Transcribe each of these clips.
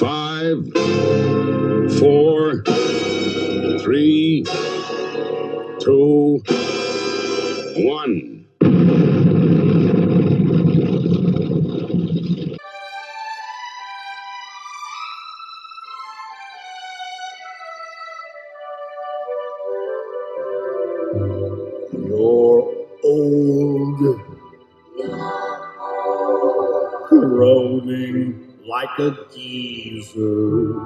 5, 4, 3, 2, 1. You're old, corroding like a geezer.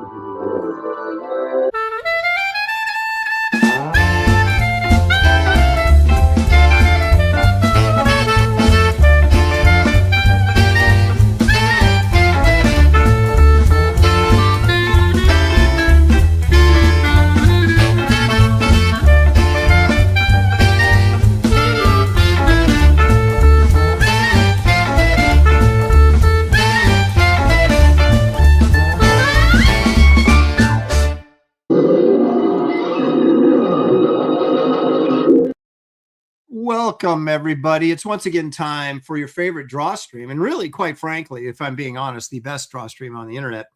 Welcome, everybody. It's once again time for your favorite draw stream. And really, quite frankly, if I'm being honest, the best draw stream on the internet.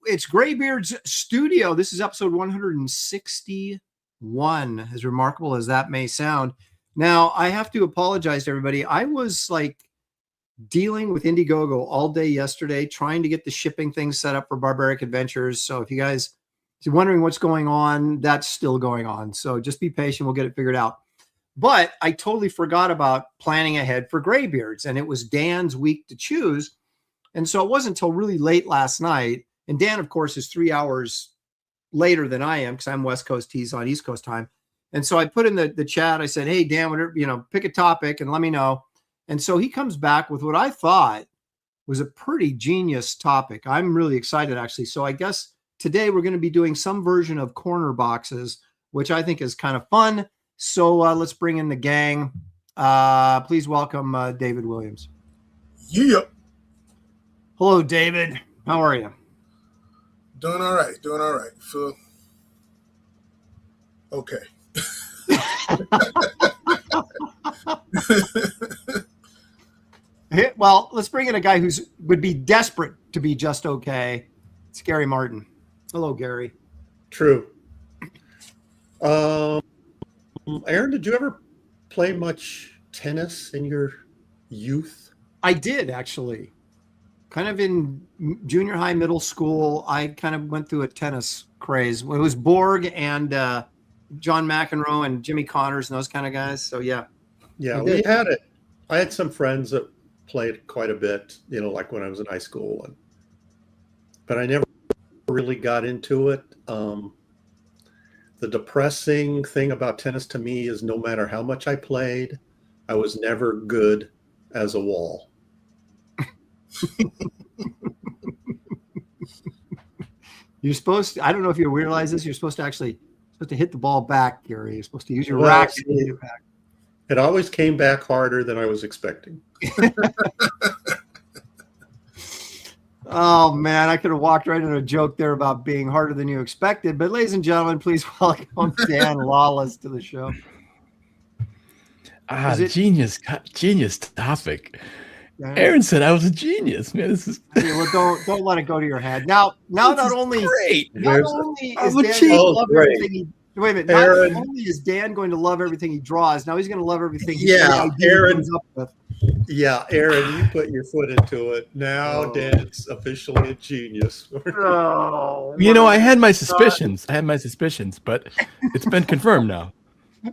It's Graybeard'S studio. This is episode 161, as remarkable as that may sound. Now, I have to apologize to everybody. I was like dealing with Indiegogo all day yesterday, trying to get the shipping thing set up for Barbaric Adventures. So if you guys if you're wondering what's going on, that's still going on. So just be patient. We'll get it figured out. But I totally forgot about planning ahead for Graybeard'S, and it was Dan's week to choose. And so it wasn't until really late last night. And Dan, of course, is 3 hours later than I am because I'm West Coast. He's on East Coast time. And so I put in the chat. I said, hey, Dan, whatever, pick a topic and let me know. And so he comes back with what I thought was a pretty genius topic. I'm really excited, actually. So I guess today we're going to be doing some version of corner boxes, which I think is kind of fun. So let's bring in the gang. Please welcome David Williams. Yeah. Hello, David. How are you? Doing all right. Feel okay. Well, let's bring in a guy would be desperate to be just okay. It's Gary Martin. Hello, Gary. True. Aaron, did you ever play much tennis in your youth? I did, actually. Kind of in junior high, middle school, I kind of went through a tennis craze. It was Borg and John McEnroe and Jimmy Connors and those kind of guys. So, yeah. Yeah, we had it. I had some friends that played quite a bit, like when I was in high school. But I never really got into it. The depressing thing about tennis to me is no matter how much I played, I was never good as a wall. You're supposed to, I don't know if you realize this, you're supposed to hit the ball back, Gary. You're supposed to use your racket to hit it back. It always came back harder than I was expecting. Oh, man, I could have walked right into a joke there about being harder than you expected. But ladies and gentlemen, please welcome Dan Lawlis to the show. Genius topic. Yeah. Aaron said I was a genius, man. This is well, don't let it go to your head. Now not only is Dan going to love everything he draws, now he's going to love everything Aaron comes up with. Yeah, Aaron, you put your foot into it. Now Dan's officially a genius. I had my suspicions. But it's been confirmed now.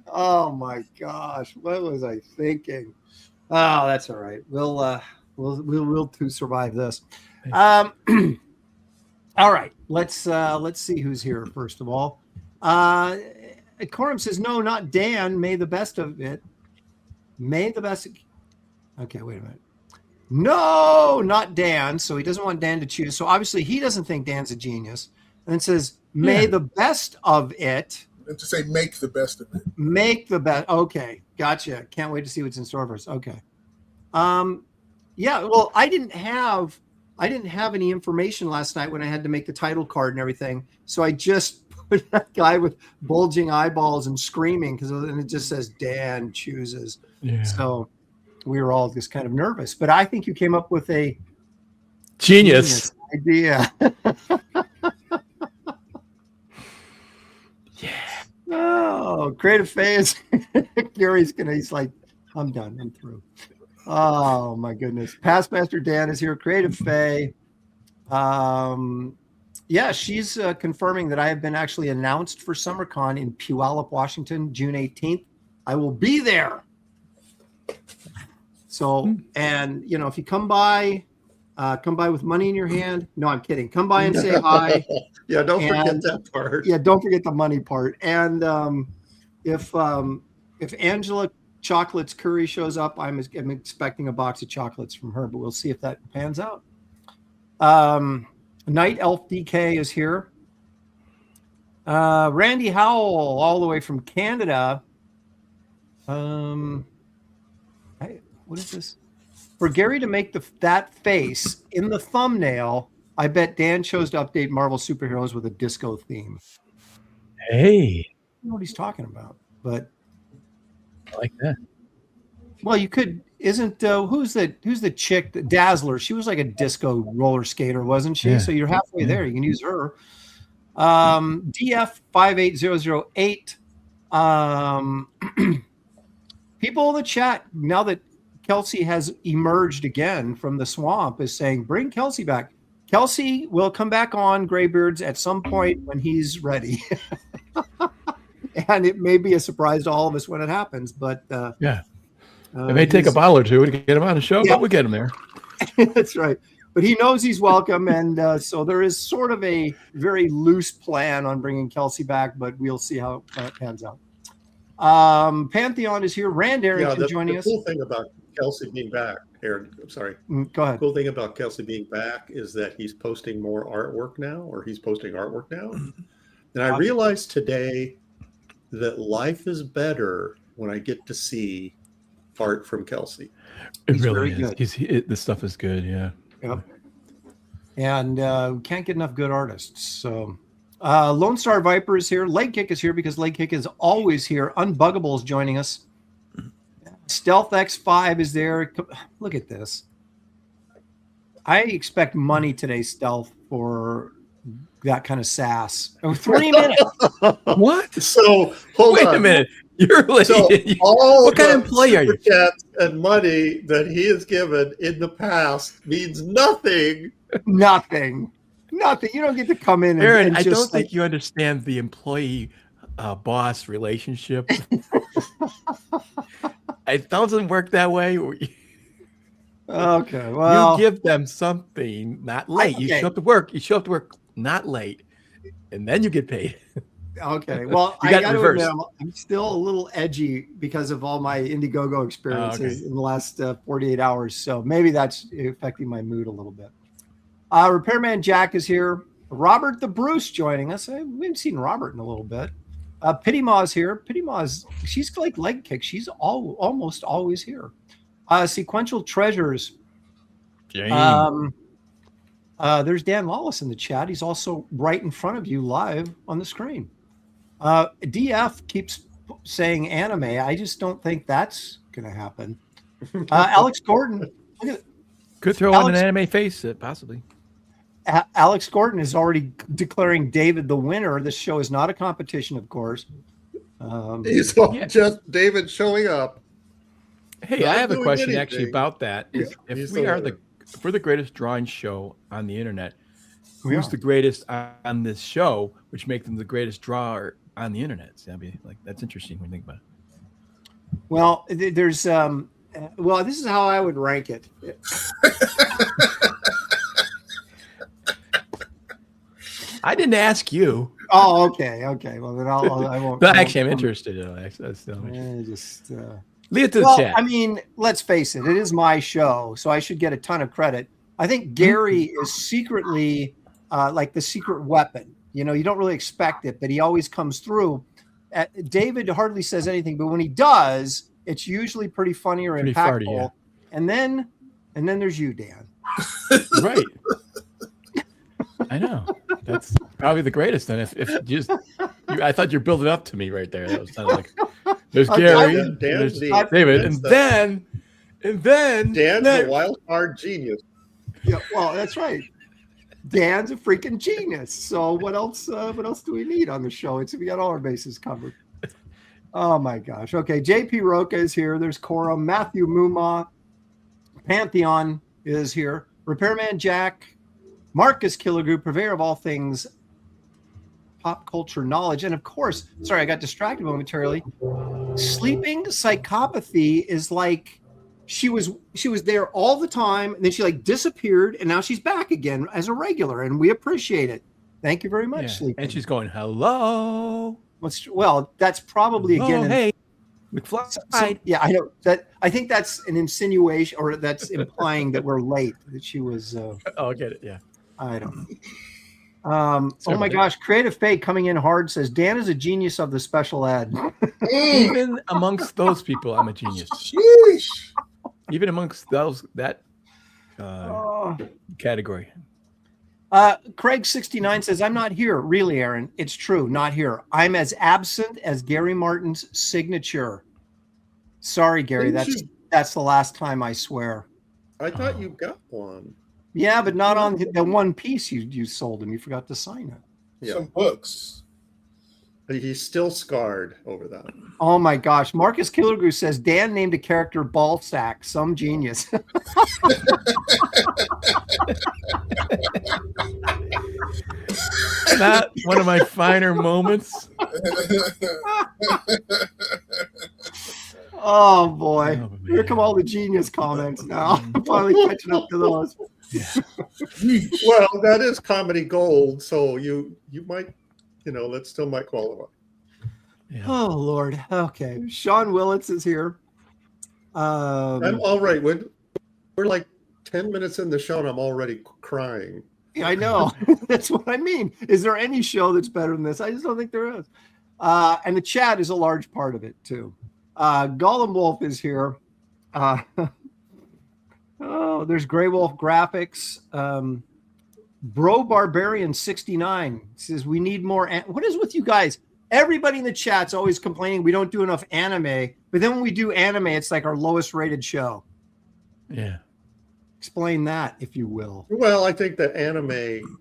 Oh my gosh, what was I thinking? Oh, that's all right. We'll too survive this. All right, let's see who's here first of all. Corum says no, not Dan. May the best of it. May the best. Okay, wait a minute. No, not Dan. So he doesn't want Dan to choose. So obviously he doesn't think Dan's a genius. And it says may the best of it. And to say make the best of it. Make the best. Okay, gotcha. Can't wait to see what's in store for us. Okay. Yeah. Well, I didn't have any information last night when I had to make the title card and everything. So I just put that guy with bulging eyeballs and screaming because it just says Dan chooses. Yeah. So we were all just kind of nervous. But I think you came up with a genius idea. Yeah. Oh, creative phase. He's like, I'm done. I'm through. Oh my goodness. Past Master Dan is here. Creative Faye. Yeah, she's confirming that I have been actually announced for SummerCon in Puyallup, Washington, June 18th. I will be there. So, and you know, if you come by with money in your hand. No, I'm kidding. Come by and say hi. Yeah, don't forget that part. Yeah, don't forget the money part. And if Angela Chocolates Curry shows up, I'm expecting a box of chocolates from her, but we'll see if that pans out. Night Elf DK is here. Randy Howell, all the way from Canada. What is this? For Gary to make that face in the thumbnail, I bet Dan chose to update Marvel superheroes with a disco theme. Hey, I don't know what he's talking about, but I like that. Well, you could. Isn't who's the chick, the Dazzler? She was like a disco roller skater, wasn't she? Yeah. So you're halfway there. You can use her. DF 58008. People in the chat, now that Kelsey has emerged again from the swamp, is saying, bring Kelsey back. Kelsey will come back on Graybeard's at some point when he's ready. And it may be a surprise to all of us when it happens, but yeah. It may take a bottle or two to get him on the show, but we'll get him there. That's right. But he knows he's welcome, and so there is sort of a very loose plan on bringing Kelsey back, but we'll see how it pans out. Pantheon is here. Rand Arrington joining us. The cool thing about Kelsey being back, Aaron, I'm sorry. Go ahead. The cool thing about Kelsey being back is that he's posting more artwork now, or he's posting artwork now. And I realized today that life is better when I get to see art from Kelsey. It really is. This stuff is good, yeah. Yep. And we can't get enough good artists. So Lone Star Viper is here. Leg Kick is here because Leg Kick is always here. Unbuggable is joining us. Stealth X5 is there. Look at this. I expect money today, Stealth, for that kind of sass. 3 minutes. What? So Wait a minute. You're late. So what kind of employee are you? Cats and money that he has given in the past means nothing. Nothing. You don't get to come in. Aaron, and I just don't think you understand the employee boss relationship. It doesn't work that way. Okay, well, you give them something not late. You show up to work. You show up to work not late, and then you get paid. Okay, well, I got to admit, I'm still a little edgy because of all my Indiegogo experiences in the last 48 hours. So maybe that's affecting my mood a little bit. Repairman Jack is here. Robert the Bruce joining us. We haven't seen Robert in a little bit. Pity Maw's here. Pity Maw's, she's like Leg Kick. She's almost always here. Sequential Treasures. There's Dan Lawlis in the chat. He's also right in front of you live on the screen. DF keeps saying anime. I just don't think that's going to happen. Alex Gordon. Could throw in an anime face, possibly. Alex Gordon is already declaring David the winner. This show is not a competition, of course. It's just David showing up. Hey, I have a question actually about that. If we're the greatest drawing show on the internet, who's the greatest on this show, which makes them the greatest drawer on the internet? So that's interesting when you think about it. Well, there's this is how I would rank it. I didn't ask you. Oh, okay. Well, then I won't. But actually, I'm interested. Leave it to the chat. I mean, let's face it. It is my show, so I should get a ton of credit. I think Gary is secretly like the secret weapon. You know, you don't really expect it, but he always comes through. David hardly says anything, but when he does, it's usually pretty funny or impactful. Farty, yeah. And then there's you, Dan. Right. I know. That's probably the greatest. Then I thought you're building up to me right there. That was kind of like there's Gary, there's David, and then Dan's the wild card genius. Yeah, well, that's right. Dan's a freaking genius. So what else? What else do we need on the show? We got all our bases covered. Oh my gosh. Okay, JP Roca is here. There's Cora, Matthew Muma, Pantheon is here. Repairman Jack, Marcus Killigrew, purveyor of all things pop culture knowledge, and of course, sorry, I got distracted momentarily. Sleeping psychopathy is like she was there all the time, and then she like disappeared, and now she's back again as a regular, and we appreciate it. Thank you very much, Sleeping. And she's going, hello. Well, that's probably again. Hey, McFly. So, yeah, I know that. I think that's an insinuation, or that's implying that we're late. That she was. Oh, I get it. Yeah. I don't know. Oh my gosh, Creative Fate coming in hard says Dan is a genius of the special ed. Even amongst those people, I'm a genius. Sheesh. Even amongst that category. Craig 69 says, I'm not here. Really, Aaron, it's true. Not here. I'm as absent as Gary Martin's signature. Sorry, Gary. That's the last time, I swear. I thought you got one. Yeah, but not on the one piece you sold him. You forgot to sign it. Yeah. Some books. He's still scarred over that. Oh my gosh. Marcus Killigrew says Dan named a character Ballsack. Some genius. Not one of my finer moments. Oh boy. Here come all the genius comments now. I'm finally catching up to those. Yeah. Well, that is comedy gold, so you might, that still might qualify. Yeah. Oh Lord. Okay. Sean Willits is here. I'm all right. We're like 10 minutes in the show and I'm already crying. Yeah, I know. That's what I mean. Is there any show that's better than this? I just don't think there is. And the chat is a large part of it too. Gollum Wolf is here. There's Gray Wolf Graphics. Bro Barbarian 69 says we need more. What is with you guys? Everybody in the chat's always complaining we don't do enough anime, but then when we do anime, it's like our lowest rated show. Yeah. Explain that, if you will. Well, I think that anime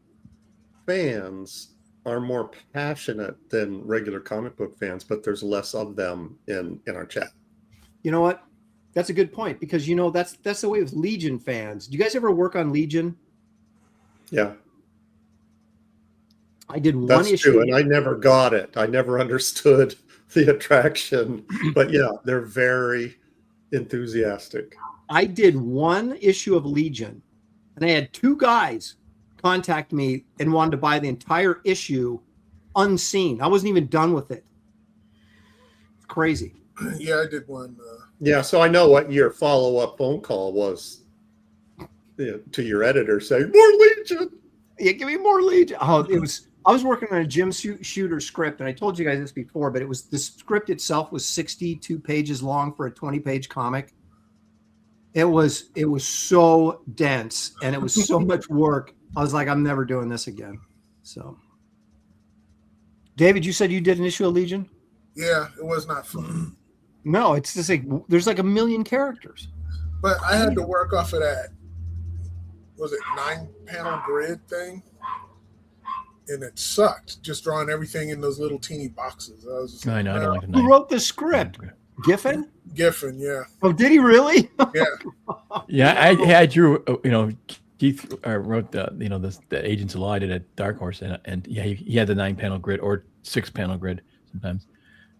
fans are more passionate than regular comic book fans, but there's less of them in our chat. You know what? That's a good point because that's the way with Legion fans. Do you guys ever work on Legion? Yeah. I did one That's issue. true, and I never got it. I never understood the attraction. But yeah, they're very enthusiastic. I did one issue of Legion, and I had two guys contact me and wanted to buy the entire issue unseen. I wasn't even done with it. It's crazy. Yeah, I did one. Yeah, so I know what your follow-up phone call was to your editor saying, more Legion. Yeah, give me more Legion. Oh, it was. I was working on a Jim Shooter script, and I told you guys this before, but the script itself was 62 pages long for a 20-page comic. It was so dense, and it was so much work. I was like, I'm never doing this again. So, David, you said you did an issue of Legion? Yeah, it was not fun. No, it's just like there's like 1 million characters. But I had to work off of that. Was it 9-panel grid thing? And it sucked, just drawing everything in those little teeny boxes. I was just I know. I don't like Who wrote the script? Giffen? Giffen, yeah. Oh, did he really? Yeah. Yeah, I drew. Keith wrote the Agents of Law I did at Dark Horse, and yeah, he had the 9-panel grid or 6-panel grid sometimes.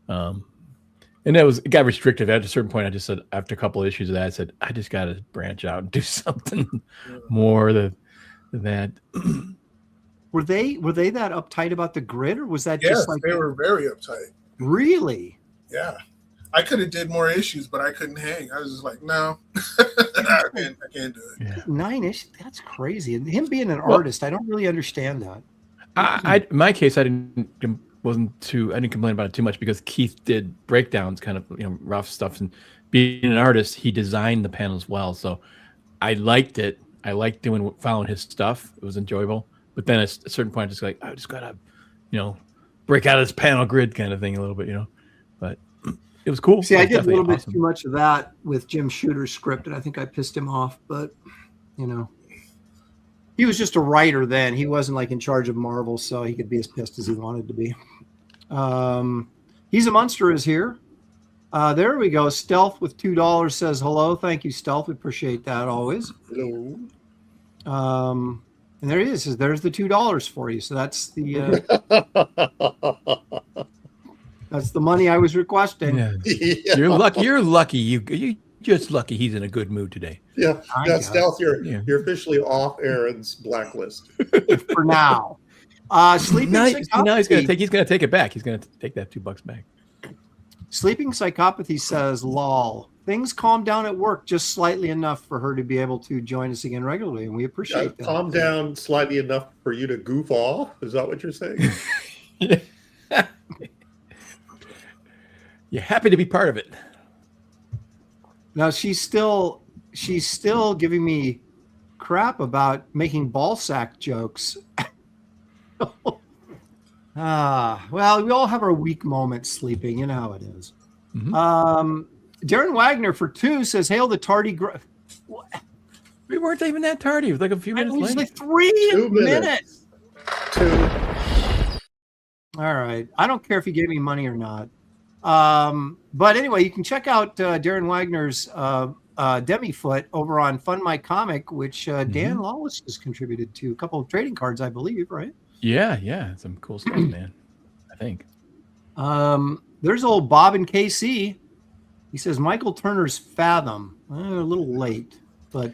And it got restrictive at a certain point. I just said after a couple of issues of that, I said I just got to branch out and do something more than that. Were they that uptight about the grid, or was that Yes, just like they were very uptight. Really? Yeah. I could have did more issues, but I couldn't hang. I was just like, no, I can't do it. Yeah. 9 issues? That's crazy. And him being an artist, I don't really understand that. In my case, I didn't complain about it too much because Keith did breakdowns, kind of rough stuff, and being an artist, he designed the panels well. So I liked it. I liked following his stuff. It was enjoyable. But then at a certain point, I just gotta, break out of this panel grid kind of thing a little bit, But it was cool. See, I did a little bit too much of that with Jim Shooter's script, and I think I pissed him off. But He was just a writer then. He wasn't like in charge of Marvel, so he could be as pissed as he wanted to be. He's a Monster is here. There we go. Stealth with $2 says hello. Thank you, Stealth. We appreciate that always. Hello. And there he is. There's the $2 for you. So that's the that's the money I was requesting. Yeah. Yeah. You're lucky. You just lucky he's in a good mood today. Yeah. Stealth, you're officially off Aaron's blacklist for now. Sleeping psychopathy. Now he's gonna take it back. He's gonna take that $2 back. Sleeping psychopathy says, lol. Things calm down at work just slightly enough for her to be able to join us again regularly, and we appreciate that. Calm down slightly enough for you to goof off? Is that what you're saying? You're happy to be part of it. Now she's still giving me crap about making ball sack jokes. Well, we all have our weak moments sleeping. You know how it is. Mm-hmm. Darren Wagner for 2 says, hail the tardy. We weren't even that tardy. It was like a few minutes late. Like 3 minutes. 2. All right. I don't care if you gave me money or not. But anyway, you can check out Darren Wagner's Demifoot over on Fund My Comic, which Dan Lawlis has contributed to. A couple of trading cards, I believe, right? Yeah. Some cool stuff, man. I think. There's old Bob and KC. He says Michael Turner's Fathom. A little late, but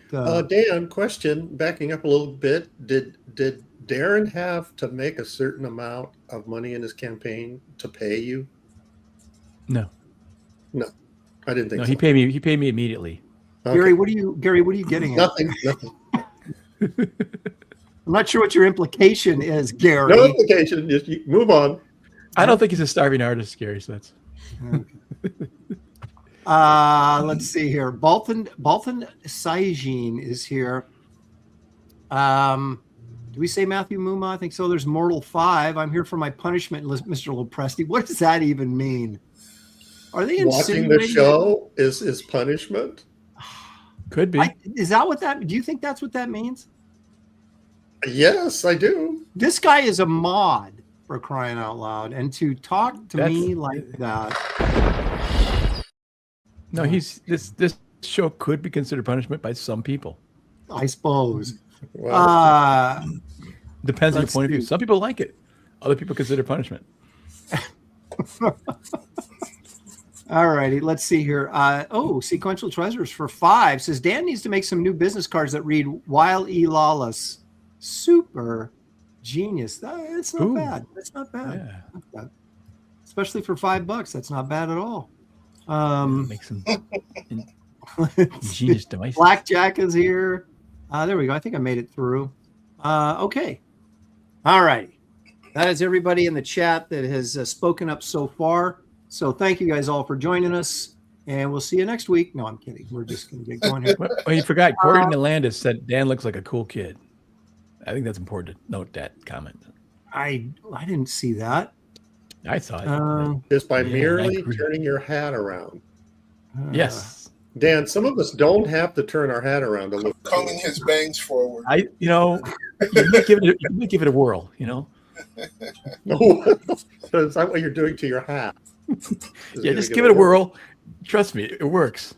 Dan, question. Backing up a little bit, did Darren have to make a certain amount of money in his campaign to pay you? No, I didn't think. No, so. He paid me immediately. Okay. Gary, what are you getting at? Nothing. I'm not sure what your implication is, Gary. No implication. Just move on. I don't think he's a starving artist, Gary. So that's. Okay. Let's see here. Balton Saijin is here. Do we say Matthew Muma? I think so. There's Mortal 5. I'm here for my punishment, Mr. Lopresti. What does that even mean? Are they watching the show is punishment? Could be. Is that what that? Do you think that's what that means? Yes, I do. This guy is a mod, for crying out loud, and to talk to me like that. No, this show could be considered punishment by some people. I suppose. Well, depends on your point of view. Some people like it. Other people consider punishment. All righty, let's see here. Sequential Treasures for 5 says Dan needs to make some new business cards that read "While E. Lawless, super genius." That's not bad. That's not bad. Yeah. Not bad. Especially for $5, that's not bad at all. Make some ingenious devices. Blackjack is here. There we go. I think I made it through. Okay. All right. That is everybody in the chat that has spoken up so far. So thank you guys all for joining us, and we'll see you next week. No, I'm kidding. We're just going to get going here. Well, you forgot. Corey Nelandis said Dan looks like a cool kid. I think that's important to note that comment. I didn't see that. I saw it. Just by merely turning your hat around. Yes. Dan, some of us don't have to turn our hat around to look. Combing his bangs forward. You might give it a whirl, No. Is that what you're doing to your hat? Yeah, just give it a whirl. Trust me, it works.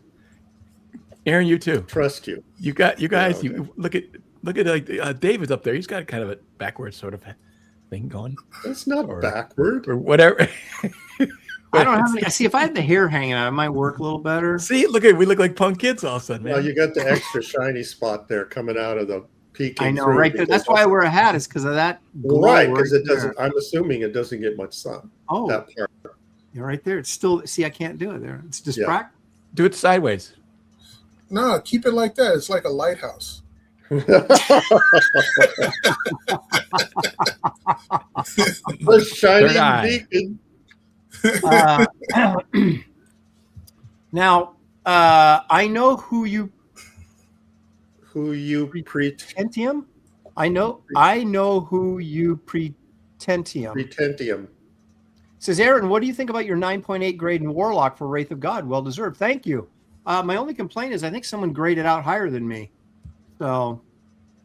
Aaron, you too. Trust you. You guys. Yeah, okay. You look at like David's up there. He's got kind of a backwards sort of thing going. That's not backward or whatever. I don't have any. See, if I had the hair hanging out, it might work a little better. See, we look like punk kids all of a sudden, man. Well, you got the extra shiny spot there coming out of the peak. I know, right there. That's why I wear a hat, is because of that. Right, because it doesn't. I'm assuming it doesn't get much sun. Oh, that part. You're right there. It's still. See, I can't do it there. It's just practice. Do it sideways. No, keep it like that. It's like a lighthouse. The shining beacon. Now, I know who you pretentium. I know who you pretentium. Pretentium. Says Aaron, what do you think about your 9.8 grade in Warlock for Wraith of God? Well deserved. Thank you. My only complaint is I think someone graded out higher than me. So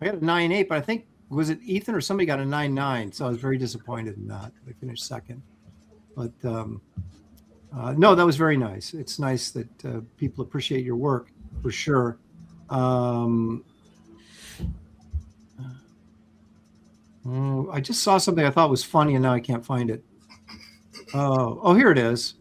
I got a 9.8, but I think, was it Ethan or somebody got a 9.9? So I was very disappointed in that. I finished second. But no, that was very nice. It's nice that people appreciate your work, for sure. I just saw something I thought was funny, and now I can't find it. Oh, here it is.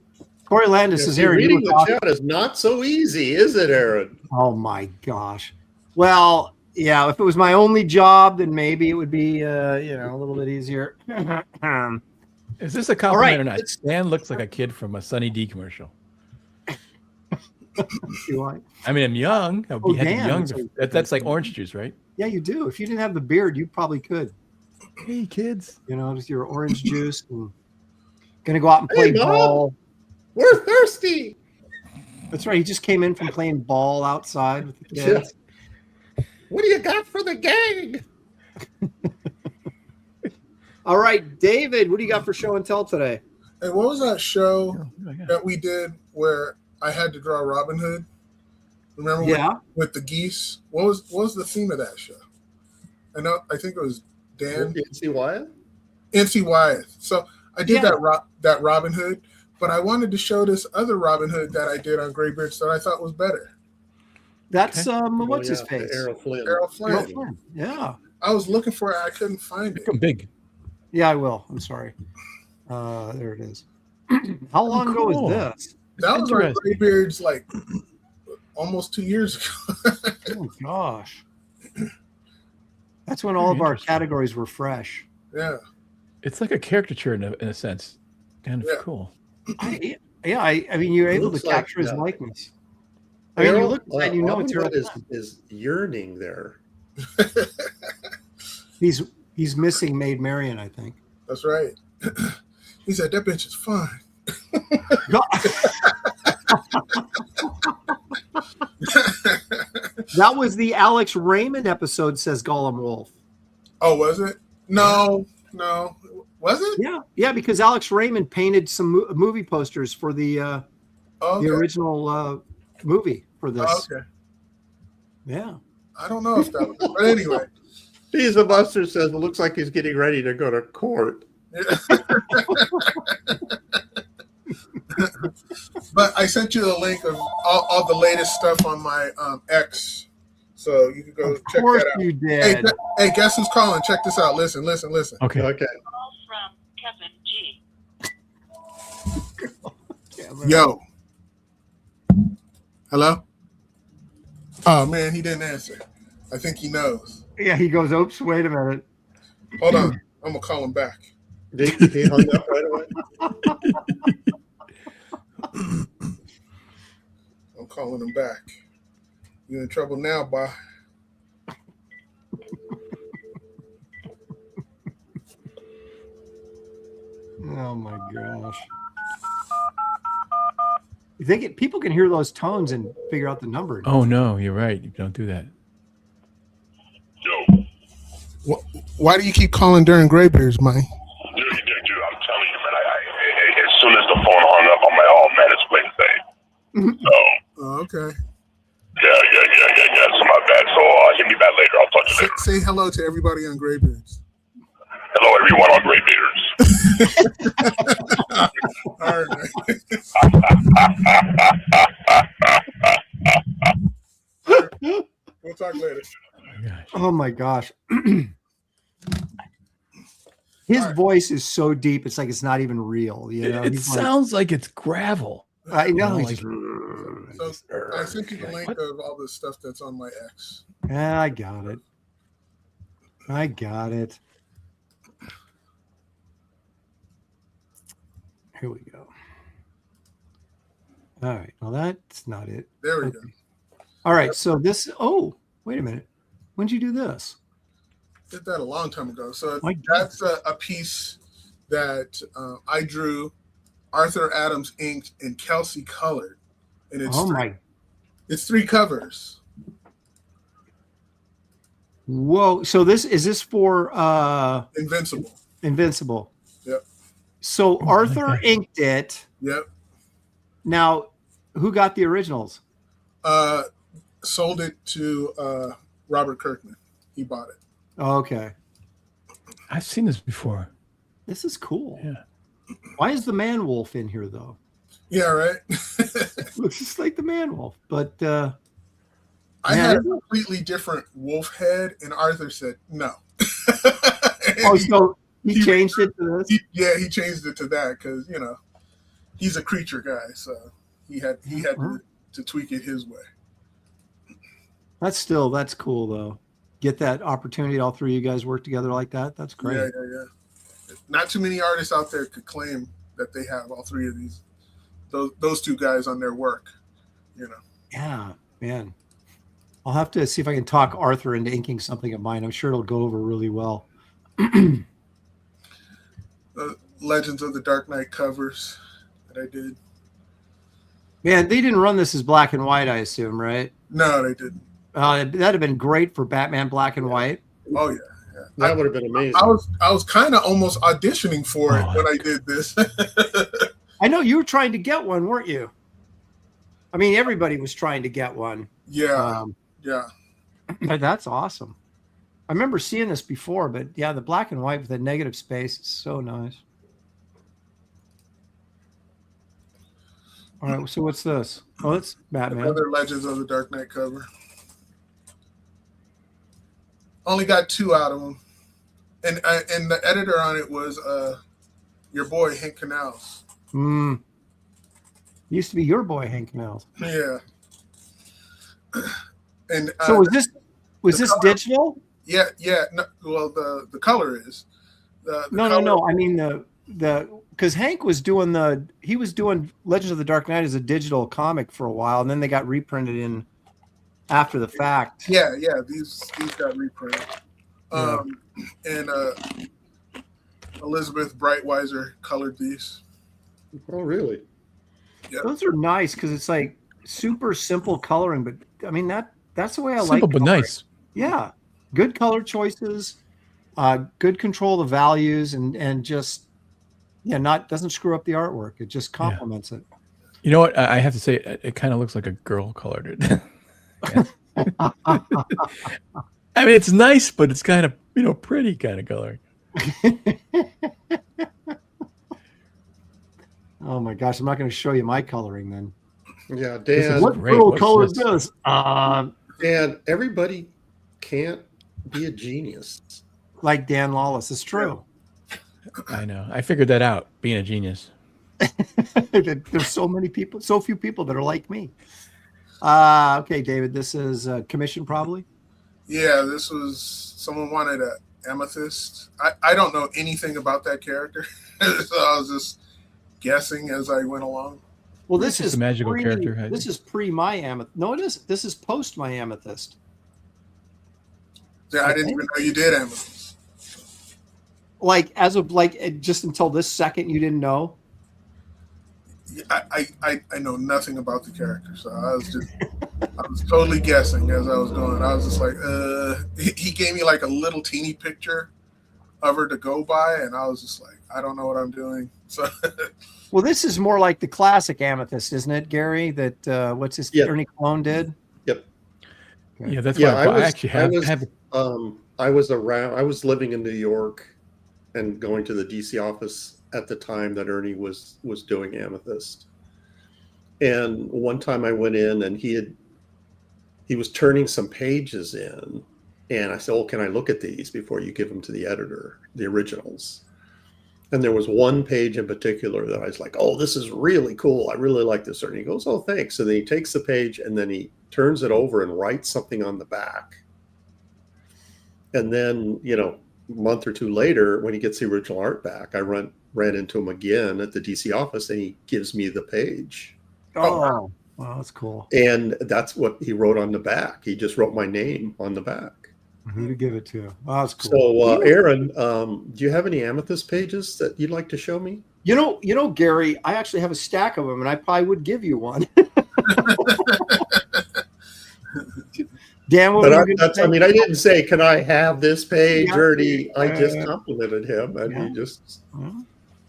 Corey Landis is here. Reading the chat is not so easy, is it, Aaron? Oh my gosh. Well, yeah. If it was my only job, then maybe it would be, a little bit easier. Is this a compliment or not? Dan looks like a kid from a Sunny D commercial. I mean, I'm young. I'll be young. That's like orange juice, right? Yeah, you do. If you didn't have the beard, you probably could. Hey, kids. With your orange juice. And gonna go out and play ball. We're thirsty. That's right. He just came in from playing ball outside with the kids. Yeah. What do you got for the gang? All right, David, what do you got for show and tell today? Hey, what was that show that we did where I had to draw Robin Hood? Remember with the geese? What was the theme of that show? I think it was Dan. NC Wyeth? NC Wyeth. So I did that Robin Hood, but I wanted to show this other Robin Hood that I did on Graybeard'S that I thought was better. That's what's his face? Errol Flynn. Errol Flynn. Yeah. I was looking for it. I couldn't find it. Become big. Yeah, I will. I'm sorry. There it is. How long ago was this? That was on Graybeard'S like almost 2 years ago. Oh gosh. That's when all of our categories were fresh. Yeah. It's like a caricature in a sense. Kind of cool. I mean, you're able to capture his likeness. I mean, you look and you know it's Errol is yearning there. He's missing Maid Marian, I think. That's right. He said that bitch is fine. That was the Alex Raymond episode, says Gollum Wolf. Oh, was it? No. Was it? Yeah, because Alex Raymond painted some movie posters for the original movie for this. Oh, okay. Yeah. I don't know if that was, but anyway. Pizza Buster says it looks like he's getting ready to go to court. But I sent you the link of all the latest stuff on my X, so you can go check that out. Of course you did. Hey, guess who's calling? Check this out. Listen. Okay. Call from Kevin G. Yo. Hello? Oh, man, he didn't answer. I think he knows. Yeah, he goes, oops, wait a minute. Hold on. I'm going to call him back. He hung up right away? I'm calling him back. You in trouble now, boy. Oh, my gosh. You think people can hear those tones and figure out the number? Oh, no, you're right. You don't do that. Yo. Why do you keep calling during Graybeard'S, man? Dude, I'm telling you, man. I as soon as the phone hung up, I'm like, oh man, it's Wednesday. So. Oh, okay. Yeah. So my bad. So hit me back later. I'll talk to you later. Say hello to everybody on Graybeard'S. Hello, everyone on Graybeard'S. All right, man. We'll talk later. Oh my gosh. His voice is so deep, it's like it's not even real. It sounds like it's gravel. I know. So I sent you the link of all the stuff that's on my X. Yeah, I got it. Here we go. All right. Well, that's not it. There we go. All right. So this. Oh, wait a minute. When did you do this? Did that a long time ago. So that's a piece that I drew, Arthur Adams inked, and Kelsey colored, and it's three covers. Whoa! So is this for Invincible? Invincible. Yep. So Arthur inked it. Yep. Now, who got the originals? Sold it to Robert Kirkman. he bought it. Oh, okay. I've seen this before. This is cool. Yeah. Why is the man wolf in here though? Yeah, right. Looks just like the man wolf, but I had a completely different wolf head, and Arthur said no. Oh, so he changed it to this? He changed it to that because he's a creature guy, so he had to tweak it his way. That's cool though. Get that opportunity, all three of you guys work together like that. That's great. Yeah. Not too many artists out there could claim that they have all three of those two guys on their work. Yeah, man. I'll have to see if I can talk Arthur into inking something of mine. I'm sure it'll go over really well. Legends of the Dark Knight covers that I did. Man, they didn't run this as black and white, I assume, right? No, they didn't. That'd have been great for Batman Black and White. Oh yeah. That would have been amazing. I was kind of almost auditioning for it when I did this. I know you were trying to get one, weren't you? I mean, everybody was trying to get one. Yeah. Yeah. But that's awesome. I remember seeing this before, but yeah, the black and white with the negative space is so nice. All right, so what's this? Oh, it's Batman. Another Legends of the Dark Knight cover. Only got 2 out of them, and the editor on it was your boy Hank Canals. Used to be your boy Hank Canals. Yeah. And so was this digital? Yeah. No, well, the color is. No. I mean the because Hank was doing Legends of the Dark Knight as a digital comic for a while, and then they got reprinted in after the fact. Yeah. These got reprinted. And Elizabeth Breitweiser colored these. Oh, really? Yeah. Those are nice because it's like super simple coloring, but I mean that's the way I like. Simple but nice. Yeah, good color choices, good control of the values, and just doesn't screw up the artwork. It just complements it. You know what? I have to say, it kind of looks like a girl colored it. I mean, it's nice, but it's kind of pretty kind of coloring. Oh my gosh, I'm not going to show you my coloring then. Yeah, Dan. What girl color is this? Dan, everybody can't be a genius. Like Dan Lawlis. It's true. I know. I figured that out, being a genius. There's so few people that are like me. Okay, David, this is commission probably? Yeah, this was, someone wanted an Amethyst. I don't know anything about that character, so I was just guessing as I went along. Well, this is a magical character. This is pre my Amethyst. No, it isn't. This is post my Amethyst. Yeah, I didn't even know you did Amethyst. Like just until this second, you didn't know. I know nothing about the character, so I was totally guessing as I was going. I was just like, he gave me like a little teeny picture of her to go by, and I was just like, I don't know what I'm doing. So, well, this is more like the classic Amethyst, isn't it, Gary? That what's his Ernie Clone did? Yep. Okay. Yeah, that's what I actually have. I was living in New York and going to the DC office at the time that Ernie was doing Amethyst. And one time I went in and he was turning some pages in, and I said, "Oh, can I look at these before you give them to the editor, the originals?" And there was one page in particular that I was like, "Oh, this is really cool. I really like this." And he goes, "Oh, thanks." And then he takes the page and then he turns it over and writes something on the back. And then, a month or two later, when he gets the original art back, I ran into him again at the DC office, and he gives me the page. Oh, wow, that's cool. And that's what he wrote on the back. He just wrote my name on the back. Who to give it to? Oh, that's cool. So, Aaron, do you have any Amethyst pages that you'd like to show me? You know, Gary, I actually have a stack of them, and I probably would give you one. Dan, I didn't say, "Can I have this page?" I just complimented him, and he just.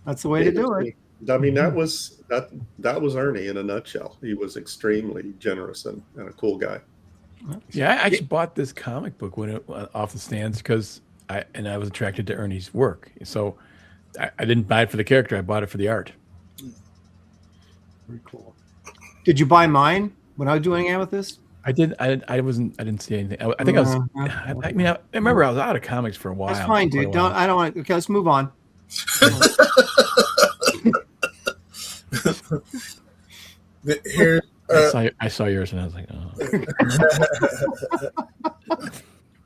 That's the way to do it. I mean, that was Ernie in a nutshell. He was extremely generous and a cool guy. Yeah, I actually bought this comic book when it off the stands because I was attracted to Ernie's work. So I didn't buy it for the character. I bought it for the art. Very cool. Did you buy mine when I was doing Amethyst? I did. I didn't see anything. I think I was. I mean, I remember I was out of comics for a while. That's fine, dude. I don't want. Okay, let's move on. Here, I saw yours and I was like, oh.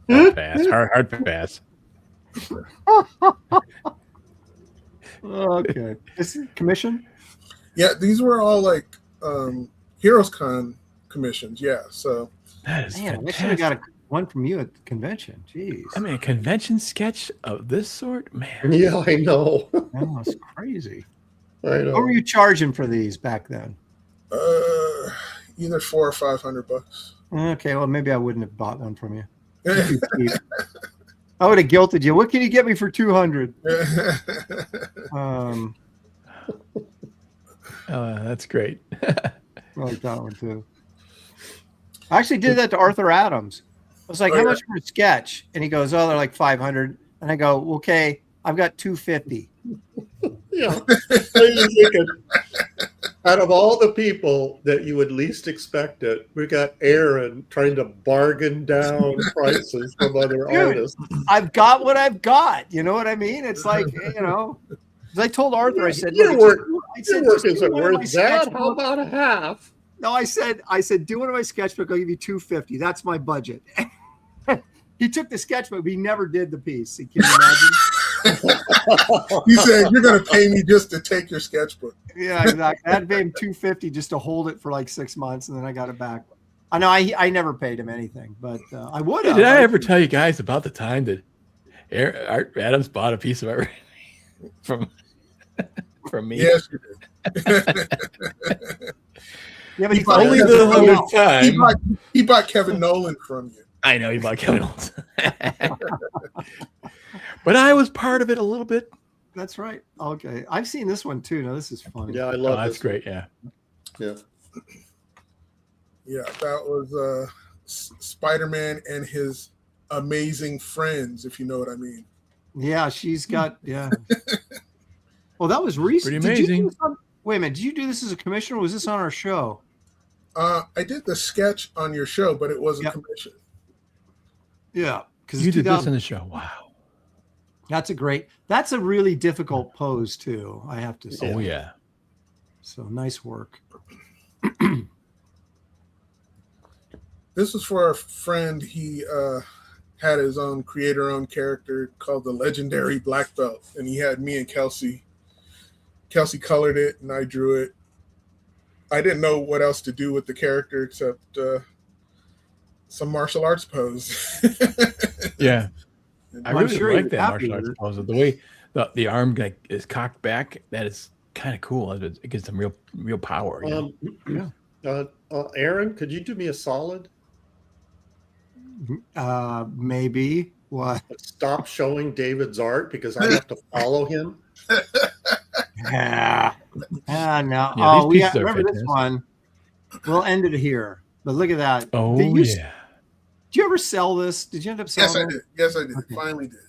hard pass. Okay. This is commission? Yeah, these were all like Heroes Con commissions. Yeah, so that is man, I should have got one from you at the convention. Jeez. I mean, a convention sketch of this sort, man. Yeah, I know. Oh, it's crazy. I know. What were you charging for these back then? Either $400 or $500. Okay, well maybe I wouldn't have bought one from you. I would have guilted you. What can you get me for 200? That's great. I like that one too. I actually did that to Arthur Adams. I was like, "How much for a sketch?" And he goes, "Oh, they're like 500." And I go, "Okay, I've got 250." Yeah. So you're thinking, out of all the people that you would least expect it, we got Aaron trying to bargain down prices from other artists. I've got what I've got. You know what I mean? It's like, you know, as I told Arthur, I said, your work isn't worth that. How about a half? No, I said, do one of my sketchbook. I'll give you 250. That's my budget. He took the sketchbook, but he never did the piece. Can you imagine? He said, "You're going to pay me just to take your sketchbook." Yeah, exactly. I had to pay him $250 just to hold it for like 6 months, and then I got it back. I know I never paid him anything, but I would have. Did I ever tell you guys about the time that Art Adams bought a piece of everything from me? Yes, you did. Yeah, but only the 100th time. He bought Kevin Nolan from you. I know he bought Kevin Nolan. But I was part of it a little bit. That's right. Okay, I've seen this one too. Now this is funny. Yeah, I love that's great. Yeah. Yeah, that was Spider-Man and his amazing friends, if you know what I mean. Yeah, she's got Well, that was recent. Pretty amazing. Wait a minute. Did you do this as a commission or was this on our show? I did the sketch on your show, but it was a commission. Yeah, because you did this in the show. Wow. That's a really difficult pose too, I have to say. Oh yeah. So nice work. This was for a friend. He had his own creator-owned character called the Legendary Black Belt, and he had me and Kelsey. Kelsey colored it, and I drew it. I didn't know what else to do with the character except some martial arts pose. Yeah. I really like that martial arts pose. The way the arm is cocked back, that is kind of cool. It gives some real power. You know? Aaron, could you do me a solid? Maybe. What? Stop showing David's art because I have to follow him. Yeah. No. Yeah, we remember this one. We'll end it here. But look at that. Oh, yeah. Did you ever sell this? Did you end up selling it? Yes, I did. Okay. Finally did.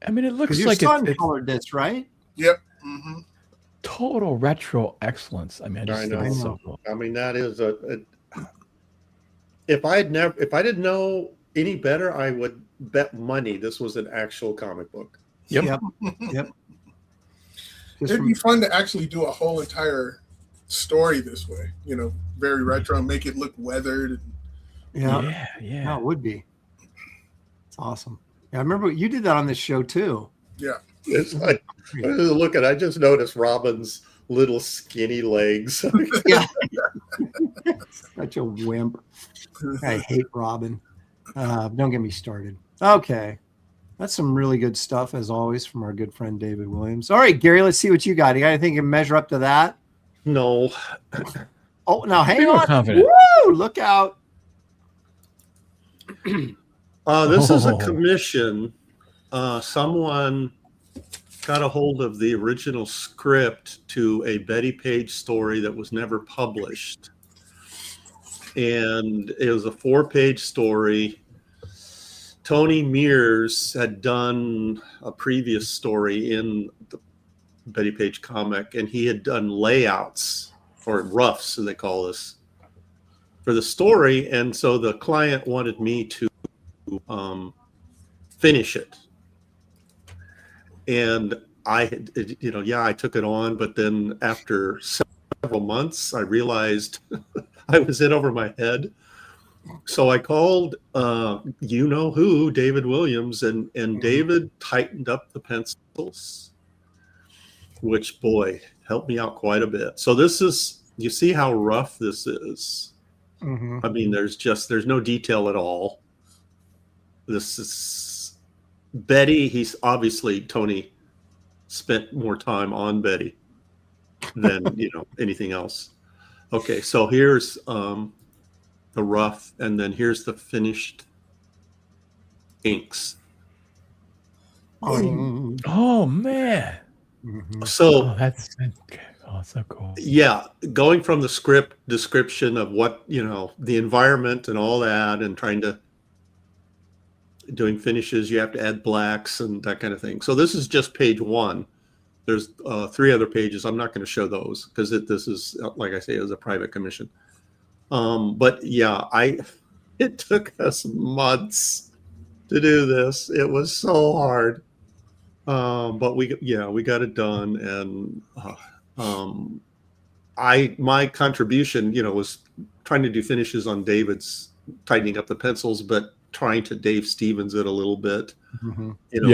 I mean, it looks your like son colored this, right? Yep. Mm-hmm. Total retro excellence. I mean, I know. So cool. I mean, that is if I didn't know any better, I would bet money this was an actual comic book. Yep. It'd be fun to actually do a whole entire story this way. You know, very retro, make it look weathered. Yeah. No, it would be. It's awesome. Yeah, I remember you did that on this show too. Yeah. It's like, I just noticed Robin's little skinny legs. Yeah. Such a wimp. I hate Robin. Don't get me started. Okay. That's some really good stuff, as always, from our good friend David Williams. All right, Gary, let's see what you got. You got anything to measure up to that? No. Oh, now hang on. Confident. Woo! Look out. This is a commission. Someone got a hold of the original script to a Betty Page story that was never published. and it was a 4-page story. Tony Mears had done a previous story in the Betty Page comic, and he had done layouts, or roughs, as they call this, for the story. And so the client wanted me to finish it. And I took it on, but then after several months, I realized I was in over my head. So I called, who, David Williams, and David tightened up the pencils, which, boy, helped me out quite a bit. So this is, you see how rough this is. Mm-hmm. I mean, there's no detail at all. This is Betty. He's obviously, Tony spent more time on Betty than, anything else. Okay, so here's the rough, and then here's the finished inks. Oh man! So that's so cool. Yeah, going from the script description of what the environment and all that, and doing finishes, you have to add blacks and that kind of thing. So this is just page 1. There's 3 other pages. I'm not going to show those because this is, like I say, is a private commission. But yeah, it took us months to do this. It was so hard. But we got it done. And my contribution, was trying to do finishes on David's tightening up the pencils, but trying to Dave Stevens it a little bit. Mm-hmm.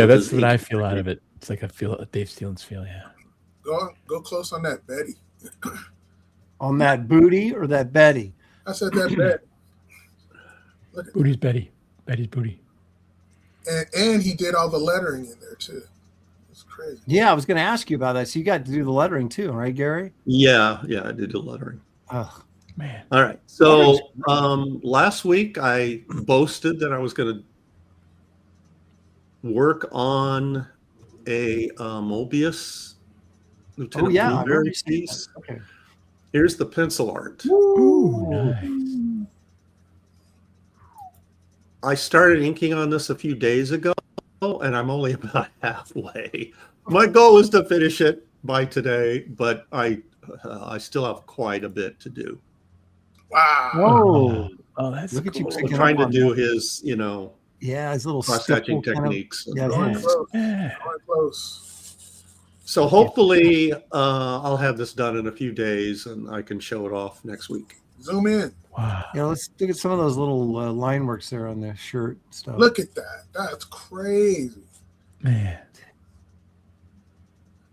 That's what I feel out of it. It's like I feel a Dave Stevens feel. Yeah. Go close on that Betty. On that booty or that Betty? I said that Betty. Booty's Betty. Betty's booty. And he did all the lettering in there too. It's crazy. Yeah, I was going to ask you about that. So you got to do the lettering too, right, Gary? Yeah, I did the lettering. Oh man! All right. So last week I boasted that I was going to work on a Mobius Lieutenant Blueberry piece. Okay. Here's the pencil art. Ooh, nice. I started inking on this a few days ago, and I'm only about halfway. My goal is to finish it by today, but I still have quite a bit to do. Wow! Whoa! Oh, that's look cool. at you I'm trying to do his, his little cross-hatching techniques. Going close. So hopefully I'll have this done in a few days, and I can show it off next week. Zoom in. Wow. Yeah, let's look at some of those little line works there on the shirt stuff. Look at that. That's crazy. Man.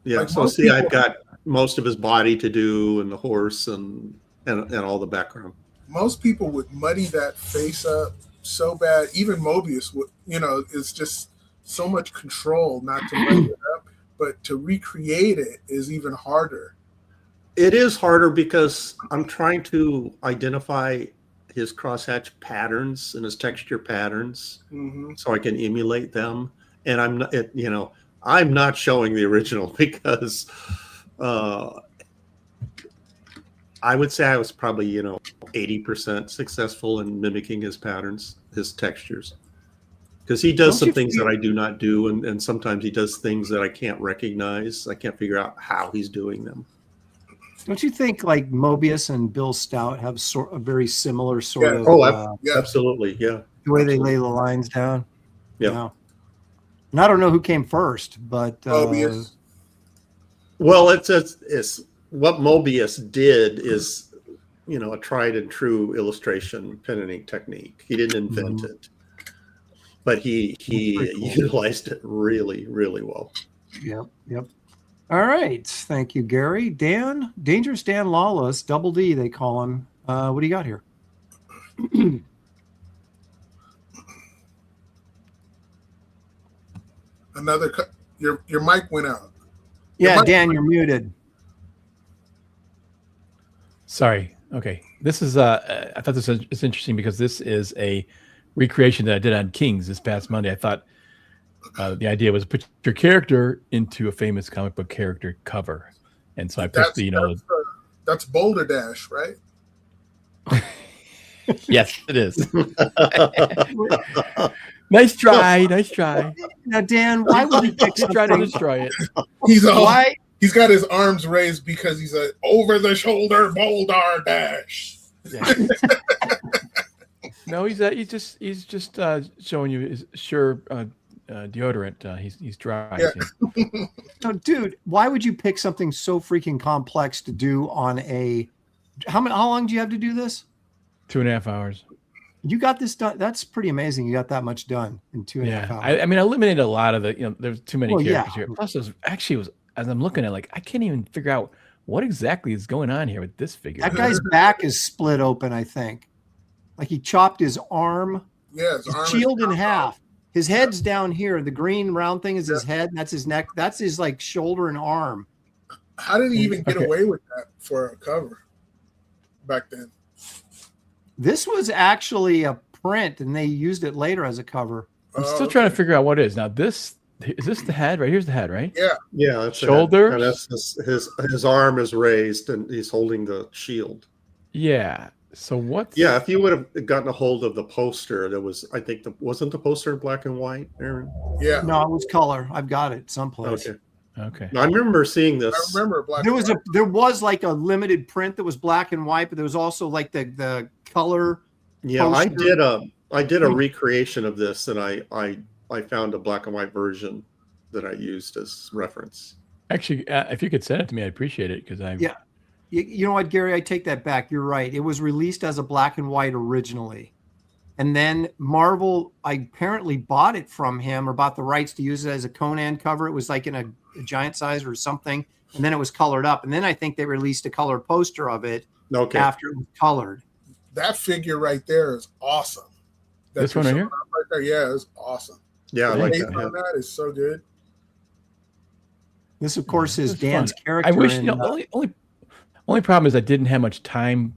Yeah, Like so see, I've got most of his body to do, and the horse, and all the background. Most people would muddy that face up so bad. Even Mobius would, it's just so much control not to muddy it up, but to recreate it is even harder. It is harder because I'm trying to identify his crosshatch patterns and his texture patterns, so I can emulate them. And I'm not showing the original because I would say I was probably 80% successful in mimicking his patterns, his textures, because he does some things that I do not do, and sometimes he does things that I can't recognize. I can't figure out how he's doing them. Don't you think like Mobius and Bill Stout have a very similar sort of? Oh, absolutely, yeah. The way they lay the lines down. Yeah. And I don't know who came first, but Mobius. Well, it's what Mobius did is, a tried and true illustration pen and ink technique. He didn't invent it, but he utilized it really, really well. Yep. All right. Thank you, Gary. Dan, Dangerous Dan Lawlis, Double D, they call him. What do you got here? Another your mic went out. Yeah, Dan, you're muted. Sorry. Okay. This is I thought this was interesting because this is a recreation that I did on Kings this past Monday. I thought the idea was put your character into a famous comic book character cover, and so I put that's Boulder Dash, right? Yes, it is. Nice try. Now, Dan, why would you pick Try to destroy it? He's got his arms raised because he's a over-the-shoulder boulder dash. Yeah. No, he's just showing you his deodorant. He's dry. Yeah. So, dude, why would you pick something so freaking complex to do on a? How long do you have to do this? 2.5 hours. You got this done. That's pretty amazing. You got that much done in 2.5 hours. I mean, I eliminated a lot of the. There's too many characters here. Plus, it was as I'm looking at, like, I can't even figure out what exactly is going on here with this figure. That guy's back is split open. I think, like he chopped his arm. Yeah, his arm shield in half. His head's down here. The green round thing is his head. And that's his neck. That's his like shoulder and arm. How did he even get away with that for a cover back then? This was actually a print, and they used it later as a cover. I'm still trying to figure out what it is. Now, is this the head? Right here's the head, right? Yeah. That's shoulder. And that's his arm is raised, and he's holding the shield. Yeah. So what? Yeah, if you would have gotten a hold of the poster, there was, I think, wasn't the poster in black and white, Aaron? Yeah. No, it was color. I've got it someplace. Okay. I remember seeing this. I remember black. There was like a limited print that was black and white, but there was also like the color. Yeah, poster. I did a recreation of this, and I found a black and white version that I used as reference. Actually, if you could send it to me, I'd appreciate it because You know what, Gary? I take that back. You're right. It was released as a black and white originally. And then Marvel, I apparently bought it from him or bought the rights to use it as a Conan cover. It was like in a giant size or something. And then it was colored up. And then I think they released a colored poster of it after it was colored. That figure right there is awesome. This one right here? Right there. Yeah, it's awesome. Yeah, I like that. That is so good. This, of course, is Dan's character. I wish, only problem is I didn't have much time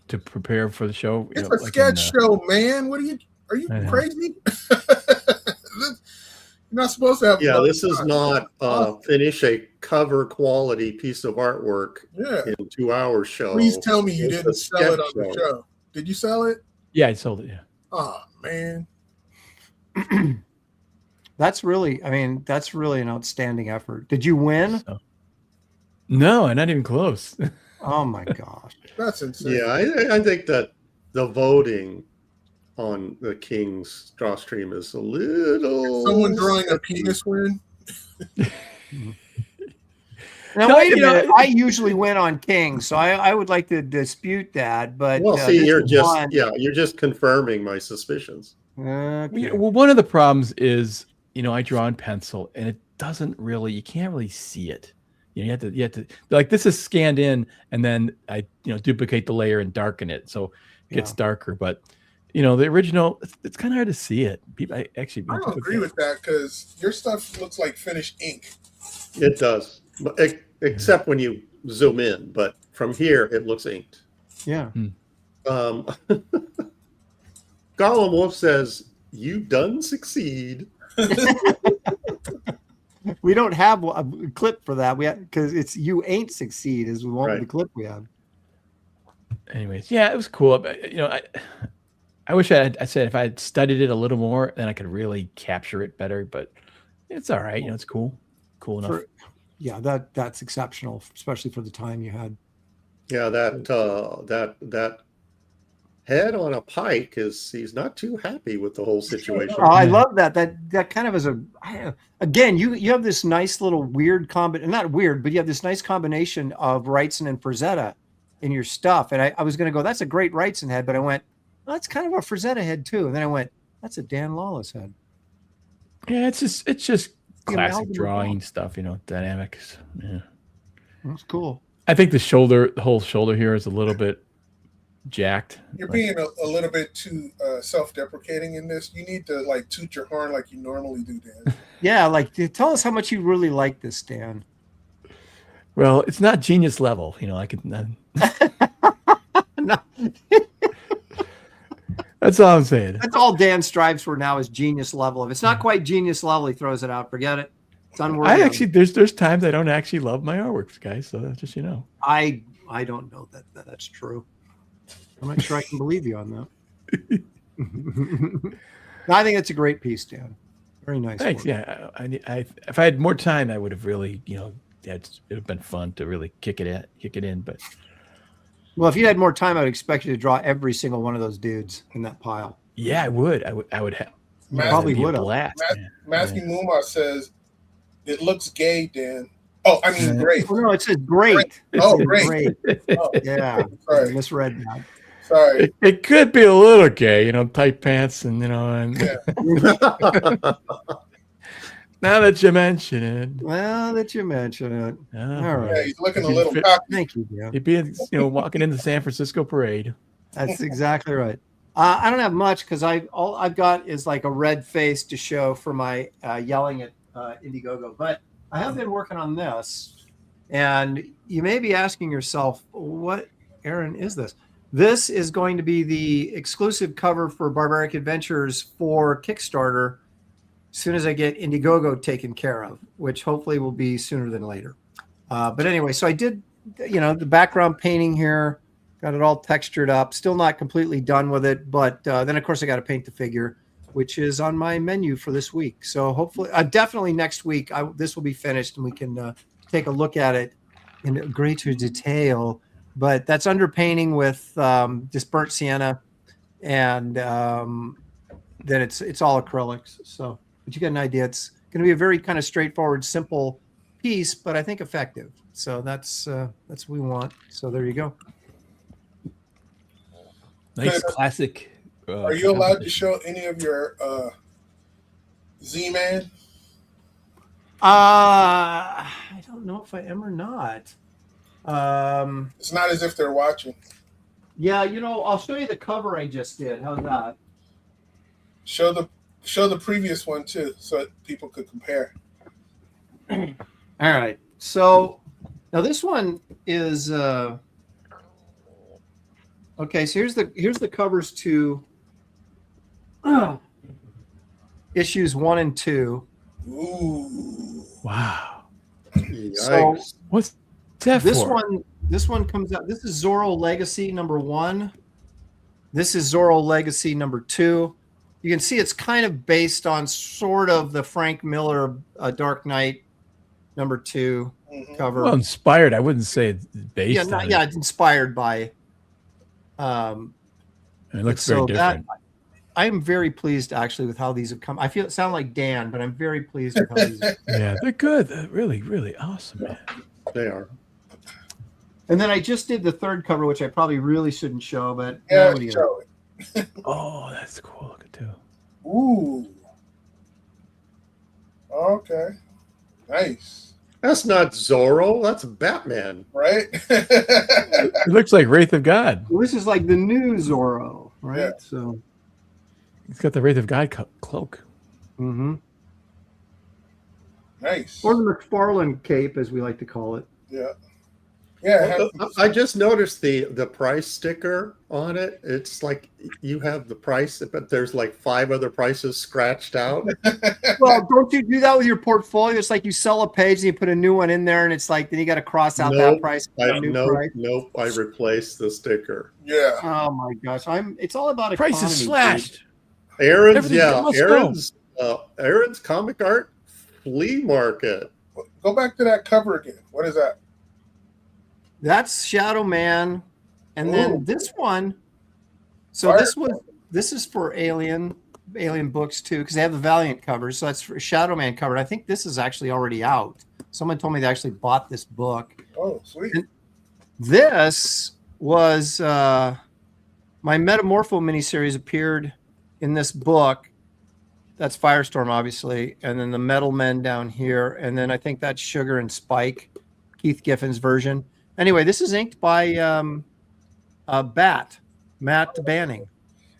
to prepare for the show. It's a sketch show, man. Are you crazy? You're not supposed to have. Yeah, this is not finish a cover quality piece of artwork in 2 hour show. Please tell me you didn't sell it on the show. Did you sell it? Yeah, I sold it. Yeah. Oh man. That's really an outstanding effort. Did you win? No, not even close. Oh my gosh. That's insane. Yeah, I think that the voting on the King's drawstream is a little. Someone drawing a penis win. Now, wait a minute. I usually win on King, so I would like to dispute that. But see, you're just confirming my suspicions. Okay. Well, one of the problems is, I draw in pencil, and it doesn't really. You can't really see it. You have to like this is scanned in, and then I duplicate the layer and darken it, so it gets darker. But the original, it's kind of hard to see it. I don't agree with that because your stuff looks like finished ink. It does, except when you zoom in. But from here, it looks inked. Yeah. Gollum Wolf says, "You done succeed." We don't have a clip for that. Because it's "You ain't succeed" is the clip we have. Anyways, yeah, it was cool. But, I wish I said if I had studied it a little more, then I could really capture it better. But it's all right. It's cool enough. That's exceptional, especially for the time you had. Yeah, that head on a pike he's not too happy with the whole situation. Oh, I love that. That kind of is again, you have this nice little weird not weird, but you have this nice combination of Wrightson and Frazetta in your stuff. And I was going to go, that's a great Wrightson head, but I went, well, that's kind of a Frazetta head too. And then I went, that's a Dan Lawlis head. Yeah, it's just classic drawing stuff, dynamics. Yeah, that's cool. I think the whole shoulder here is a little bit jacked. You're being a little bit too self-deprecating in this. You need to toot your horn like you normally do, Dan. Yeah, tell us how much you really like this, Dan. Well, it's not genius level, I could. No. That's all I'm saying. That's all Dan strives for now is genius level. If it's not quite genius level, he throws it out. Forget it. It's unworthy. There's times I don't actually love my artwork, guys. So that's just I don't know that that's true. I'm not sure I can believe you on that. I think it's a great piece, Dan. Very nice. Thanks. Work. Yeah, if I had more time, I would have really, it would have been fun to really kick it in. But well, if you had more time, I would expect you to draw every single one of those dudes in that pile. Yeah, I would. I would have. You probably would have. Matthew Mumar says it looks gay, Dan. Oh, I mean, great. Oh, no, it says great. Oh, great. Oh, yeah. Sorry. I misread that. Sorry. It could be a little gay, tight pants and Yeah. Now that you mention it. Well, that you mention it. All right. Yeah, he's looking a little cocky. Thank you, Dan. He'd be, walking in the San Francisco parade. That's exactly right. I don't have much because all I've got is like a red face to show for my yelling at Indiegogo. But I have been working on this, and you may be asking yourself, "What, Aaron, is this?" This is going to be the exclusive cover for Barbaric Adventures for Kickstarter. As soon as I get Indiegogo taken care of, which hopefully will be sooner than later. But anyway, so I did, the background painting here. Got it all textured up. Still not completely done with it, but then of course I got to paint the figure, which is on my menu for this week. So hopefully, definitely next week, this will be finished and we can take a look at it in greater detail. But that's under painting with just burnt sienna, and then it's all acrylics. So, but you get an idea. It's going to be a very kind of straightforward, simple piece, but I think effective. So that's what we want. So there you go. Nice classic. Are you allowed to show any of your Z-Man? I don't know if I am or not. It's not as if they're watching. Yeah, I'll show you the cover I just did. How's that? Show the previous one too, so that people could compare. All right. So now this one is okay. So here's the covers to issues 1 and 2. Ooh! Wow. So what's that this for? This one comes out. This is Zorro Legacy number 1. This is Zorro Legacy number 2. You can see it's kind of based on sort of the Frank Miller Dark Knight number 2 cover. Well, inspired. I wouldn't say it's based on it. It's inspired by. It looks very different. I am very pleased actually with how these have come. I sound like Dan, but I'm very pleased with how these. Yeah, they're good. They're really, really awesome, man. They are. And then I just did the third cover, which I probably really shouldn't show, but Yeah, show it. Oh, that's cool. Look at too. Ooh. Okay. Nice. That's not Zorro. That's Batman. Right? It looks like Wraith of God. Well, this is like the new Zorro, right? Yeah. So. He's got the Wraith of God cloak. Mm-hmm. Nice. Or the McFarlane cape, as we like to call it. Yeah. Yeah. I just noticed the price sticker on it. It's like you have the price, but there's like 5 other prices scratched out. Well, don't you do that with your portfolio? It's like you sell a page and you put a new one in there, and it's like then you got to cross out that price. Nope. I replaced the sticker. Yeah. Oh my gosh, It's all about Price is slashed. Aaron's comic art flea market. Go back to that cover again. What is that? That's Shadow Man, and then this one. So this is for Alien books too, because they have the Valiant covers. So that's for Shadow Man cover. I think this is actually already out. Someone told me they actually bought this book. Oh, sweet. And this was my Metamorpho miniseries appeared in this book. That's Firestorm, obviously, and then the Metal Men down here, and then I think that's Sugar and Spike, Keith Giffen's version. Anyway, this is inked by Matt Banning.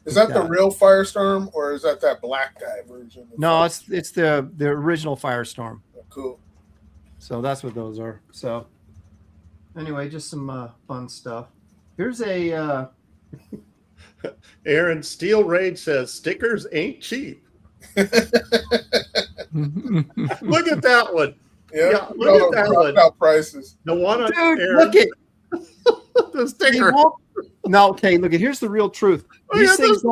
Is that the real Firestorm, or is that black guy version? No, it's the original Firestorm. Oh, cool. So that's what those are. So anyway, just some fun stuff. Here's a Aaron Steel Rage says stickers ain't cheap. Look at that one. Yeah, look at that one. About prices. The one on Dude, Aaron, look it. the sticker. No, okay, look, here's the real truth. These things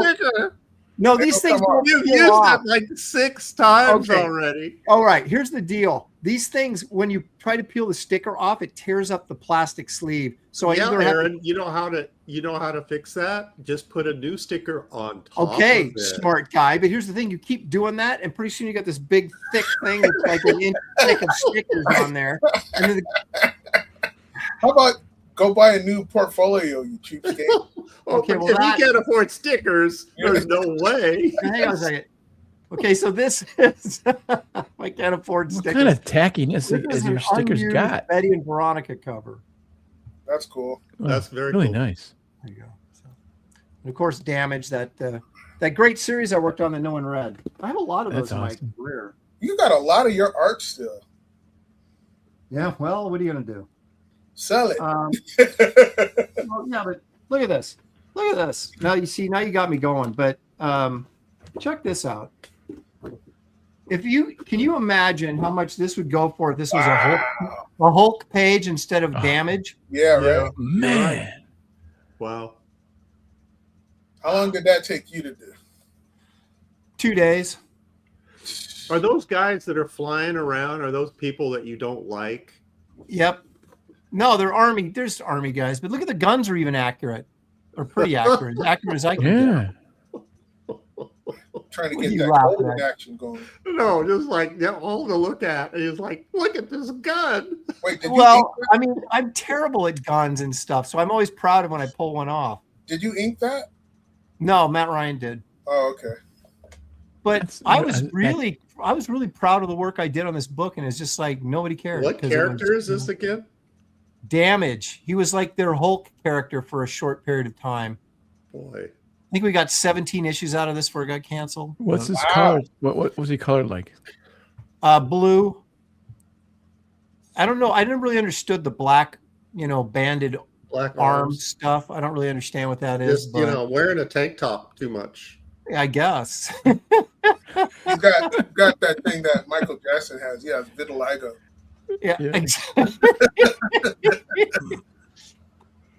these things you've used it like 6 times already. All right, here's the deal. These things, when you try to peel the sticker off, it tears up the plastic sleeve. So Aaron, you know how to fix that? Just put a new sticker on top. Okay, of it. smart guy. But here's the thing: you keep doing that, and pretty soon you got this big, thick thing that's like an inch thick of stickers on there. And then how about go buy a new portfolio, you cheapskate? Okay, well, if you can't afford stickers, there's no way. Hang on a second. Okay, so this is I can't afford stickers. What kind of tackiness is your stickers got? Betty and Veronica cover. That's cool. That's very really cool. Nice. There you go. So, and of course, Damage, that great series I worked on that no one read. I have a lot of those in my career. You got a lot of your art still. Yeah, well, what are you gonna do? Sell it. Well, yeah, but look at this. Look at this. Now you got me going. But check this out. Can you imagine how much this would go for if this was a Hulk page instead of Damage? Yeah, right. Man. Right. Wow. How long did that take you to do? 2 days. Are those guys that are flying around, are those people that you don't like? Yep. No, they're Army. There's Army guys, but look at the guns are even accurate. Or pretty accurate. As accurate as I can do. Trying to What get are you that laughing golden at? action going. No, just like all to look at. And he's like, look at this gun. Wait, Well, I mean, I'm terrible at guns and stuff, so I'm always proud of when I pull one off. did you ink that? No, Matt Ryan did. Oh, okay. But I was really proud of the work I did on this book, and it's just like nobody cared. What character is this again? Damage. He was like their Hulk character for a short period of time. Boy. I think we got 17 issues out of this before it got canceled. What's his color? What was he colored like? Blue. I don't know. I never really understood the black, banded Black arm stuff. I don't really understand what that is. Just, wearing a tank top too much. I guess. You got that thing that Michael Jackson has. Yeah, it's vitiligo. Yeah. Exactly.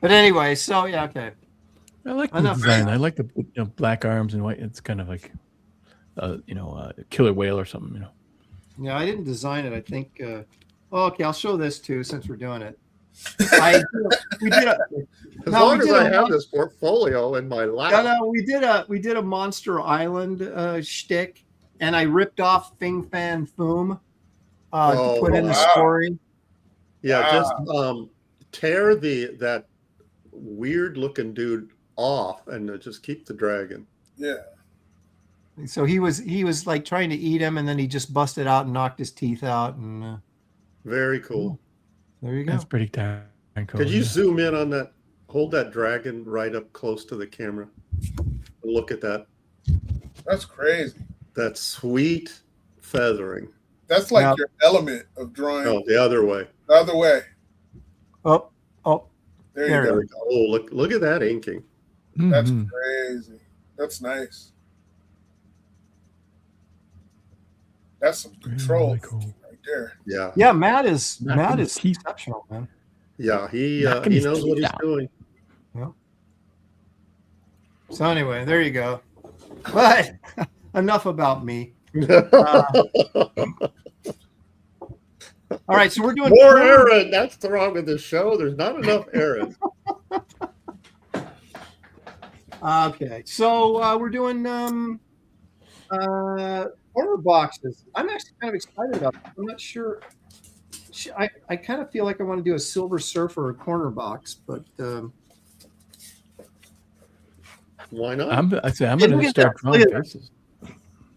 But anyway, so yeah, okay. I like the design. I like the black arms and white. It's kind of like, a killer whale or something. Yeah, I didn't design it. I think. Okay, I'll show this too since we're doing it. As long as I have this portfolio in my lap. No, we did a Monster Island shtick, and I ripped off Fing Fan Foom to put in the story. Yeah, just tear that weird looking dude off and just keep the dragon. Yeah. So he was like trying to eat him, and then he just busted out and knocked his teeth out, and very cool. There you go. That's pretty darn cool. Could you zoom in on that? Hold that dragon right up close to the camera. Look at that. That's crazy. That sweet feathering. That's like your element of drawing. No, the other way. The other way. Oh. There you go. Oh, look at that inking. That's crazy. That's nice. That's some control really cool. right there. Yeah. Yeah, Matt is exceptional, man. Yeah, he knows what he's doing. Yeah. So anyway, there you go. But enough about me. All right, so we're doing more Aaron. That's the wrong with this show. There's not enough Aaron. Okay, so we're doing corner boxes. I'm actually kind of excited about it. I'm not sure. I kind of feel like I want to do a Silver Surfer corner box, but why not? I'm going to start drawing faces.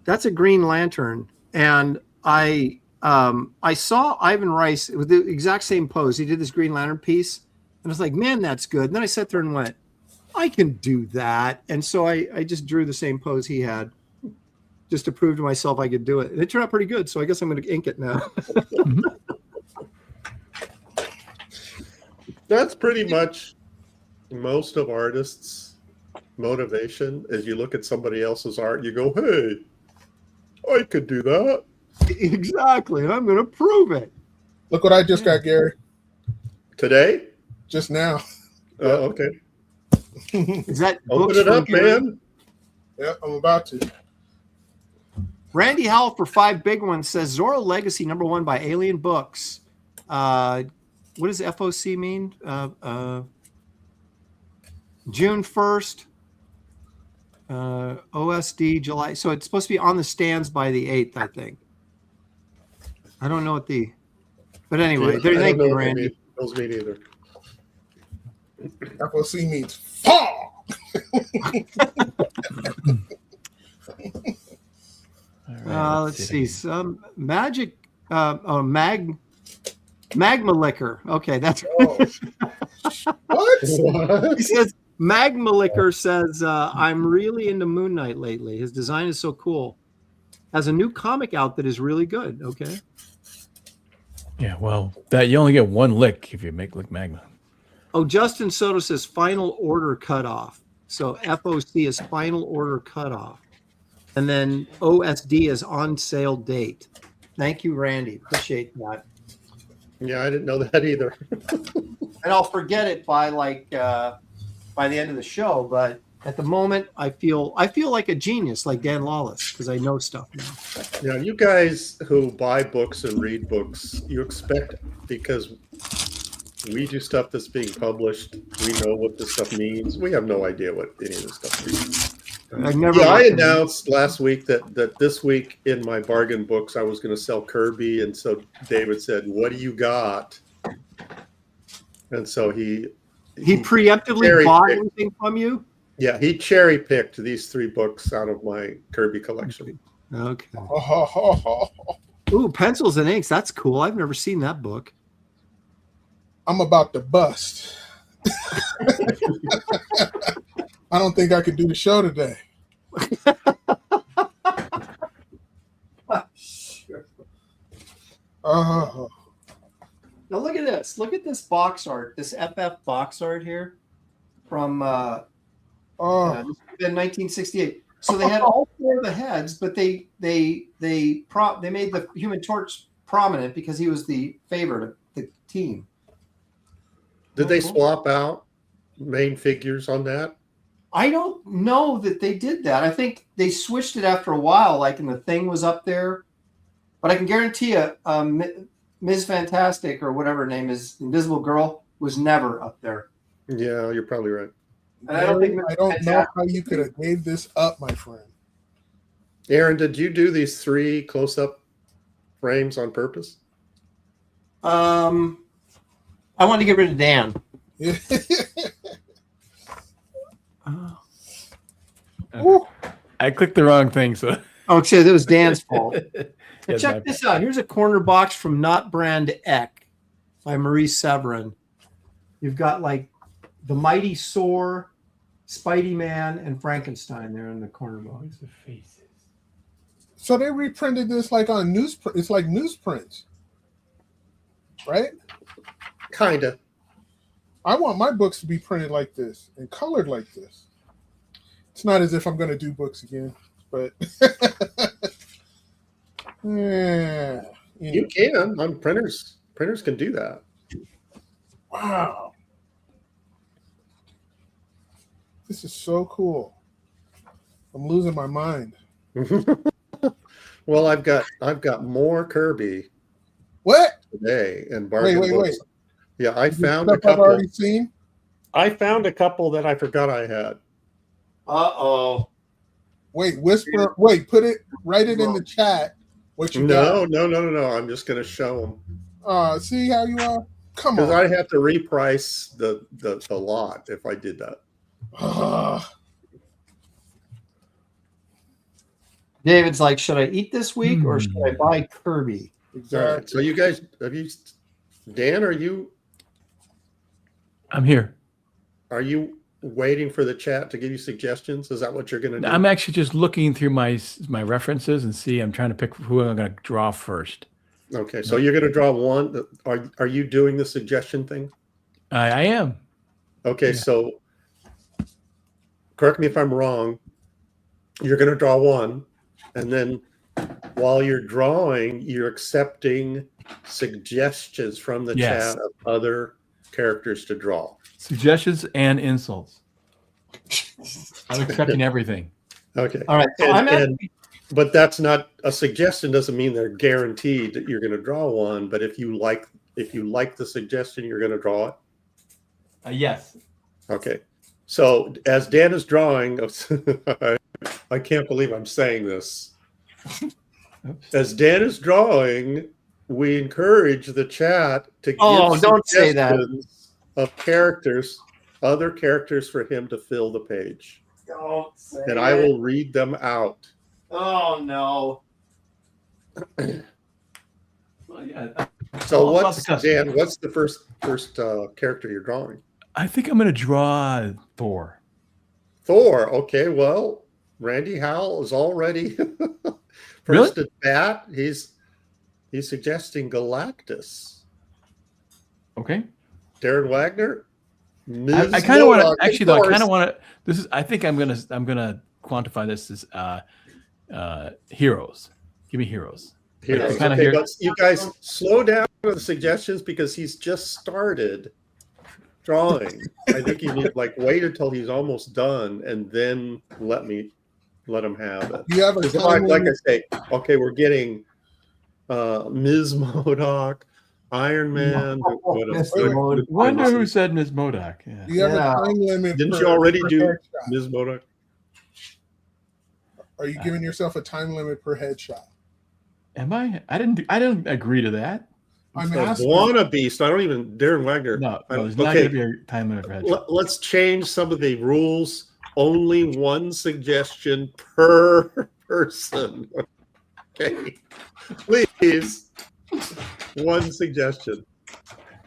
That's a Green Lantern, and I saw Ivan Rice with the exact same pose. He did this Green Lantern piece, and I was like, man, that's good. And then I sat there and went, I can do that. And so I just drew the same pose he had, just to prove to myself I could do it. And it turned out pretty good, so I guess I'm going to ink it now. That's pretty much most of artists' motivation. As you look at somebody else's art, you go, hey, I could do that. Exactly, and I'm going to prove it. Look what I just got, Gary. Today? Just now. Oh, okay. Is that Open books it up, from Kirby? man. Yeah, I'm about to. Randy Howell for 5 big ones says Zorro Legacy #1 by Alien Books. What does FOC mean? June 1st. OSD July. So it's supposed to be on the stands by the 8th, I think. I don't know what the. But anyway, thank you, Randy. Those mean either. FOC means fall. Let's see. Some magic. Magma Liquor. Okay, that's. What? He says Magma Liquor says I'm really into Moon Knight lately. His design is so cool. Has a new comic out that is really good. Okay. Yeah, well, that you only get one lick if you make lick magma. Oh, Justin Soto says final order cutoff. So FOC is final order cutoff. And then OSD is on sale date. Thank you, Randy. Appreciate that. Yeah, I didn't know that either. And I'll forget it by the end of the show. But at the moment, I feel like a genius, like Dan Lawlis, because I know stuff now. Yeah, you guys who buy books and read books, you expect, because we do stuff that's being published, we know what this stuff means. We have no idea what any of this stuff means. I announced last week that this week in my bargain books I was going to sell Kirby, and so David said, "What do you got?" And so he preemptively bought anything from you. Yeah, he cherry picked these 3 books out of my Kirby collection. Okay. Ooh, pencils and inks. That's cool. I've never seen that book. I'm about to bust. I don't think I could do the show today. Now look at this. Look at this box art. This FF box art here from 1968. So they had all 4 of the heads, but they made the Human Torch prominent because he was the favorite of the team. Did they swap out main figures on that? I don't know that they did that. I think they switched it after a while, like, and the Thing was up there. But I can guarantee you, Ms. Fantastic or whatever her name is, Invisible Girl, was never up there. Yeah, you're probably right. And I don't know how you could have gave this up, my friend. Aaron, did you do these 3 close-up frames on purpose? I wanted to get rid of Dan. I clicked the wrong thing, so. Oh, shit, that was Dan's fault. Yeah, check this out. Here's a corner box from Not Brand Eck by Marie Severin. You've got like the Mighty Soar, Spidey Man, and Frankenstein there in the corner box. The faces. So they reprinted this like on newsprint. It's like newsprint, right? Kinda. I want my books to be printed like this and colored like this. It's not as if I'm going to do books again, but yeah, you can. On printers can do that. Wow, this is so cool. I'm losing my mind. Well, I've got more Kirby. What today? And bargain wait. books. Yeah, I found a couple. I've already seen. I found a couple that I forgot I had. Uh-oh. Wait, whisper. Wait, write it in the chat. What you got? No. I'm just going to show them. See how you are? Come on. Because I'd have to reprice the lot if I did that. David's like, should I eat this week or should I buy Kirby? Exactly. Right. So you guys, Dan, I'm here. Are you waiting for the chat to give you suggestions? Is that what you're going to do? I'm actually just looking through my references and see. I'm trying to pick who I'm going to draw first. Okay, so you're going to draw one. Are you doing the suggestion thing? I am. Okay, yeah. So correct me if I'm wrong. You're going to draw one, and then while you're drawing, you're accepting suggestions from the chat of other characters to draw. Suggestions and insults. I'm accepting everything. Okay. All right. So but that's not a suggestion. Doesn't mean they're guaranteed that you're going to draw one. But if you like the suggestion, you're going to draw it. Yes. Okay. So as Dan is drawing, I can't believe I'm saying this. As Dan is drawing, we encourage the chat to give don't say that. of characters, other characters for him to fill the page. Don't say And I will read them out. Oh no. Well, yeah. So Dan, what's the first character you're drawing? I think I'm going to draw Thor. Thor. Okay, well, Randy Howell is already first at bat. He's suggesting Galactus. Okay. Darren Wagner. I kind of want to actually though. I kind of want to. This is. I think I'm gonna quantify this as heroes. Give me heroes. Heroes. Okay, but you guys slow down on the suggestions because he's just started drawing. I think you need wait until he's almost done and then let him have it. You have a like I say, okay, we're getting Ms. MODOK, Iron Man. Wonder who said Ms. MODOK. Yeah. You have a time limit. Didn't you already do Ms. MODOK? Are you giving yourself a time limit per headshot? Am I? I didn't agree to that. I'm asking. Wannabe, so I don't even Darren Wagner. No, there's not going to be a time limit for headshot. Let's change some of the rules. Only one suggestion per person. Okay. Please. One suggestion.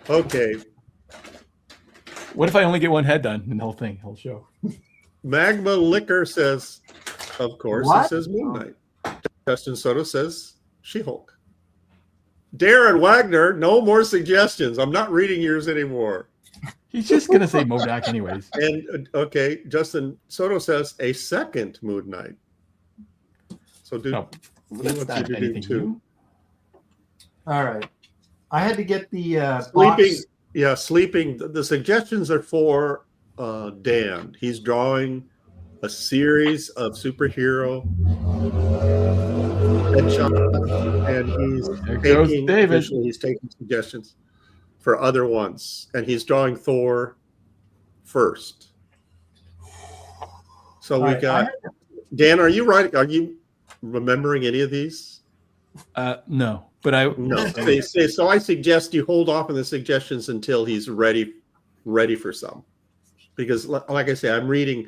Okay. What if I only get one head done in the whole show? Magma Liquor says, of course, What? It says Moon Knight. Justin Soto says She-Hulk. Darren Wagner, no more suggestions. I'm not reading yours anymore. He's just going to say MODOK anyways. And, okay, Justin Soto says a second Moon Knight. So That's not anything new. All right. I had to get the Sleeping. box. Yeah, sleeping. The suggestions are for Dan. He's drawing a series of superhero headshots, and he's taking suggestions for other ones, and he's drawing Thor first. So we got Dan. Are you writing? Are you remembering any of these? No, but I no. So I suggest you hold off on the suggestions until he's ready for some, because like I say, I'm reading.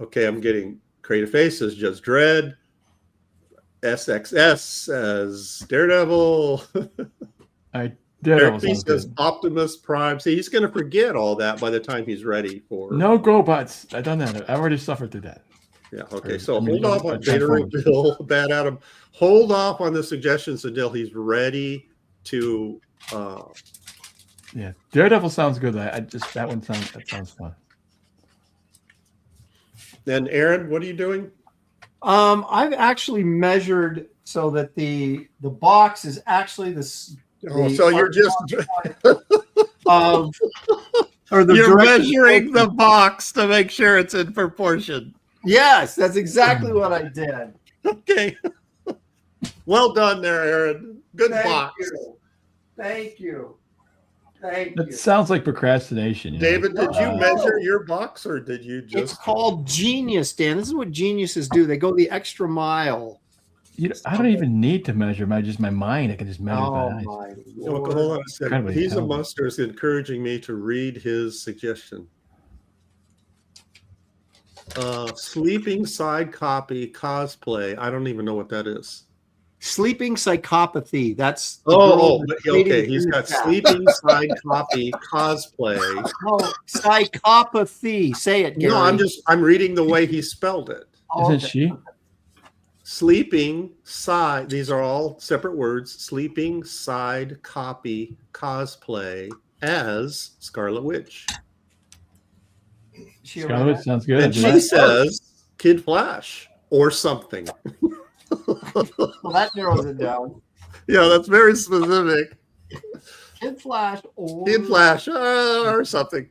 Okay, I'm getting Creative Faces, Judge Dredd, SXS as Daredevil. Daredevil says Optimus Prime. See, he's going to forget all that by the time he's ready for. No GoBots. I've done that. I've already suffered through that. Yeah. Okay. So hold off on Bill, Bad Adam. Hold off on the suggestions until he's ready to. Yeah, Daredevil sounds good. That sounds fun. Then Aaron, what are you doing? I've actually measured so that the box is actually this. So you're just you're measuring the box to make sure it's in proportion. Yes, that's exactly what I did. Okay. Well done there, Aaron. Good box. Thank you. That sounds like procrastination. David, did you measure your box or did you just? It's called genius, Dan. This is what geniuses do. They go the extra mile. I don't even need to measure my mind. I can just measure my eyes. Hold on a second. He's a Monster is encouraging me to read his suggestion. Sleeping side copy cosplay. I don't even know what that is. Sleeping psychopathy. That's okay. He's got sleeping side copy cosplay. Oh, psychopathy. Say it, Gary. No, I'm reading the way he spelled it. Isn't she? Sleeping side. These are all separate words. Sleeping side copy cosplay as Scarlet Witch. Scarlet Witch sounds good. And she says Kid Flash or something. Well, that narrows it down. Yeah, that's very specific. Kid Flash or something.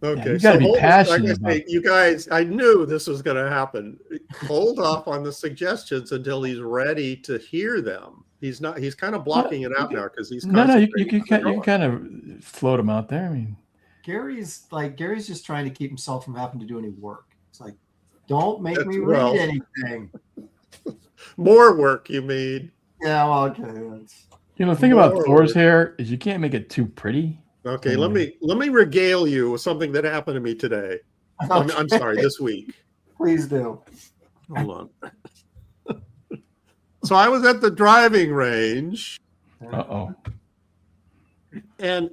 Okay, yeah, you got to be passionate. You guys, I knew this was going to happen. Hold off on the suggestions until he's ready to hear them. He's not. He's kind of blocking it out now because he's no. You can kind of float him out there. I mean, Gary's just trying to keep himself from having to do any work. It's like, don't make me read anything. More work, you mean? Yeah, well, okay. The thing about Thor's hair is you can't make it too pretty. Okay, let me regale you with something that happened to me today. Okay. I'm sorry, this week. Please do. Hold on. So I was at the driving range. Uh-oh. And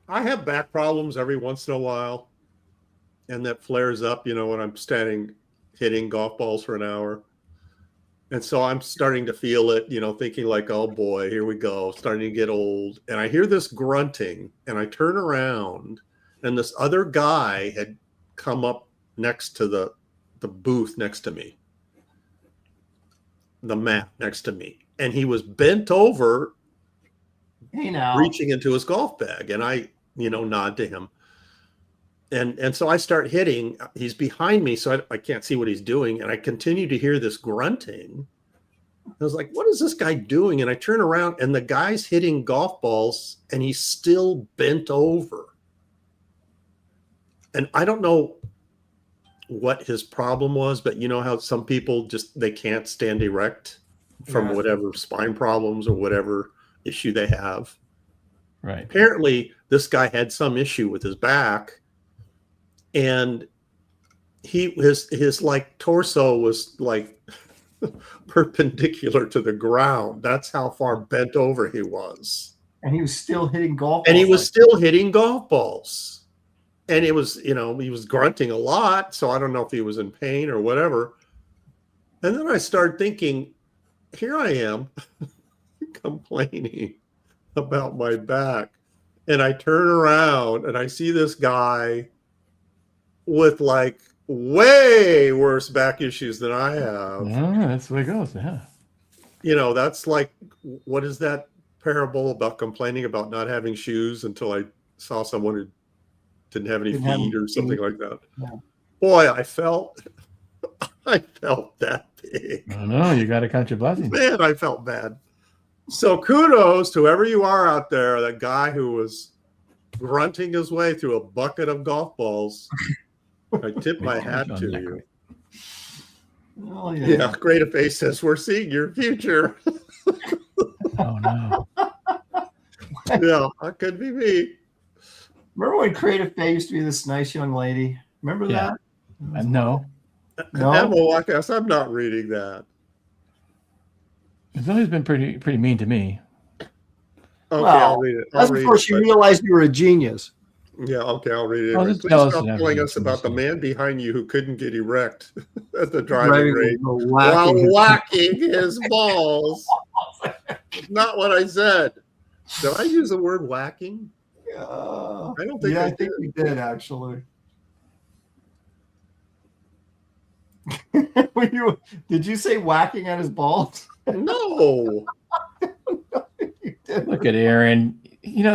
I have back problems every once in a while. And that flares up, when I'm standing hitting golf balls for an hour. And so I'm starting to feel it, thinking like, oh boy, here we go, starting to get old. And I hear this grunting and I turn around and this other guy had come up next to the booth next to me, the mat next to me. And he was bent over, reaching into his golf bag. And I, nod to him. And so I start hitting. He's behind me, so I can't see what he's doing. And I continue to hear this grunting. I was like, what is this guy doing? And I turn around, and the guy's hitting golf balls, and he's still bent over. And I don't know what his problem was, but you know how some people they can't stand erect from whatever spine problems or whatever issue they have. Right. Apparently, this guy had some issue with his back. And his like torso was like perpendicular to the ground. That's how far bent over he was. And he was still hitting golf balls. And he was still hitting golf balls. And it was, he was grunting a lot. So I don't know if he was in pain or whatever. And then I started thinking, here I am complaining about my back. And I turn around and I see this guy with like way worse back issues than I have. Yeah, that's the way it goes. Yeah. That's like, what is that parable about complaining about not having shoes until I saw someone who didn't have any feet or something like that. Yeah. Boy, I felt that big. I know, you got to count your blessings. Man, I felt bad. So kudos to whoever you are out there, that guy who was grunting his way through a bucket of golf balls. I tip my hat to you. Oh, yeah. Great Face says, we're seeing your future. Oh, no. Yeah, that could be me. Remember when Creative Faye used to be this nice young lady? Remember that? No. Emma Walkhouse, I'm not reading that. It's always been pretty mean to me. Okay, I'll read it. That's before she realized you were a genius. Yeah, okay, I'll read it. Please stop telling us about the man behind you who couldn't get erect at the driving range while whacking his balls. Not what I said. Did I use the word whacking? I don't think I think we did, actually. Did you say whacking at his balls? No. Look at Aaron.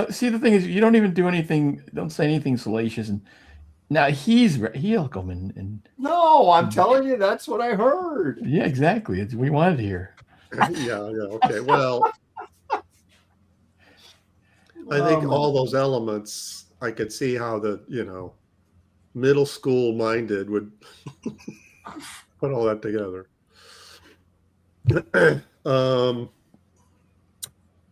See, the thing is, you don't even do anything. Don't say anything salacious. And now he'll come in and. No, I'm telling you, that's what I heard. Yeah, exactly. It's we wanted to hear. Yeah. Okay. Well, I think all those elements, I could see how the middle school minded would put all that together.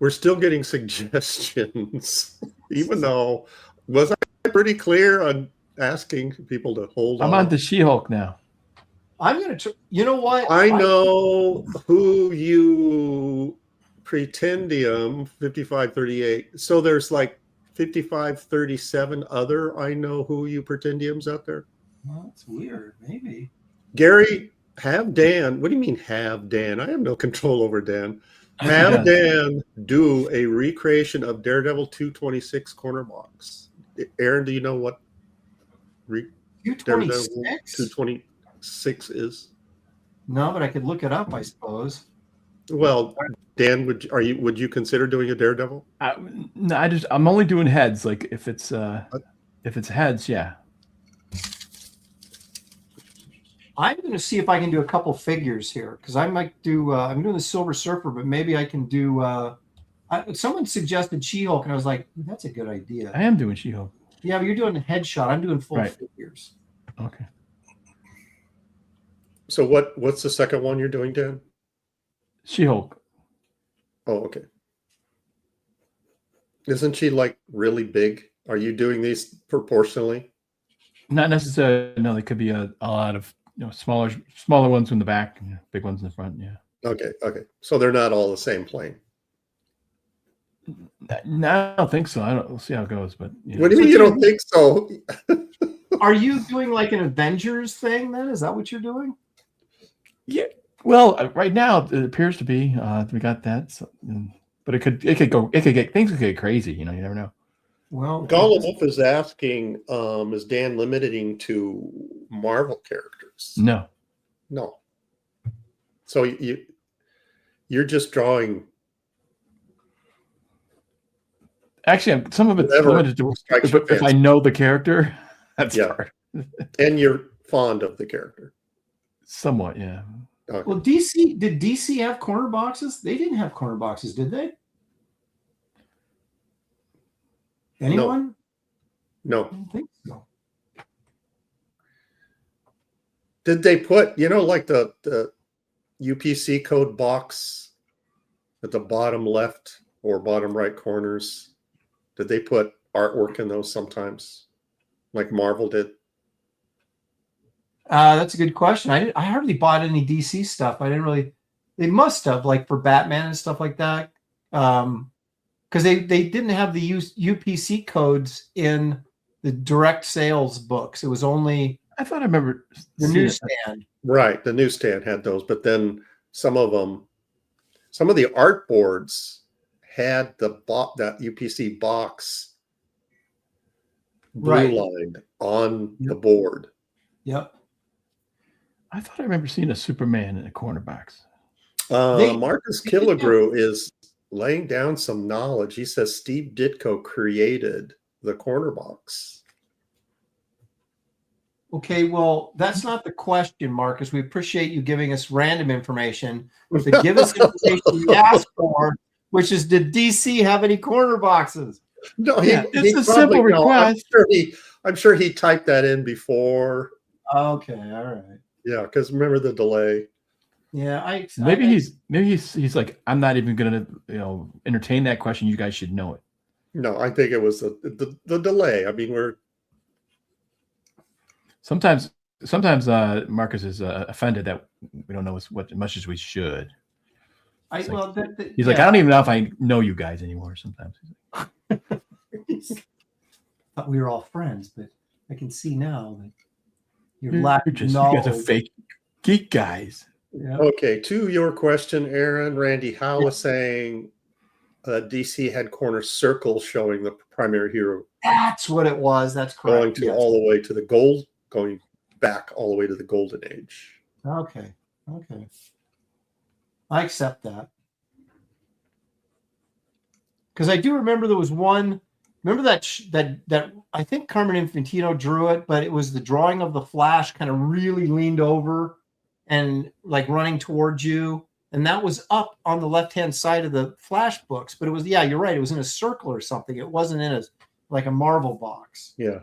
We're still getting suggestions, even though was I pretty clear on asking people to hold on? I'm on to She-Hulk now. I'm going to, you know what? I know who you pretendium 5538. So there's like 5537 other I know who you pretendiums out there. Well, that's weird. Maybe. Gary, have Dan. What do you mean have Dan? I have no control over Dan. Have Dan do a recreation of Daredevil 226 corner box. Aaron, do you know what 226 is? No, but I could look it up, I suppose. Well, Dan, would you consider doing a Daredevil? No, I'm only doing heads. Like if it's If it's heads, yeah. I'm going to see if I can do a couple figures here because I might do. I'm doing the Silver Surfer, but maybe I can do. Someone suggested She-Hulk, and I was like, "That's a good idea." I am doing She-Hulk. Yeah, but you're doing a headshot. I'm doing full Right. figures. Okay. So what's the second one you're doing, Dan? She-Hulk. Oh, okay. Isn't she like really big? Are you doing these proportionally? Not necessarily. No, they could be a lot of smaller ones in the back, and big ones in the front. Yeah. Okay. So they're not all the same plane. No, I don't think so. We'll see how it goes. But What do you mean you don't think so? Are you doing like an Avengers thing then? Is that what you're doing? Yeah. Well, right now it appears to be. We got that, but it could get crazy. You never know. Well, Gollum Wolf is asking, is Dan limiting to Marvel characters? No. So you're just drawing. Actually, some of it's limited to if I know the character. That's hard. And you're fond of the character. Somewhat, yeah. Okay. Well, did DC have corner boxes? They didn't have corner boxes, did they? Anyone? No. I don't think so. Did they put, like the UPC code box at the bottom left or bottom right corners? Did they put artwork in those sometimes, like Marvel did? That's a good question. I hardly bought any DC stuff. I didn't really. They must have, like for Batman and stuff like that, because they didn't have the UPC codes in the direct sales books. It was only. I thought I remember the newsstand. Right, the newsstand had those, but then some of the art boards had that UPC box blue lined on the board. Yep. I thought I remember seeing a Superman in a corner box. Marcus Killigrew is laying down some knowledge. He says Steve Ditko created the corner box. Okay, well, that's not the question, Marcus. We appreciate you giving us random information. To give us information we asked for, which is, did DC have any corner boxes? No, it's a simple request. I'm sure he typed that in before. Okay, all right. Yeah, because remember the delay. Yeah, maybe he's like, I'm not even gonna entertain that question. You guys should know it. No, I think it was the delay. I mean, we're sometimes Marcus is offended that we don't know as much as we should. He's like, I don't even know if I know you guys anymore. Sometimes thought we were all friends, but I can see now that you're lacking knowledge. You guys are fake geek guys. Yeah. Okay, to your question, Aaron, Randy Howe was saying DC had corner circles showing the primary hero. That's what it was. That's correct. All the way to going back all the way to the Golden Age. Okay. I accept that. Because I do remember there was one. Remember that I think Carmen Infantino drew it, but it was the drawing of the Flash kind of really leaned over and like running towards you. And that was up on the left-hand side of the Flash books. But it was, you're right. It was in a circle or something. It wasn't in like a Marvel box. Yeah.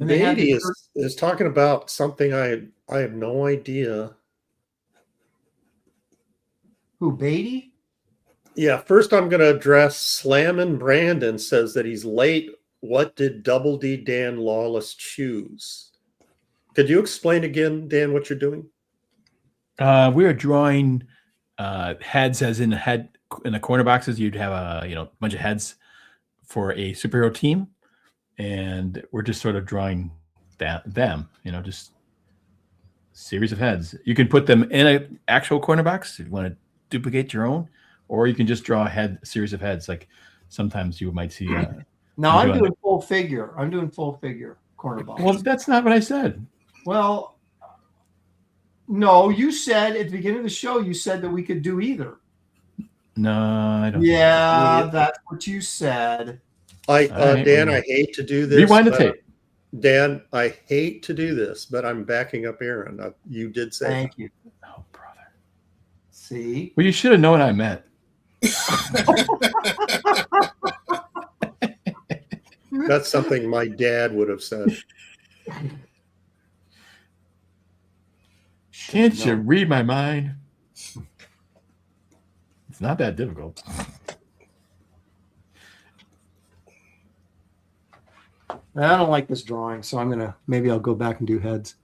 Beatty is talking about something I have no idea. Who, Beatty? Yeah, first I'm going to address Slammin' Brandon says that he's late. What did Double D Dan Lawlis choose? Could you explain again, Dan, what you're doing? We are drawing heads, as in the corner boxes. You'd have a bunch of heads for a superhero team. And we're just sort of drawing them, just a series of heads. You can put them in an actual corner box if you want to duplicate your own, or you can just draw a series of heads. Like sometimes you might see. No, I'm doing full figure. I'm doing full figure corner box. Well, that's not what I said. Well, no, you said at the beginning of the show, you said that we could do either. No, I don't. Yeah, that's what you said. Dan, I hate to do this. Rewind the tape. Dan, I hate to do this, but I'm backing up Aaron. You did say Thank that. you. Oh, brother. See? Well, you should have known I meant. That's something my dad would have said. Can't you read my mind? It's not that difficult. I don't like this drawing, so maybe I'll go back and do heads.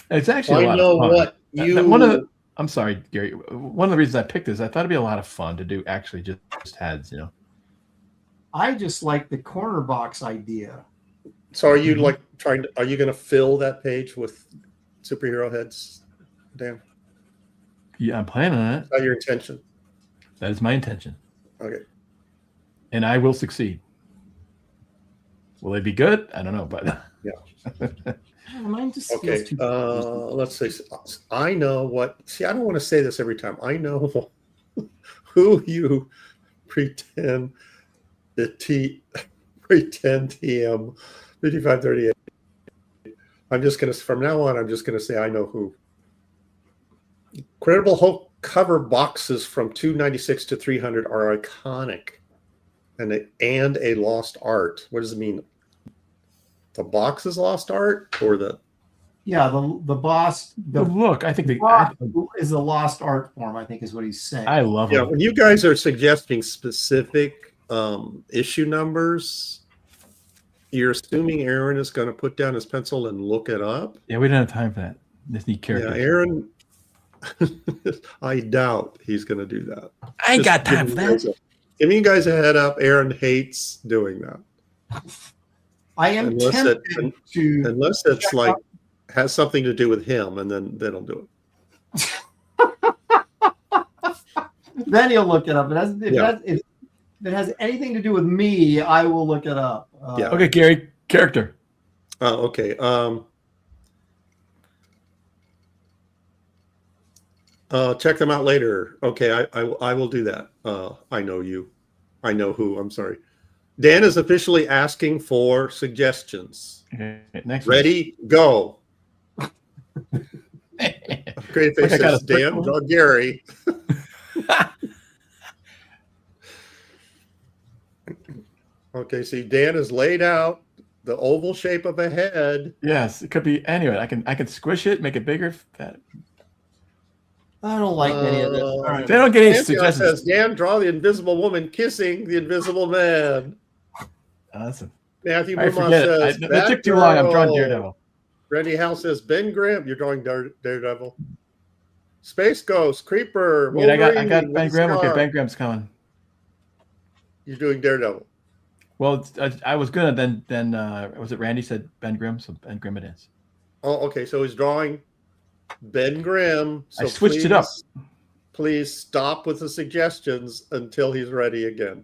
It's actually a lot of fun. I'm sorry, Gary. One of the reasons I picked this, I thought it'd be a lot of fun to do actually just heads, I just like the corner box idea. So are you are you going to fill that page with superhero heads, Dan? Yeah, I'm planning on it. Is that your intention? That is my intention. Okay. And I will succeed. Will they be good? I don't know, but yeah. Mine just okay. Let's see. I know what. See, I don't want to say this every time. I know who you pretend TM 5538. I'm just gonna from now on. I'm just gonna say I know who. Credible Hulk cover boxes from 296 to 300 are iconic, and a lost art. What does it mean? The box is lost art, or the? Yeah, the boss. Look, I think the boss is a lost art form. I think is what he's saying. I love it. Yeah, when you guys are suggesting specific issue numbers, you're assuming Aaron is going to put down his pencil and look it up. Yeah, we don't have time for that. Just need characters. Yeah, Aaron. I doubt he's going to do that. I ain't got time for that. Giving you guys a head up. Aaron hates doing that. I am tempted to unless it's like has something to do with him, and then he'll do it. Then he'll look it up. If it has anything to do with me, I will look it up. Yeah. Okay, Gary, character. Okay. Check them out later. Okay, I will do that. I know you. I know who. I'm sorry. Dan is officially asking for suggestions. Okay, next. Ready? Go. Great face says Dan. Draw Gary. Okay, see, Dan has laid out the oval shape of a head. Yes, it could be anyway. I can squish it, make it bigger. I don't like any of this. Right. They don't get any suggestions. Says, Dan, draw the invisible woman kissing the invisible man. Awesome. Matthew Murmah says, that took too long. I'm drawing Daredevil. Randy Howe says, Ben Grimm, you're drawing Daredevil. Space Ghost, Creeper, Wait, I got Ben Grimm. Okay, Ben Grimm's coming. You're doing Daredevil. Well, I was gonna then was it Randy said Ben Grimm, so Ben Grimm it is. Oh, okay. So he's drawing Ben Grimm. So I switched it up. Please stop with the suggestions until he's ready again.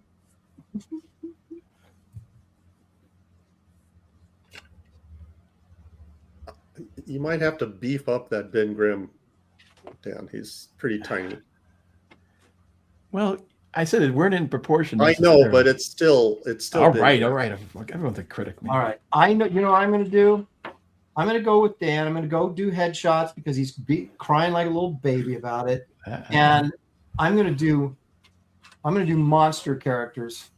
You might have to beef up that Ben Grimm, Dan. He's pretty tiny. Well, I said it weren't in proportion. I know, but it's still all right. Everyone's a critic. Man. All right. I know. You know what I'm going to do? I'm going to go with Dan. I'm going to go do headshots because he's crying like a little baby about it. And I'm going to do monster characters.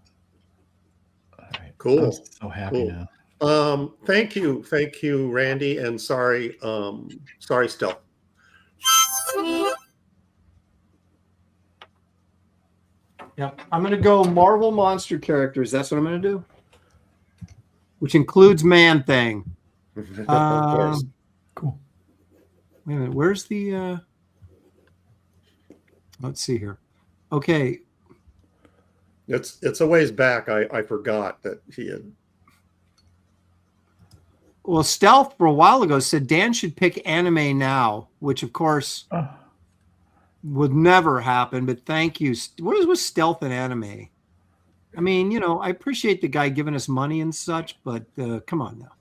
All right. Cool. I'm so happy now. Thank you, Randy, and sorry, Stealth. Yep, I'm going to go Marvel monster characters. That's what I'm going to do, which includes Man Thing. Of course. Cool. Wait a minute. Where's the? Let's see here. Okay. It's a ways back. I forgot that he had. Well, Stealth for a while ago said Dan should pick anime now, which of course would never happen. But thank you. What is with Stealth and anime? I mean, I appreciate the guy giving us money and such, but come on now.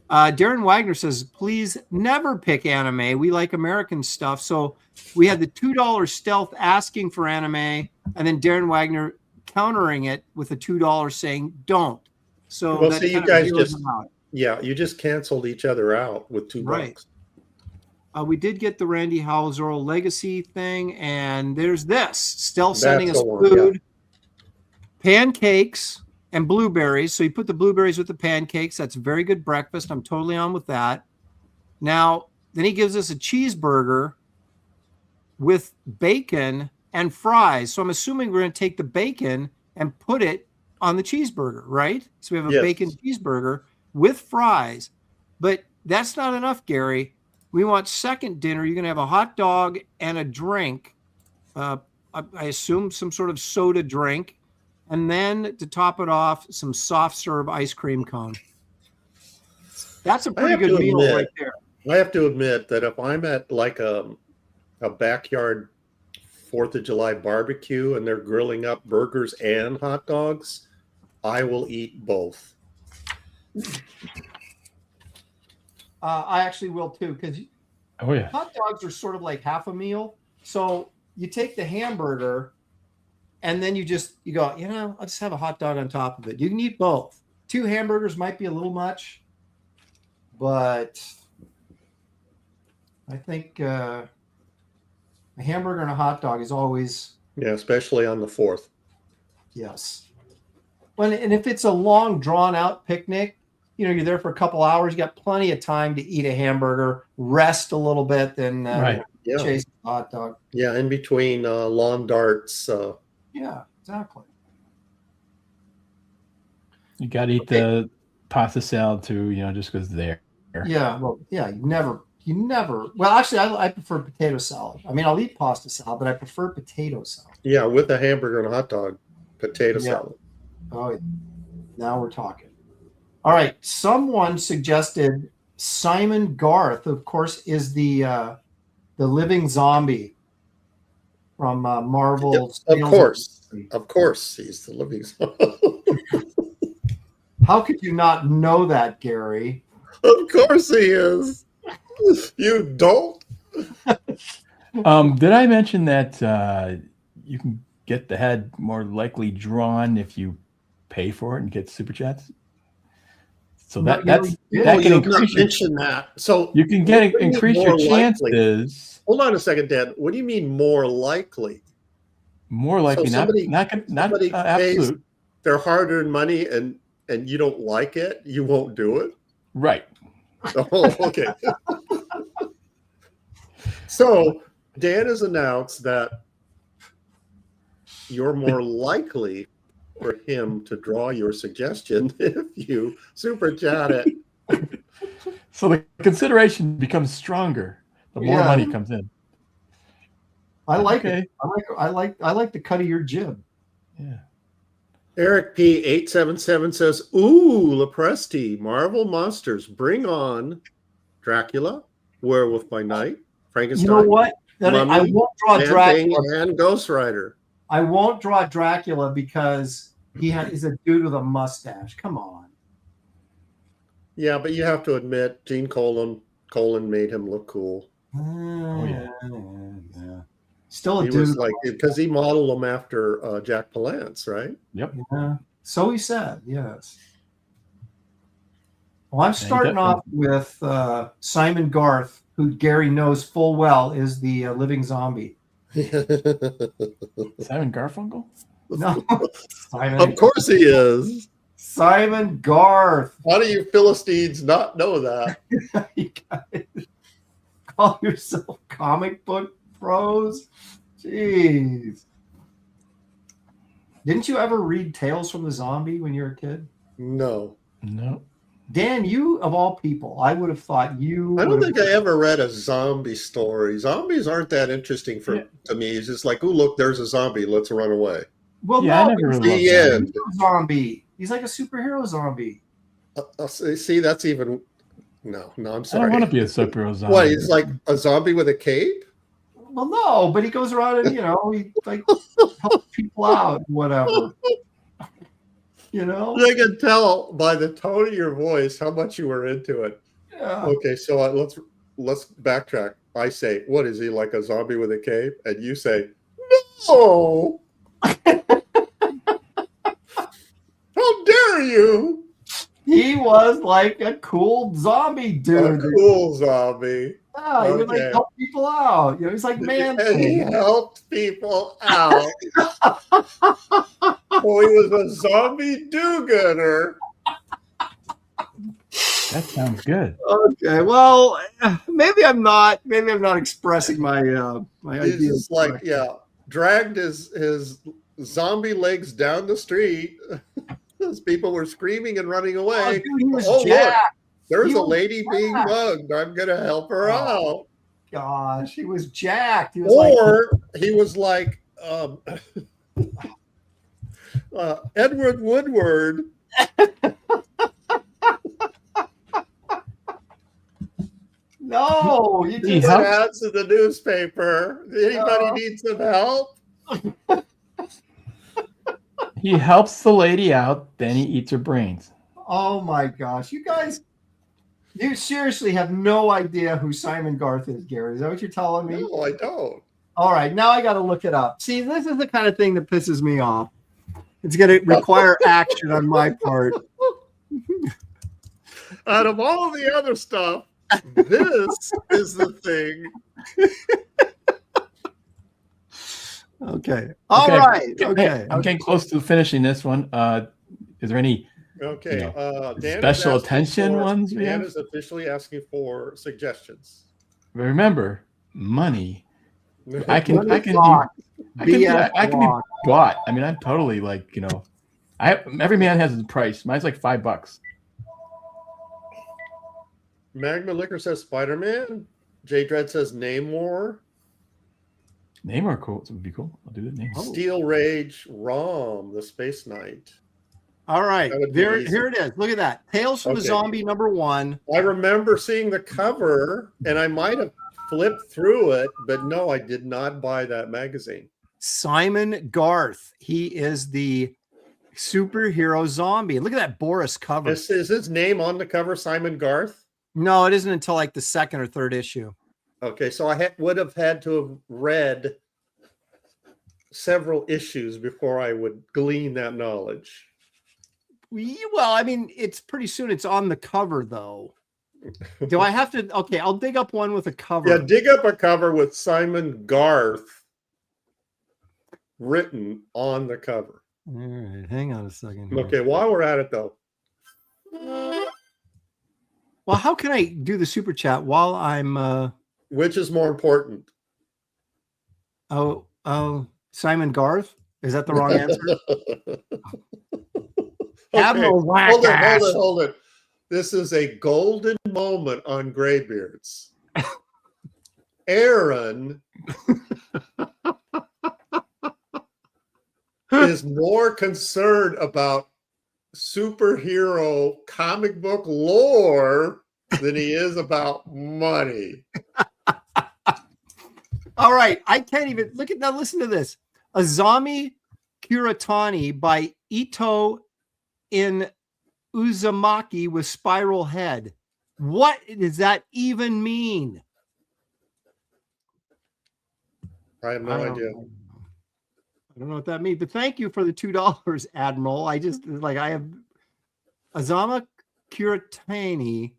Darren Wagner says, please never pick anime. We like American stuff. So we had the $2 stealth asking for anime, and then Darren Wagner countering it with a $2 saying, don't. So well, that see, you kind of guys zeroes just, them out. yeah, you just canceled each other out with $2. Right. We did get the Randy Howell Zorro Legacy thing, and there's this. Still sending us food, pancakes, and blueberries. So you put the blueberries with the pancakes. That's a very good breakfast. I'm totally on with that. Now, then he gives us a cheeseburger with bacon and fries. So I'm assuming we're going to take the bacon and put it on the cheeseburger, right? So we have a bacon cheeseburger with fries. But that's not enough, Gary. We want second dinner. You're going to have a hot dog and a drink. I assume some sort of soda drink. And then to top it off, some soft serve ice cream cone. That's a pretty good meal right there. I have to admit that if I'm at like a backyard 4th of July barbecue and they're grilling up burgers and hot dogs, I will eat both. I actually will too, because hot dogs are sort of like half a meal. So you take the hamburger and then you go, I'll just have a hot dog on top of it. You can eat both. 2 hamburgers might be a little much, but I think a hamburger and a hot dog is always. Yeah, especially on the 4th. Yes. And if it's a long, drawn-out picnic, you're there for a couple hours, you got plenty of time to eat a hamburger, rest a little bit, then chase a hot dog. Yeah, in between lawn darts. Yeah, exactly. You got to eat the pasta salad too, just because there. Yeah, well, yeah, you never. Well, actually, I prefer potato salad. I mean, I'll eat pasta salad, but I prefer potato salad. Yeah, with a hamburger and a hot dog, potato salad. Oh, yeah. Now we're talking. All right, someone suggested Simon Garth, of course, is the living zombie from Marvel. Of course, he's the living zombie. How could you not know that, Gary? Of course he is. You don't? Did I mention that you can get the head more likely drawn if you pay for it and get super chats? So that can increase that. So you can increase your chances. Hold on a second, Dan. What do you mean more likely? More likely, so not absolute. Their hard-earned money, and you don't like it, you won't do it. Right. Oh, okay. So Dan has announced that you're more likely for him to draw your suggestion if you super chat it. So the consideration becomes stronger the more money comes in. I like it. I like the cut of your jib. Yeah. Eric P877 says, "Ooh, Lepresti, Marvel Monsters, bring on Dracula, Werewolf by Night, Frankenstein." You know what? I won't draw Dracula and Ghost Rider. I won't draw Dracula because he's a dude with a mustache. Come on. Yeah, but you have to admit, Gene Colan made him look cool. Yeah. Still a he dude. Was like, because he modeled him after Jack Palance, right? Yep. Yeah. So he said, yes. Well, I'm starting off with Simon Garth, who Gary knows full well is the living zombie. Simon Garfunkel? No. Simon. Of course he is. Simon Garth. How do you Philistines not know that? You guys call yourself comic book pros? Jeez. Didn't you ever read Tales from the Zombie when you were a kid? No. Dan, you of all people, I would have thought you. I don't think I ever read a zombie story. Zombies aren't that interesting to me. It's just like, oh, look, there's a zombie. Let's run away. Well, yeah, no, I never really the end. Zombie. He's like a superhero zombie. See, that's even. No, I'm sorry. I don't want to be a superhero zombie. What? He's like a zombie with a cape? Well, no, but he goes around and he like helps people out, whatever. You know, I can tell by the tone of your voice how much you were into it. Yeah. Okay, so let's backtrack. I say, "What is he, like a zombie with a cape?" And you say, "No! How dare you!" He was like a cool zombie dude. A cool zombie. Yeah, he would like Okay. help people out. You know, he's like man. And he helped people out. Well, he was a zombie do-gooder. That sounds good. Okay, well, maybe I'm not expressing my my He's ideas. just like, dragged his zombie legs down the street. Those people were screaming and running away. Oh, dude, he was Look, jacked. there's He a was lady being jacked. mugged. I'm gonna help her out. Gosh, he was jacked. He was He was like Edward Woodward. no, you He just ads in the newspaper. Anybody need some help? He helps the lady out, then he eats her brains. oh my gosh, you guys, you seriously have no idea who Simon Garth is, Gary. Is that what you're telling me? No, I don't. All right, now I got to look it up. See, this is the kind of thing that pisses me off. It's going to require action on my part. Out of all the other stuff, this is the thing. Okay. All right. Okay. I'm getting close to finishing this one. Is there any Okay. Dan special is asking attention for- ones we Dan have? is officially asking for suggestions. But remember, money. I can Money be block. bought. I mean, I'm totally like, every man has his price. Mine's like $5. Magma Liquor says Spider-Man. J Dread says Namor. Namor cool. It would be cool. I'll do that. Namor. Steel Rage Rom, the Space Knight. All right. That would be easy. Here it is. Look at that. Tales from the Okay. Zombie #1. I remember seeing the cover, and I might have flipped through it, but no, I did not buy that magazine. Simon Garth. He is the superhero zombie. Look at that Boris cover. Is his name on the cover, Simon Garth? No, it isn't until like the second or third issue. Okay, so I would have had to have read several issues before I would glean that knowledge. Well, I mean, it's pretty soon. It's on the cover, though. Do I have to? Okay, I'll dig up one with a cover. Yeah, dig up a cover with Simon Garth written on the cover. All right, hang on a second here. Okay, while we're at it, though. Well, how can I do the super chat while I'm Which is more important? Simon Garth? Is that the wrong answer? Okay, Admiral hold it. This is a golden moment on Graybeard's. Aaron is more concerned about superhero comic book lore than he is about money. All right, I can't even look at now. Listen to this: Azami Kuratani by Ito in Uzumaki with spiral head. What does that even mean? I have no idea. I don't know what that means, but thank you for the $2, Admiral. I just I have Azama Kuratani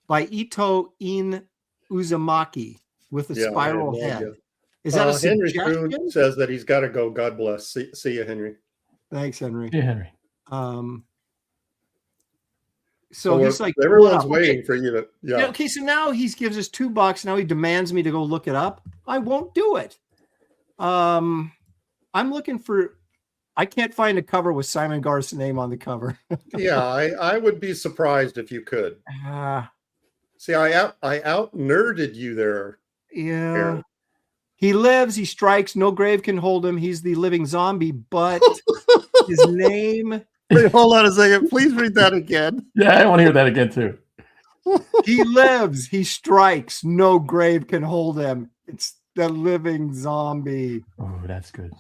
by Ito in Uzumaki with a spiral head. Idea. Is that a Henry suggestion? Kuhn says that he's got to go. God bless. See you, Henry. Thanks, Henry. Yeah, Henry. So he's like, everyone's waiting for you to. Yeah. Okay, so now he gives us $2. Now he demands me to go look it up. I won't do it. I'm looking for. I can't find a cover with Simon Garth's name on the cover. Yeah, I would be surprised if you could. See, I out nerded you there. Yeah. Aaron. He lives, he strikes, no grave can hold him. He's the living zombie, but his name. Wait, hold on a second. Please read that again. Yeah, I want to hear that again too. He lives, he strikes, no grave can hold him. It's the living zombie. Oh, that's good.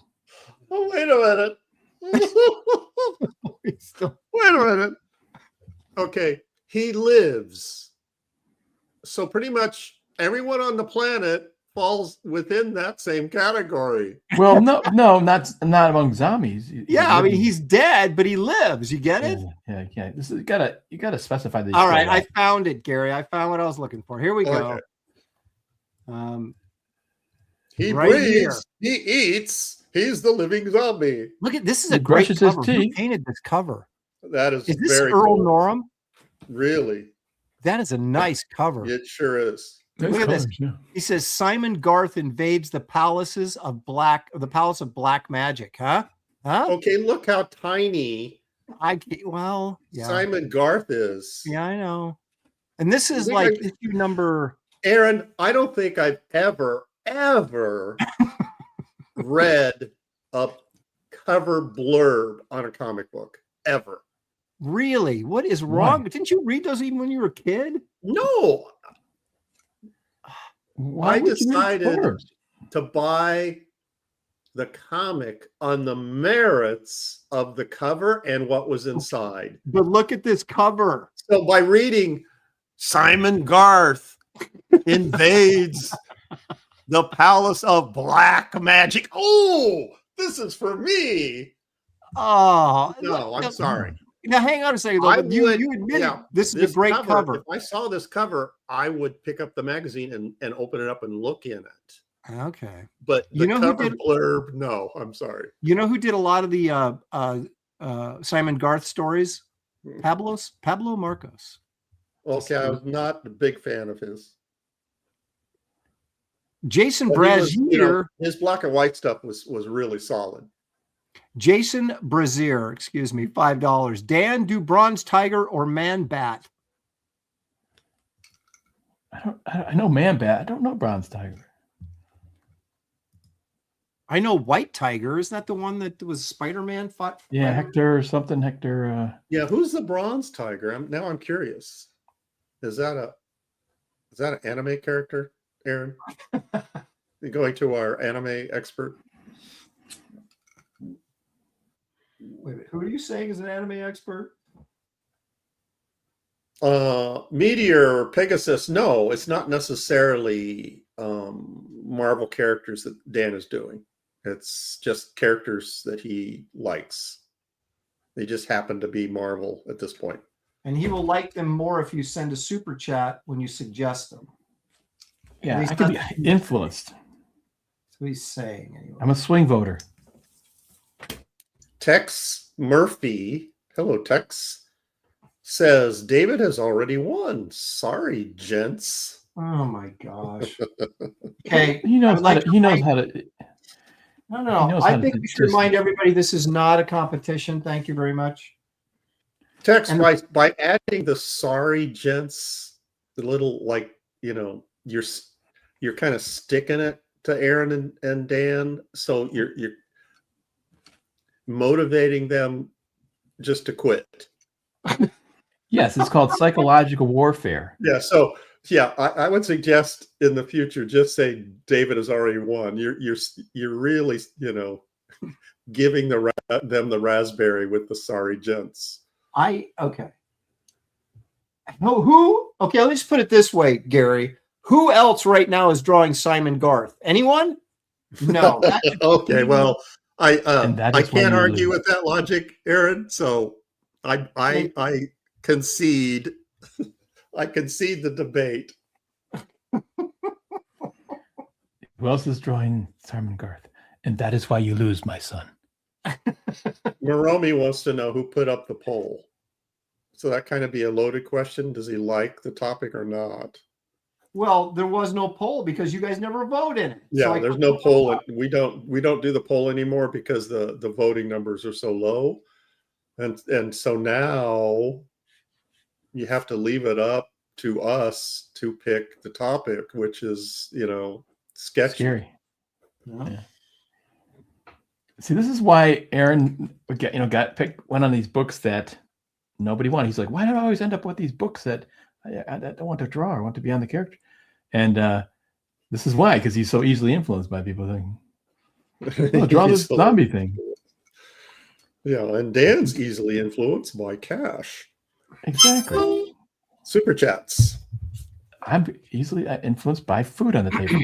Oh, wait a minute. Wait a minute. Okay, he lives. So pretty much everyone on the planet falls within that same category. Well, no, not among zombies. Yeah, I mean he's dead, but he lives. You get it? Yeah. This is you gotta specify these. All right, I found it, Gary. I found what I was looking for. Here we go. Okay. He right breathes. Here. He eats. He's the living zombie. Look at this is a great cover. Who painted this cover? That is this very Earl cool. Norham? Really? That is a nice cover. It sure is. Look at this. Yeah. He says Simon Garth invades the palace of black magic. Huh? Okay, look how tiny yeah. Simon Garth is. Yeah, I know. And this is like issue number. Aaron, I don't think I've ever read a cover blurb on a comic book ever. Really? What is wrong? Didn't you read those even when you were a kid? No. I decided to buy the comic on the merits of the cover and what was inside. But look at this cover. So by reading Simon Garth invades the palace of black magic. Oh, this is for me. Oh, no, I'm sorry. Now, hang on a second. You admit this is a great cover. If I saw this cover, I would pick up the magazine and open it up and look in it. Okay. But the cover blurb, no, I'm sorry. You know who did a lot of the Simon Garth stories? Pablo Marcos. Okay, I was not a big fan of his. Jason Brazier. His black and white stuff was really solid. Jason Brazier, excuse me, $5. Dan, do Bronze Tiger or Man Bat? I know Man Bat. I don't know Bronze Tiger. I know White Tiger. Isn't that the one that was Spider-Man fought? Yeah, Hector or something. Hector. Yeah, who's the Bronze Tiger? I'm curious. Is that an anime character, Aaron? Going to our anime expert. Wait, who are you saying is an anime expert? Meteor, Pegasus. No, it's not necessarily Marvel characters that Dan is doing. It's just characters that he likes. They just happen to be Marvel at this point. And he will like them more if you send a super chat when you suggest them. Yeah, I can be influenced. That's what he's saying. Anyway. I'm a swing voter. Tex Murphy, hello Tex, says David has already won. Sorry, gents. Oh my gosh. Okay, he knows how to. No. I think we should remind everybody this is not a competition. Thank you very much. Tex, by adding the sorry, gents, the little you're kind of sticking it to Aaron and Dan, so you're motivating them just to quit. Yes, it's called psychological warfare. Yeah, so I would suggest in the future just say David has already won. You're really giving them the raspberry with the sorry gents. Okay. Okay, let me just put it this way, Gary. Who else right now is drawing Simon Garth? Anyone? No. Okay, well, I can't argue with that logic, Aaron. So I concede. I concede the debate. Who else is drawing Simon Garth? And that is why you lose, my son. Moromi wants to know who put up the poll. So that kind of be a loaded question. Does he like the topic or not? Well, there was no poll because you guys never vote in it. Yeah, there's no poll. We don't do the poll anymore because the voting numbers are so low. And so now you have to leave it up to us to pick the topic, which is, sketchy. Scary. Yeah. See, this is why Aaron went on these books that nobody wanted. He's like, why do I always end up with these books that I don't want to draw? I want to be on the character. And this is why, because he's so easily influenced by people. Draw this zombie thing. Yeah, and Dan's easily influenced by cash. Exactly. Super chats. I'm easily influenced by food on the table.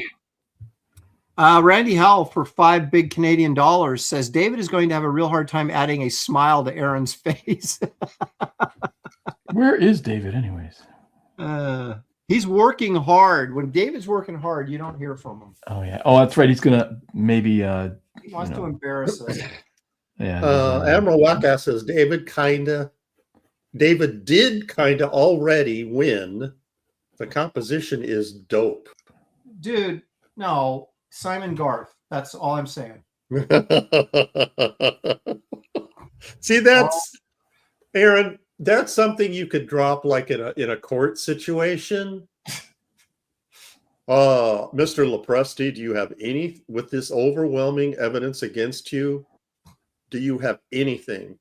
Randy Howell for $5 big Canadian dollars says David is going to have a real hard time adding a smile to Aaron's face. Where is David, anyways? He's working hard. When David's working hard, you don't hear from him. Oh yeah. Oh, that's right. He's gonna maybe. He wants to embarrass us. Yeah. Admiral Waka says David did kinda already win. The composition is dope. Dude, no, Simon Garth. That's all I'm saying. See, that's Aaron. That's something you could drop like in a court situation. Mr. Lepresti, do you have any with this overwhelming evidence against you? Do you have anything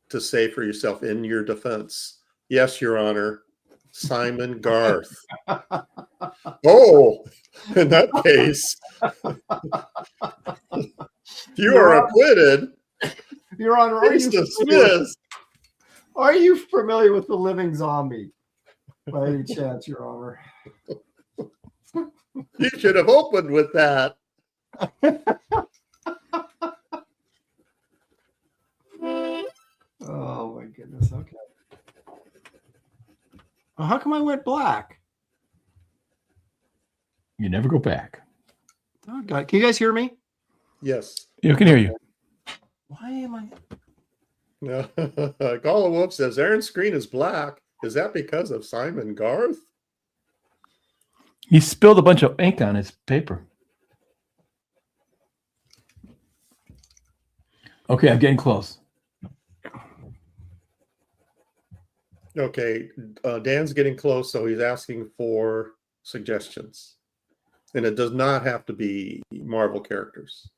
to say for yourself in your defense? Yes, Your Honor. Simon Garth. Oh, in that case, you are acquitted. Your Honor, are you familiar with the living zombie? By any chance, Your Honor? You should have opened with that. Oh my goodness. Okay. Well, how come I went black? You never go back. Oh God. Can you guys hear me? Yes. You can hear you. Why am I? No. Gala Wolf says Aaron's screen is black. Is that because of Simon Garth? He spilled a bunch of ink on his paper. Okay, I'm getting close. Okay, Dan's getting close, so he's asking for suggestions. And it does not have to be Marvel characters.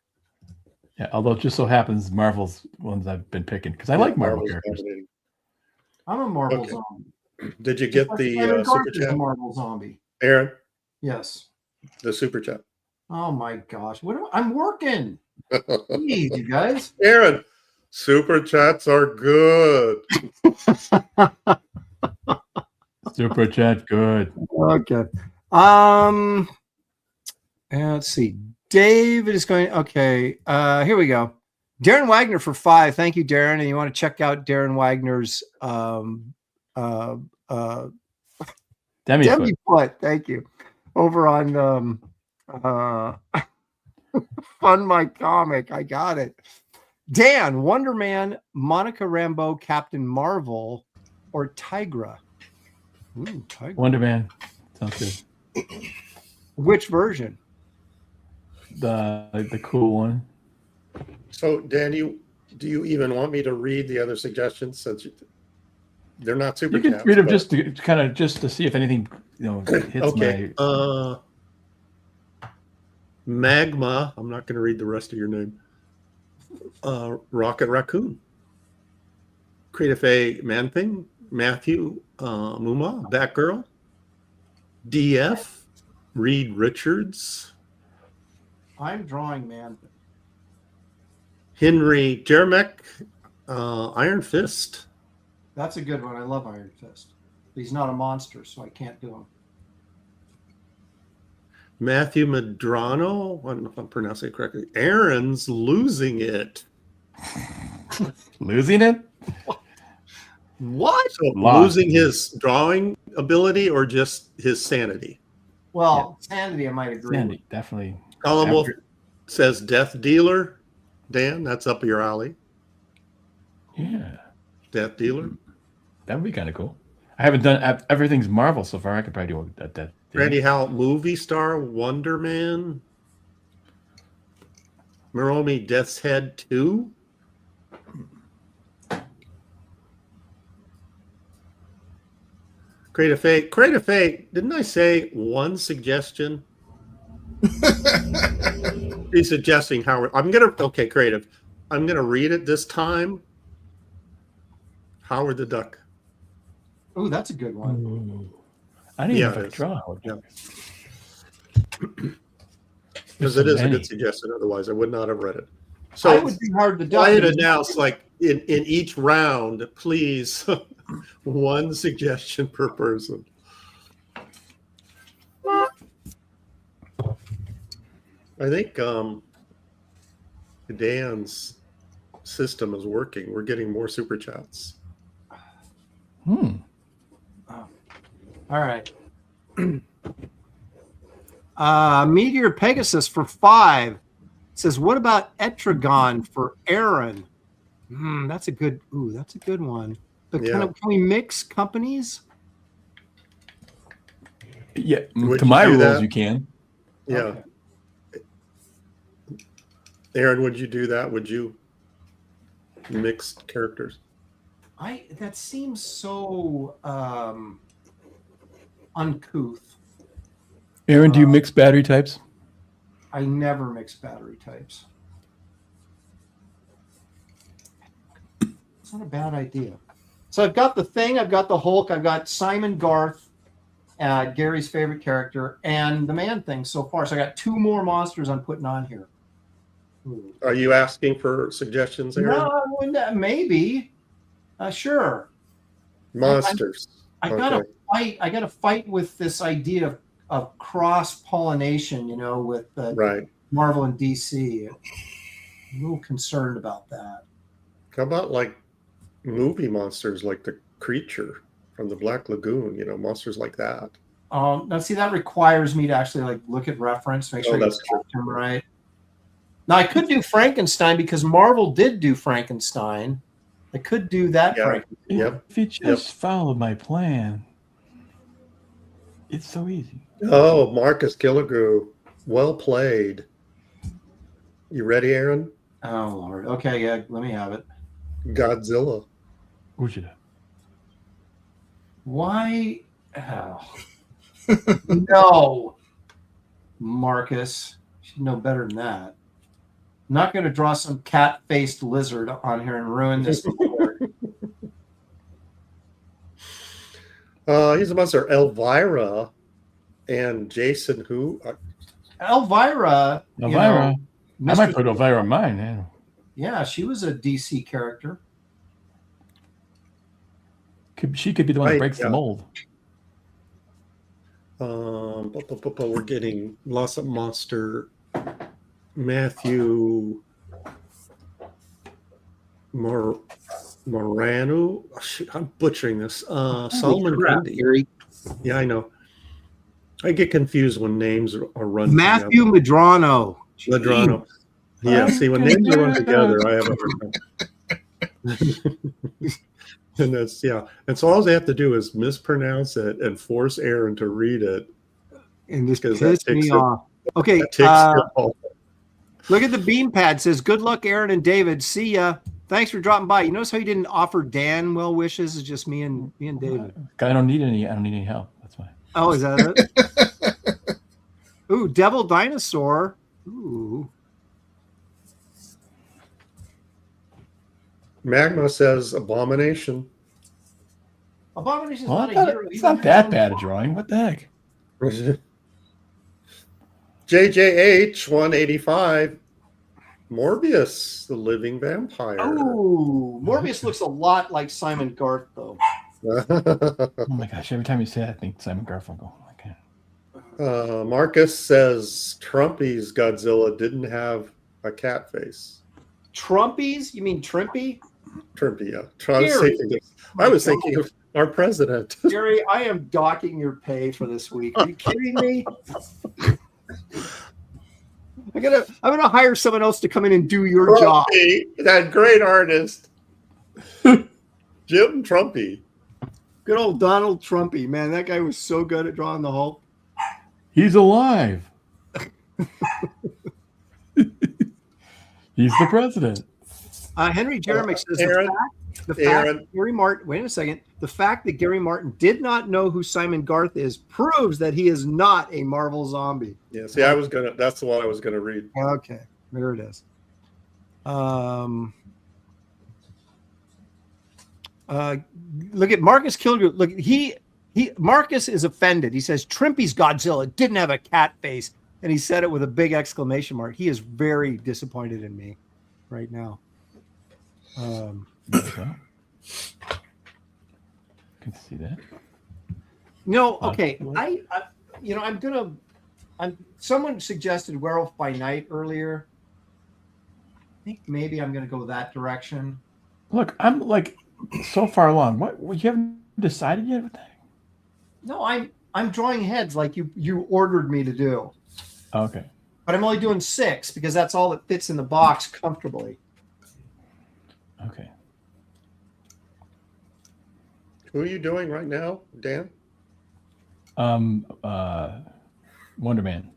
Yeah, although it just so happens Marvel's ones I've been picking because I like Marvel characters. Dominating. I'm a Marvel zombie. Did you get the super chat? Marvel zombie. Aaron? Yes. The super chat. Oh my gosh. I'm working. Jeez, you guys. Aaron, super chats are good. Super chat, good. Okay. Let's see. David is going. Okay. Here we go. Darren Wagner for 5. Thank you, Darren. And you want to check out Darren Wagner's Demi Foot. Thank you. Over on Fund My Comic. I got it. Dan, Wonder Man, Monica Rambeau, Captain Marvel, or Tigra? Ooh, Tigra. Wonder Man. Sounds good. Which version? The cool one. So, Dan, do you even want me to read the other suggestions since they're not super? You can read them just to see if anything hits. Okay. Magma. I'm not going to read the rest of your name. Rocket Raccoon. Creative A. Man-Thing. Matthew Muma. Batgirl. DF. Reed Richards. I'm drawing Man-Thing. Henry Jermek. Iron Fist. That's a good one. I love Iron Fist. He's not a monster, so I can't do him. Matthew Madrano. I don't know if I'm pronouncing it correctly. Aaron's losing it. Losing it? What? So losing his drawing ability or just his sanity? Well, sanity, I might agree. Sanity, definitely. Colin Wolf says Death Dealer. Dan, that's up your alley. Yeah. Death Dealer. That would be kind of cool. I haven't done everything's Marvel so far. I could probably do that. Randy Howell, movie star, Wonder Man. Moromi, Death's Head 2. Creative Fate. Didn't I say one suggestion? He's suggesting Howard. Creative. I'm gonna read it this time. Howard the Duck. Oh, that's a good one. Ooh. I didn't even draw Howard. Yeah. Because it is a good suggestion. Otherwise, I would not have read it. So I would be hard to do. I had announced, like, in each round, please, one suggestion per person. I think Dan's system is working. We're getting more super chats. Oh. All right. Meteor Pegasus for 5 says, "What about Etragon for Aaron?" That's a good. That's a good one. But can we mix companies? Yeah, to my rules, you can. Yeah. Okay. Aaron, would you do that? Would you mix characters? That seems so uncouth. Aaron, do you mix battery types? I never mix battery types. It's not a bad idea. So I've got the Thing, I've got the Hulk, I've got Simon Garth, Gary's favorite character, and the Man-Thing so far. So I got 2 more monsters I'm putting on here. Are you asking for suggestions, Aaron? No, maybe. Sure. Monsters. I gotta fight. I gotta fight with this idea of cross pollination. With right. Marvel and DC. I'm a little concerned about that. How about like movie monsters, like the Creature from the Black Lagoon? Monsters like that. Now, see, that requires me to actually look at reference, make sure that's true. Them right. Now, I could do Frankenstein because Marvel did do Frankenstein. I could do that. Yeah. Yep. If you just follow my plan, it's so easy. Oh, Marcus Killigrew. Well played. You ready, Aaron? Oh, Lord. Okay, yeah, let me have it. Godzilla. Who'd you do? Why? Oh. No. Marcus. You should know better than that. I'm not going to draw some cat-faced lizard on here and ruin this. He's a monster. Elvira and Jason who? Elvira. I might put Elvira in mine. Yeah. Yeah, she was a DC character. She could be the one that breaks the mold. We're getting lots of monster. Matthew Morano. I'm butchering this. Solomon Grundy. Yeah, I know. I get confused when names are run Matthew Medrano. Medrano. Yeah, see, when names are run together, I have a hard time. And that's, and so all they have to do is mispronounce it and force Aaron to read it. And this pisses me off. Okay. Look at the beam pad. It says, "Good luck, Aaron and David. See ya. Thanks for dropping by." You notice how he didn't offer Dan well wishes? It's just me and David. I don't need any help. That's why. Oh, is that it? Ooh, Devil Dinosaur. Ooh. Magma says Abomination. Abomination's not a hero. It's not that bad a drawing. What the heck? JJH 185. Morbius, the living vampire. Oh, Morbius looks a lot like Simon Garth, though. Oh my gosh! Every time you say that, I think Simon Garfunkel. Okay. Marcus says Trumpy's Godzilla didn't have a cat face. Trumpies? You mean Trimpy? Trimpy, yeah. I was thinking of our president. Gary, I am docking your pay for this week. Are you kidding me? I'm gonna hire someone else to come in and do your job. That great artist, Jim Trumpy. Good old Donald Trumpy, man. That guy was so good at drawing the Hulk. He's alive. He's the president. Henry Jeremick says the fact Gary Martin. Wait a second. The fact that Gary Martin did not know who Simon Garth is proves that he is not a Marvel zombie. Yeah. See, that's the one I was gonna read. Okay, there it is. Look at Marcus Kilgore. Look, Marcus is offended. He says Trimpy's Godzilla didn't have a cat face, and he said it with a big exclamation mark. He is very disappointed in me right now. Can see that. No, okay. Someone suggested Werewolf by Night earlier. I think maybe I'm gonna go that direction. Look, I'm like so far along. What you haven't decided yet? What the heck? No, I'm drawing heads like you ordered me to do. Okay. But I'm only doing 6 because that's all that fits in the box comfortably. Okay. Who are you doing right now, Dan? Wonder Man.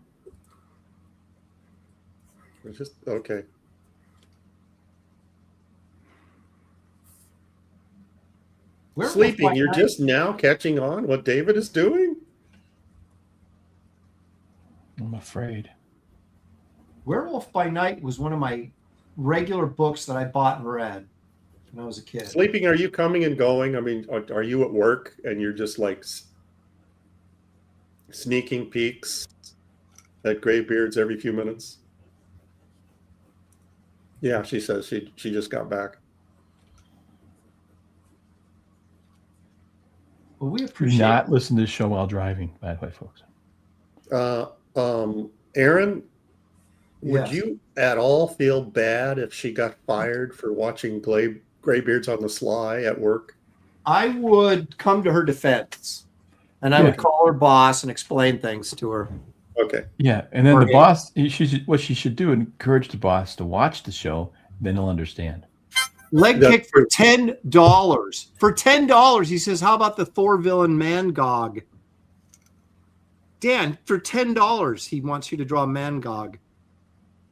Just okay. Sleeping, you're just now catching on what David is doing? I'm afraid. Werewolf by Night was one of my regular books that I bought and read when I was a kid. Sleeping, are you coming and going? I mean, are you at work and you're just like sneaking peeks at Graybeard's every few minutes? Yeah, she says she just got back. Well, we Do appreciate not listen to the show while driving, by the way, folks. Aaron, would Yes. you at all feel bad if she got fired for watching Graybeard's on the sly at work? I would come to her defense, and I would call her boss and explain things to her. Okay. Yeah, and then the boss, what she should do, encourage the boss to watch the show, then he'll understand. Leg kick for $10. For $10, he says, how about the Thor villain Mangog? Dan, for $10, he wants you to draw Mangog.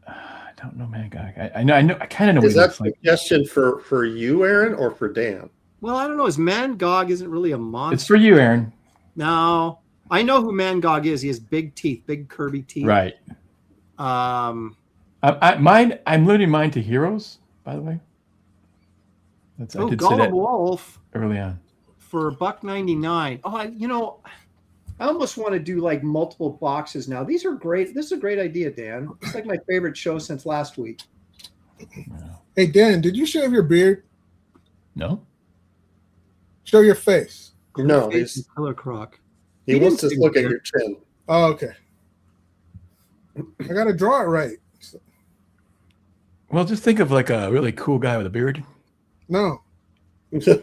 I don't know Mangog. I know. I kind of know. Is that a suggestion for you, Aaron, or for Dan? Well, I don't know. His Mangog isn't really a monster. It's for you, Aaron. No, I know who Mangog is. He has big teeth, big Kirby teeth. Right. I'm limiting mine to heroes, by the way. I did say that Wolf early on for $1.99. Oh, I almost want to do like multiple boxes now. These are great. This is a great idea, Dan. It's like my favorite show since last week. Hey, Dan, did you shave your beard? No. Show your face. No, he's Killer Croc. He wants to look at your chin. Oh, okay. I got to draw it right. Well, just think of like a really cool guy with a beard. No. And then do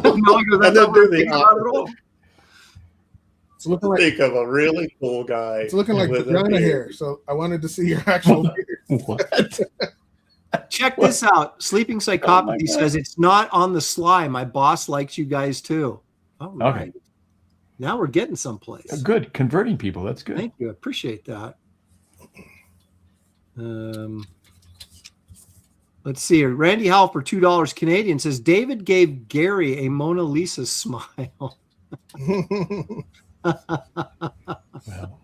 the opposite. It's looking like, think of a really cool guy. It's looking like vagina hair, so I wanted to see your actual beard. What? Check this out. Sleeping Psychopathy says it's not on the sly. My boss likes you guys too. All right. Okay. Now we're getting someplace. Good. Converting people. That's good. Thank you. I appreciate that. Let's see here. Randy Howell for $2 Canadian says David gave Gary a Mona Lisa smile. Well,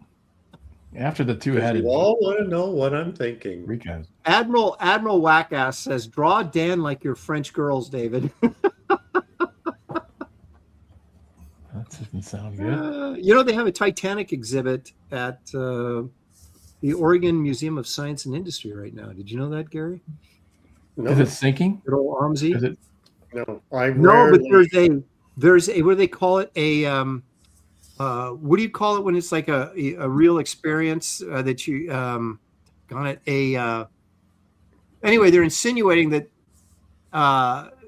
after the two-headed, you all want to know what I'm thinking. Recast. Admiral Wackass says, "Draw Dan like your French girls, David." That doesn't sound good. They have a Titanic exhibit at the Oregon Museum of Science and Industry right now. Did you know that, Gary? No. Is it sinking? Good old Armsy. Is it? No, but there's a what do they call it? What do you call it when it's like a real experience that you got it? Anyway, they're insinuating that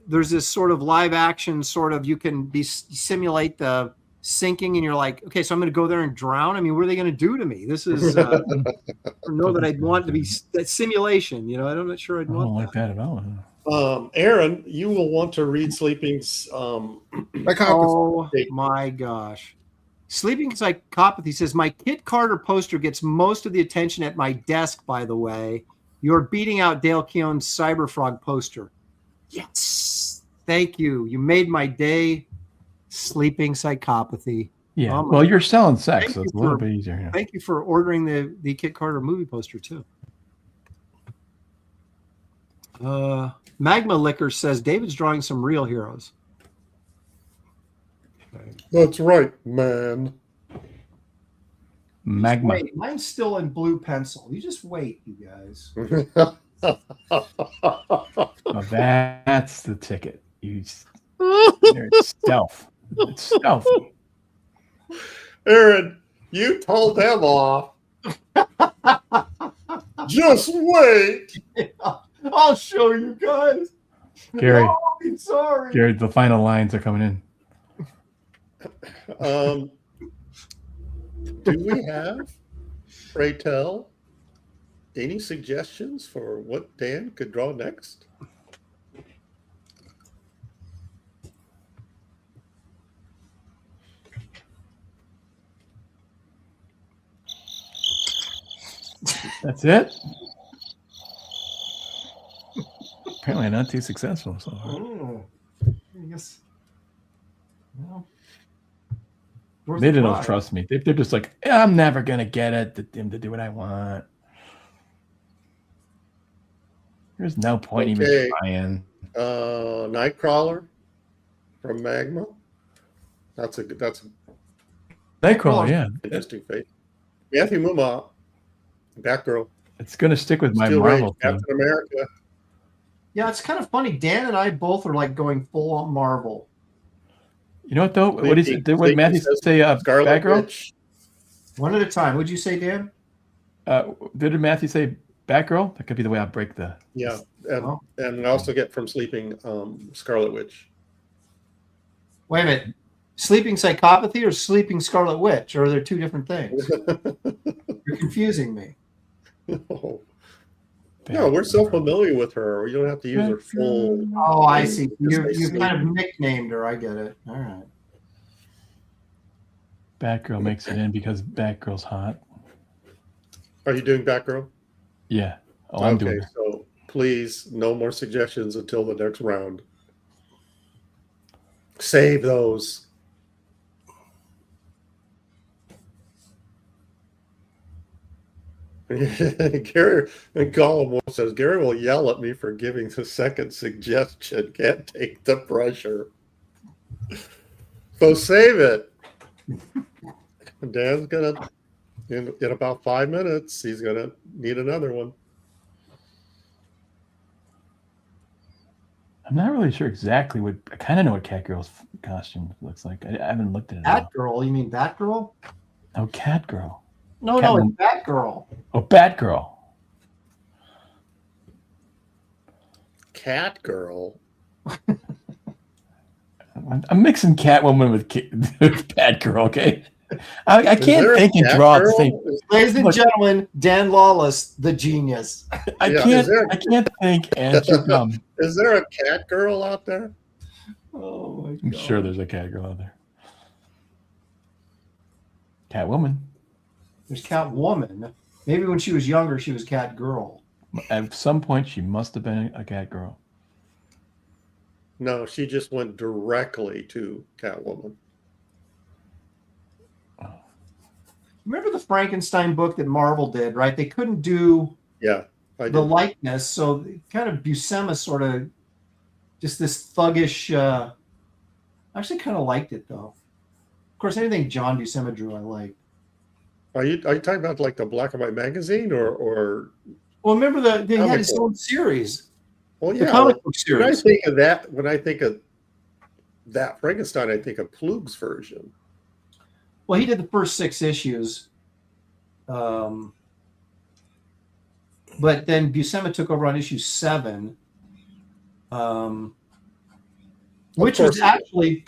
there's this sort of live action sort of you can simulate the sinking, and you're like, okay, so I'm going to go there and drown. I mean, what are they going to do to me? This is I don't know that I'd want to be that simulation. I'm not sure I'd want. I don't like that at all. Aaron, you will want to read Sleeping's. Oh my gosh. Sleeping Psychopathy says, my Kit Carter poster gets most of the attention at my desk, by the way. You're beating out Dale Keown's Cyberfrog poster. Yes. Thank you. You made my day. Sleeping Psychopathy. Yeah. Well, you're selling sex, so it's a little bit easier. Yeah. Thank you for ordering the Kit Carter movie poster, too. Magma Liquor says, David's drawing some real heroes. That's right, man. Magma. Wait, mine's still in blue pencil. You just wait, you guys. Oh, that's the ticket. It's stealth. It's stealthy. Aaron, you told them off. Just wait. I'll show you guys. Gary, no, I'm sorry. Gary, the final lines are coming in. Do we have, pray tell, any suggestions for what Dan could draw next? That's it. Apparently not too successful so far. Oh, I guess. Well, they don't trust me. They're just like, I'm never gonna get him to do what I want. There's no point even trying. Nightcrawler from Magma. That's a Nightcrawler, yeah. Interesting face. Matthew Mumma, Batgirl. It's gonna stick with my Steel Marvel Rage, Captain America. Yeah, it's kind of funny. Dan and I both are like going full on Marvel. You know what though? What is it? What Matthew say? Batgirl. Witch. One at a time. What'd you say, Dan? Did Matthew say Batgirl? That could be the way I break the. Yeah, and I also get from sleeping Scarlet Witch. Wait a minute. Sleeping psychopathy or sleeping Scarlet Witch? Or are there two different things? You're confusing me. No, we're so familiar with her. You don't have to use her full. Oh, I see. You've kind of nicknamed her. I get it. All right. Batgirl makes it in because Batgirl's hot. Are you doing Batgirl? Yeah. Oh, I'm doing it. So please, no more suggestions until the next round. Save those. Gary and Gollum says Gary will yell at me for giving the second suggestion. Can't take the pressure. So save it. Dan's gonna in about 5 minutes. He's gonna need another one. I'm not really sure exactly what. I kind of know what Catgirl's costume looks like. I haven't looked at it. Batgirl? You mean Batgirl? Oh, Catgirl. No, it's Batgirl. Oh, Batgirl. Catgirl. I'm mixing Catwoman with Batgirl. Okay, I can't think and draw at the same. Ladies and gentlemen, Dan Lawlis, the genius. I can't think and chew gum. Is there a Catgirl out there? Oh my God. I'm sure there's a Catgirl out there. Catwoman. There's Catwoman. Maybe when she was younger, she was Catgirl. At some point, she must have been a Catgirl. No, she just went directly to Catwoman. Remember the Frankenstein book that Marvel did, right? They couldn't do the likeness, so kind of Buscema sort of just this thuggish. I actually kind of liked it though. Of course, anything John Buscema drew, I like. Are you talking about like the Black and White magazine or? Well, remember they had his own series. Well, yeah, the comic book series. When I think of that Frankenstein, I think of Klug's version. Well, he did the first 6 issues, but then Buscema took over on issue 7, which was actually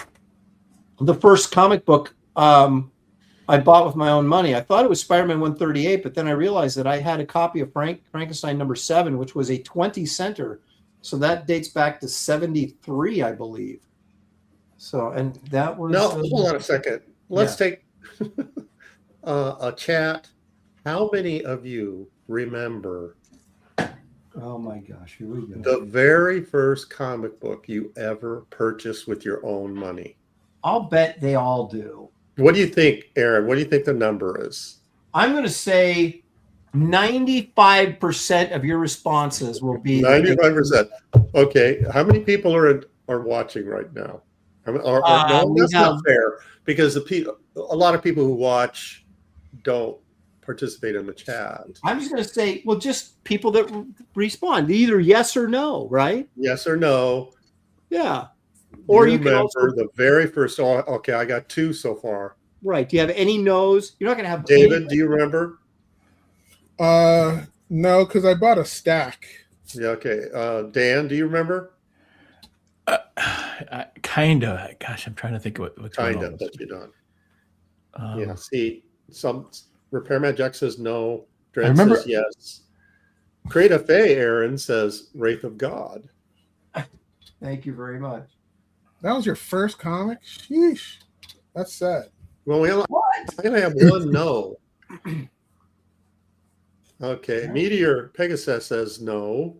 the first comic book I bought with my own money. I thought it was Spider-Man 138, but then I realized that I had a copy of Frankenstein number 7, which was a 20-center. So that dates back to 73, I believe. So, and that was... No, hold on a second. Let's take a chat. How many of you remember... Oh my gosh, here we go. The very first comic book you ever purchased with your own money? I'll bet they all do. What do you think, Aaron? What do you think the number is? I'm going to say 95% of your responses will be 95%. Okay, how many people are watching right now? No, that's not fair because a lot of people who watch don't participate in the chat. I'm just going to say, well, just people that respond, either yes or no, right? Yes or no. Yeah. Or you can remember the very first. Oh, okay, I got 2 so far. Right. Do you have any no's? You're not going to have. David, do you remember? No, because I bought a stack. Yeah. Okay. Dan, do you remember? Kinda. Gosh, I'm trying to think of what's kinda, but you don't. Yeah. See, some Repairman Jack says no. Dren says yes. Create Faye Aaron says Wraith of God. Thank you very much. That was your first comic? Sheesh. That's sad. Well, I'm gonna have one no. Okay. Meteor Pegasus says no.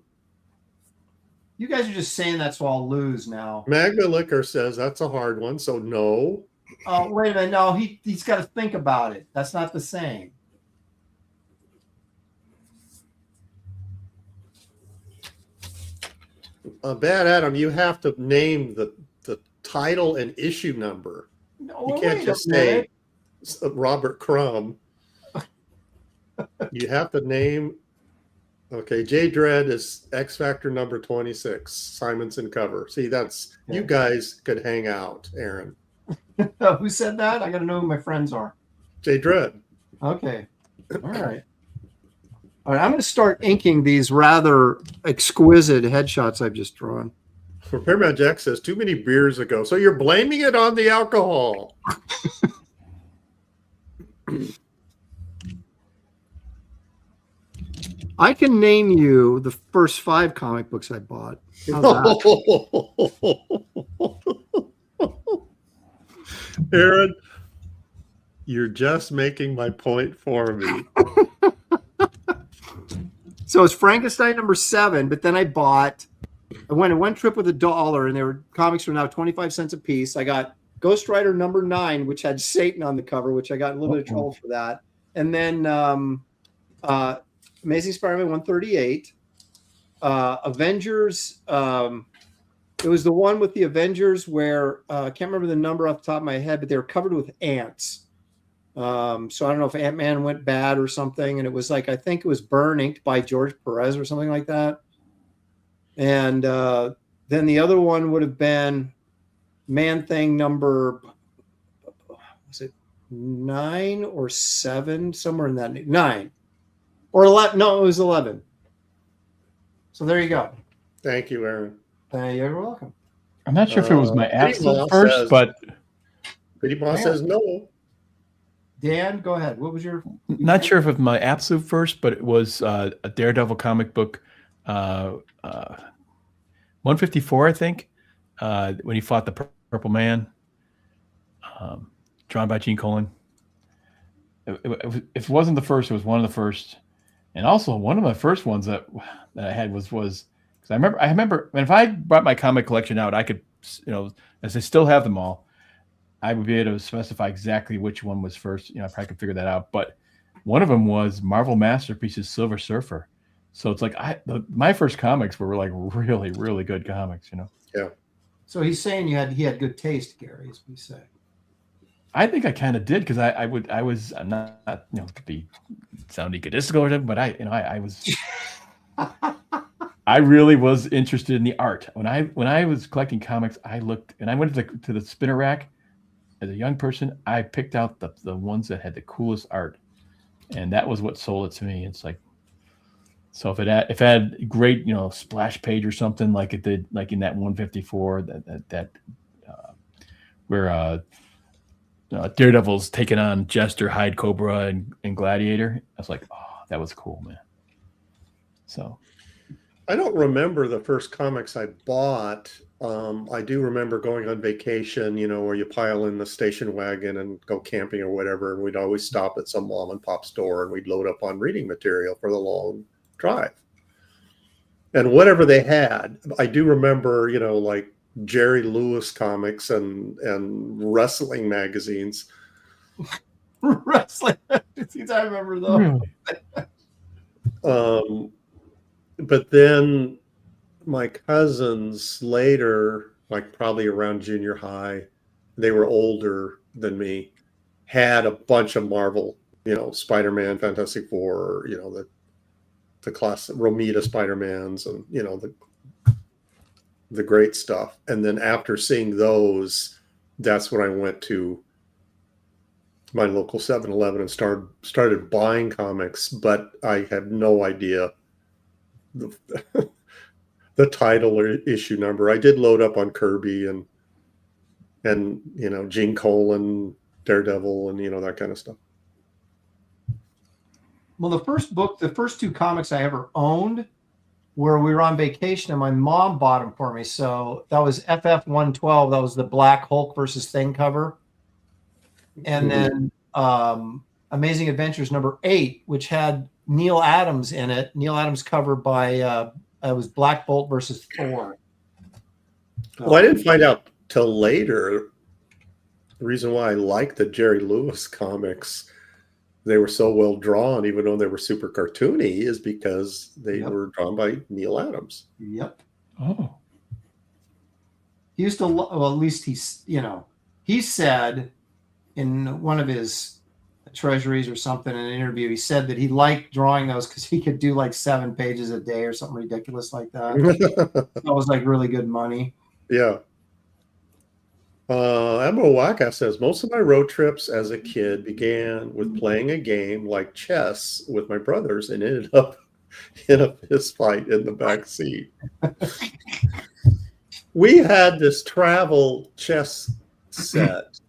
You guys are just saying that so I'll lose now. Magna Liquor says that's a hard one, so no. Oh, wait a minute. No, he's got to think about it. That's not the same. Bad Adam, you have to name the title and issue number. No, you can't just say Robert Crumb. You have to name. Okay, J Dredd is X Factor number 26, Simonson cover. See, that's you guys could hang out, Aaron. Who said that? I got to know who my friends are. J Dredd. Okay. All right. All right. I'm going to start inking these rather exquisite headshots I've just drawn. Repairman Jack says too many beers ago. So you're blaming it on the alcohol. I can name you the first 5 comic books I bought. Aaron, you're just making my point for me. So it's Frankenstein number 7, but then I went on one trip with $1, and their comics were now 25 cents a piece. I got Ghost Rider number 9, which had Satan on the cover, which I got in a little bit of trouble for that. And then Amazing Spider-Man 138, Avengers. It was the one with the Avengers where I can't remember the number off the top of my head, but they were covered with ants. So I don't know if Ant-Man went bad or something, and it was like I think it was Burn inked by George Perez or something like that. And then the other one would have been Man-Thing number, was it 9 or 7, somewhere in that 9 or 11? No, it was 11. So there you go. Thank you, Aaron. You're welcome. I'm not sure if it was my absolute first, but Pretty Boss says no. Dan, go ahead. What was your? Not sure if it was my absolute first, but it was a Daredevil comic book, 154, I think, when he fought the Purple Man, drawn by Gene Colan. If it wasn't the first, it was one of the first, and also one of my first ones that I had was because I remember if I brought my comic collection out, I could, as I still have them all, I would be able to specify exactly which one was first. I probably could figure that out. But one of them was Marvel Masterpieces Silver Surfer. So it's like my first comics were like really, really good comics, Yeah. So he's saying he had good taste, Gary, as we say. I think I kind of did because I was not to be sound egotistical or something, but I was I really was interested in the art. When I was collecting comics, I looked and I went to the spinner rack. As a young person, I picked out the ones that had the coolest art, and that was what sold it to me. It's like, so if it had great, splash page or something like it did, like in that 154, where Daredevil's taking on Jester, Hyde, Cobra, and Gladiator. I was like, oh, that was cool, man. So I don't remember the first comics I bought. I do remember going on vacation, where you pile in the station wagon and go camping or whatever. And we'd always stop at some mom and pop store and we'd load up on reading material for the long drive. And whatever they had, I do remember, like Jerry Lewis comics and wrestling magazines. Wrestling magazines, I remember those. But then my cousins later, like probably around junior high, they were older than me, had a bunch of Marvel Spider-Man, Fantastic Four, the class Romita Spider-Mans, and the great stuff. And then after seeing those, that's when I went to my local 7-Eleven and started buying comics, but I had no idea the title or issue number. I did load up on Kirby and Gene Colan, Daredevil, and that kind of stuff. Well, the first two comics I ever owned where we were on vacation and my mom bought them for me. So that was FF 112. That was the Black Hulk versus Thing cover. And then Amazing Adventures number 8, which had Neil Adams in it. Neil Adams cover by it was Black Bolt versus Thor. Well, I didn't find out till later the reason why I liked the Jerry Lewis comics. They were so well drawn, even though they were super cartoony, is because they were drawn by Neil Adams. Yep. Oh. He used to, well, at least he said in one of his treasuries or something in an interview, he said that he liked drawing those because he could do like 7 pages a day or something ridiculous like that. That was like really good money. Yeah. Admiral Waka says, most of my road trips as a kid began with playing a game like chess with my brothers and ended up in a fist fight in the back seat. We had this travel chess set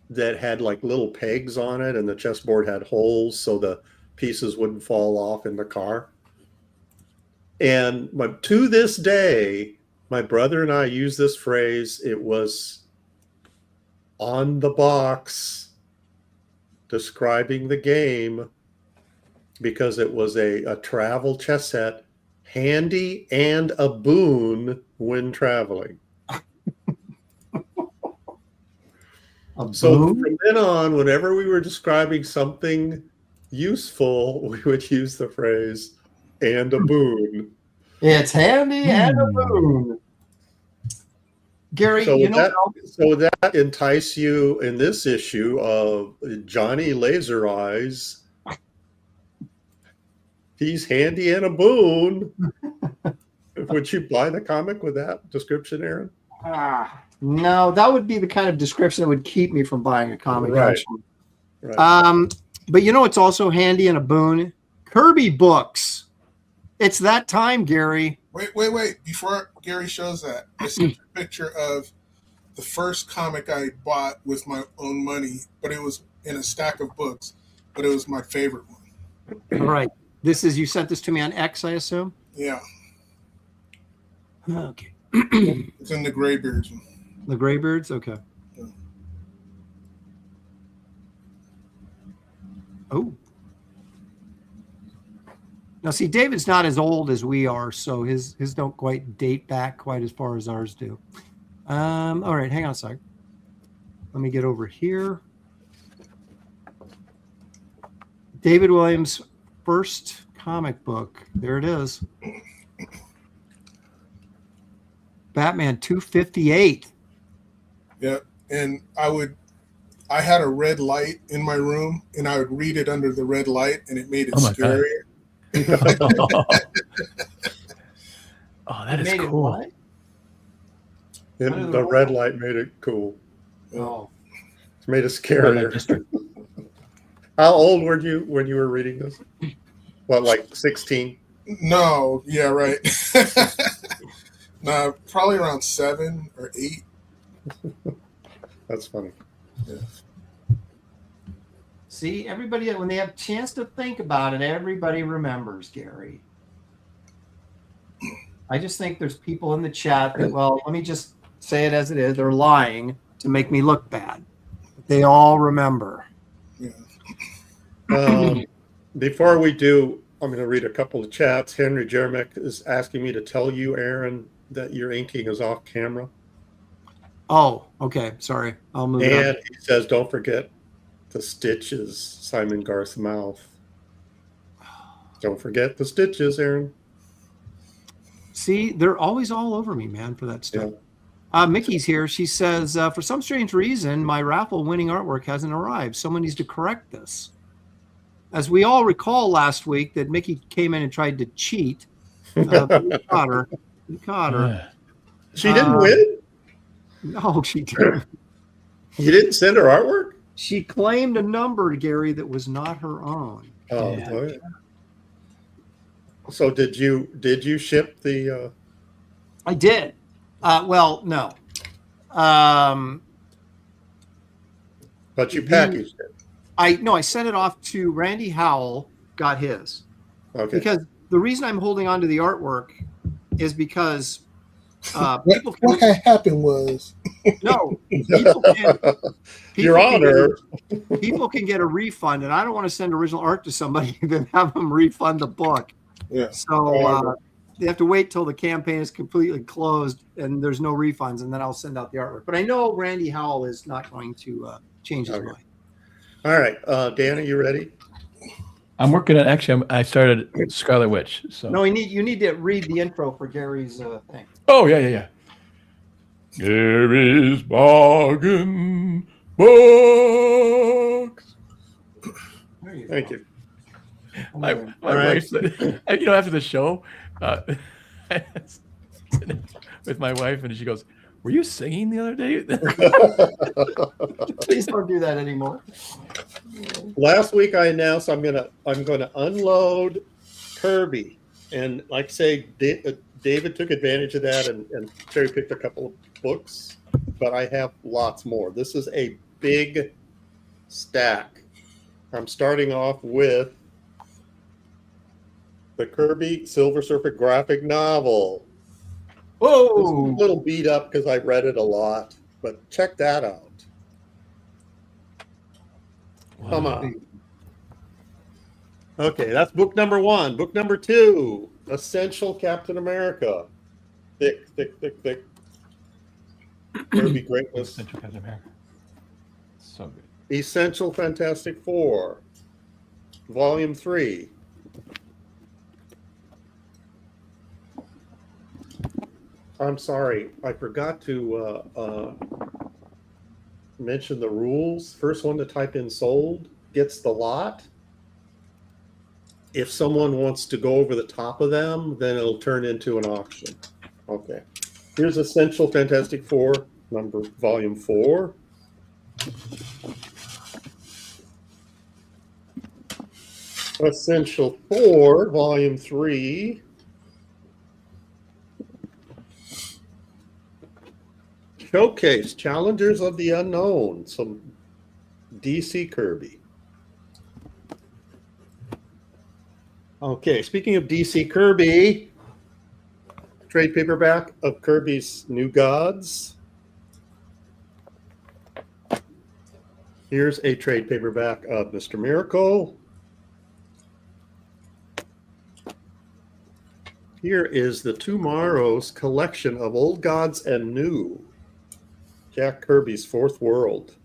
that had like little pegs on it, and the chessboard had holes so the pieces wouldn't fall off in the car. And to this day, my brother and I use this phrase. It was on the box describing the game because it was a travel chess set, handy and a boon when traveling. So from then on, whenever we were describing something useful, we would use the phrase "and a boon." It's handy and a boon. Gary, so would that entice you in this issue of Johnny Laser Eyes? He's handy and a boon. Would you buy the comic with that description, Aaron? No, that would be the kind of description that would keep me from buying a comic. Right. Actually. Right. But it's also handy and a boon. Kirby books. It's that time, Gary. Wait. Before Gary shows that, I sent you a picture of the first comic I bought with my own money, but it was in a stack of books, but it was my favorite one. All right. You sent this to me on X, I assume? Yeah. Okay. It's in the Graybeard'S one. The Graybeard'S? Okay. Yeah. Oh. Now, see, David's not as old as we are, so his don't quite date back quite as far as ours do. All right, hang on a sec. Let me get over here. David Williams' first comic book. There it is. Batman 258. Yeah, and I had a red light in my room, and I would read it under the red light, and it made it scarier. Oh, that is cool. The red light made it cool. Oh, it made it scarier. How old were you when you were reading this? What, like 16? No, yeah, right. No, probably around 7 or 8. That's funny. Yeah. See, everybody, when they have a chance to think about it, everybody remembers, Gary. I just think there's people in the chat that, well, let me just say it as it is. They're lying to make me look bad. They all remember. Yeah. Before we do, I'm going to read a couple of chats. Henry Jeremick is asking me to tell you, Aaron, that your inking is off camera. Oh, okay. Sorry. I'll move it. And he says, don't forget the stitches, Simon Garth's mouth. Don't forget the stitches, Aaron. See, they're always all over me, man, for that stuff. Mickey's here. She says, for some strange reason, my raffle winning artwork hasn't arrived. Someone needs to correct this. As we all recall last week that Mickey came in and tried to cheat. We caught her. She didn't win? No, she didn't. You didn't send her artwork? She claimed a number, Gary, that was not her own. Oh, yeah. So did you ship the? I did. Well, no. But you packaged it. I sent it off to Randy Howell. Got his. Okay. Because the reason I'm holding on to the artwork is because what happened was Your Honor. People can get a refund, and I don't want to send original art to somebody and then have them refund the book. Yeah. So they have to wait till the campaign is completely closed and there's no refunds, and then I'll send out the artwork. But I know Randy Howell is not going to change his mind. All right, Dan, are you ready? I'm working on. Actually, I started Scarlet Witch. So no, you need to read the intro for Gary's thing. Oh yeah. Gary's Bargain Box. Thank you. My wife said, after the show, with my wife, and she goes, "Were you singing the other day?" Please don't do that anymore. Last week I announced I'm gonna unload Kirby, and like I say, David took advantage of that and cherry picked a couple of books, but I have lots more. This is a big stack. I'm starting off with the Kirby Silver Surfer graphic novel. Whoa! It's a little beat up because I read it a lot, but check that out. Wow. Come on. Okay, that's book number 1. Book number 2, Essential Captain America. Thick. Kirby greatness. Essential Captain America. So good. Essential Fantastic Four, Volume 3. I'm sorry, I forgot to mention the rules. First one to type in sold gets the lot. If someone wants to go over the top of them, then it'll turn into an auction. Okay. Here's Essential Fantastic Four, Volume 4. Essential 4, Volume 3. Showcase, Challengers of the Unknown, some DC Kirby. Okay, speaking of DC Kirby, trade paperback of Kirby's New Gods. Here's a trade paperback of Mr. Miracle. Here is the Tomorrow's collection of Old Gods and New. Jack Kirby's Fourth World.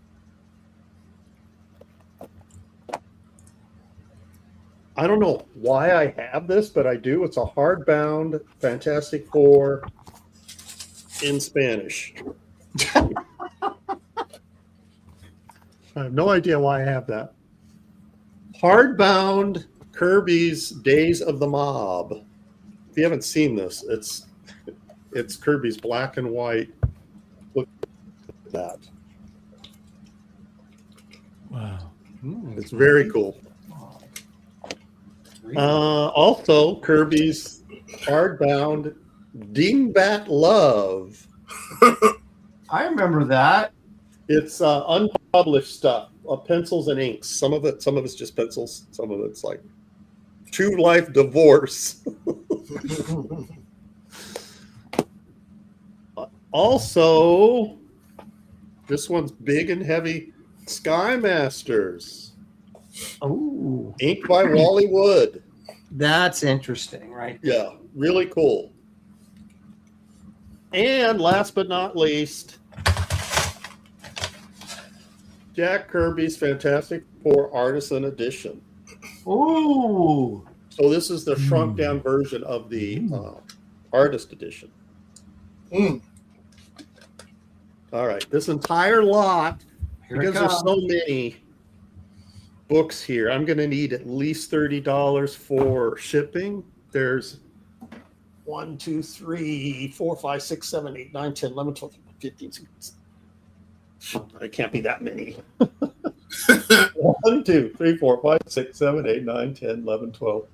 I don't know why I have this, but I do. It's a hardbound Fantastic Four in Spanish. I have no idea why I have that. Hardbound Kirby's Days of the Mob. If you haven't seen this, it's Kirby's black and white. Look at that. Wow. It's very cool. Also, Kirby's hardbound Dingbat Love. I remember that. It's unpublished stuff, pencils and inks. Some of it's just pencils. Some of it's like True Life Divorce. Also, this one's big and heavy. Sky Masters. Oh, Inked by Wally Wood. That's interesting, right? Yeah, really cool. And last but not least, Jack Kirby's Fantastic Four Artisan Edition. Oh, so this is the shrunk down version of the artist edition. All right, this entire lot, Here because it there's comes. so many books here, I'm going to need at least $30 for shipping. There's 1, 2, 3, 4, 5, 6, 7, 8, 9, 10, 11, 12, 15, 16. It can't be that many. 1, 2, 3, 4, 5, 6, 7, 8, 9, 10, 11, 12,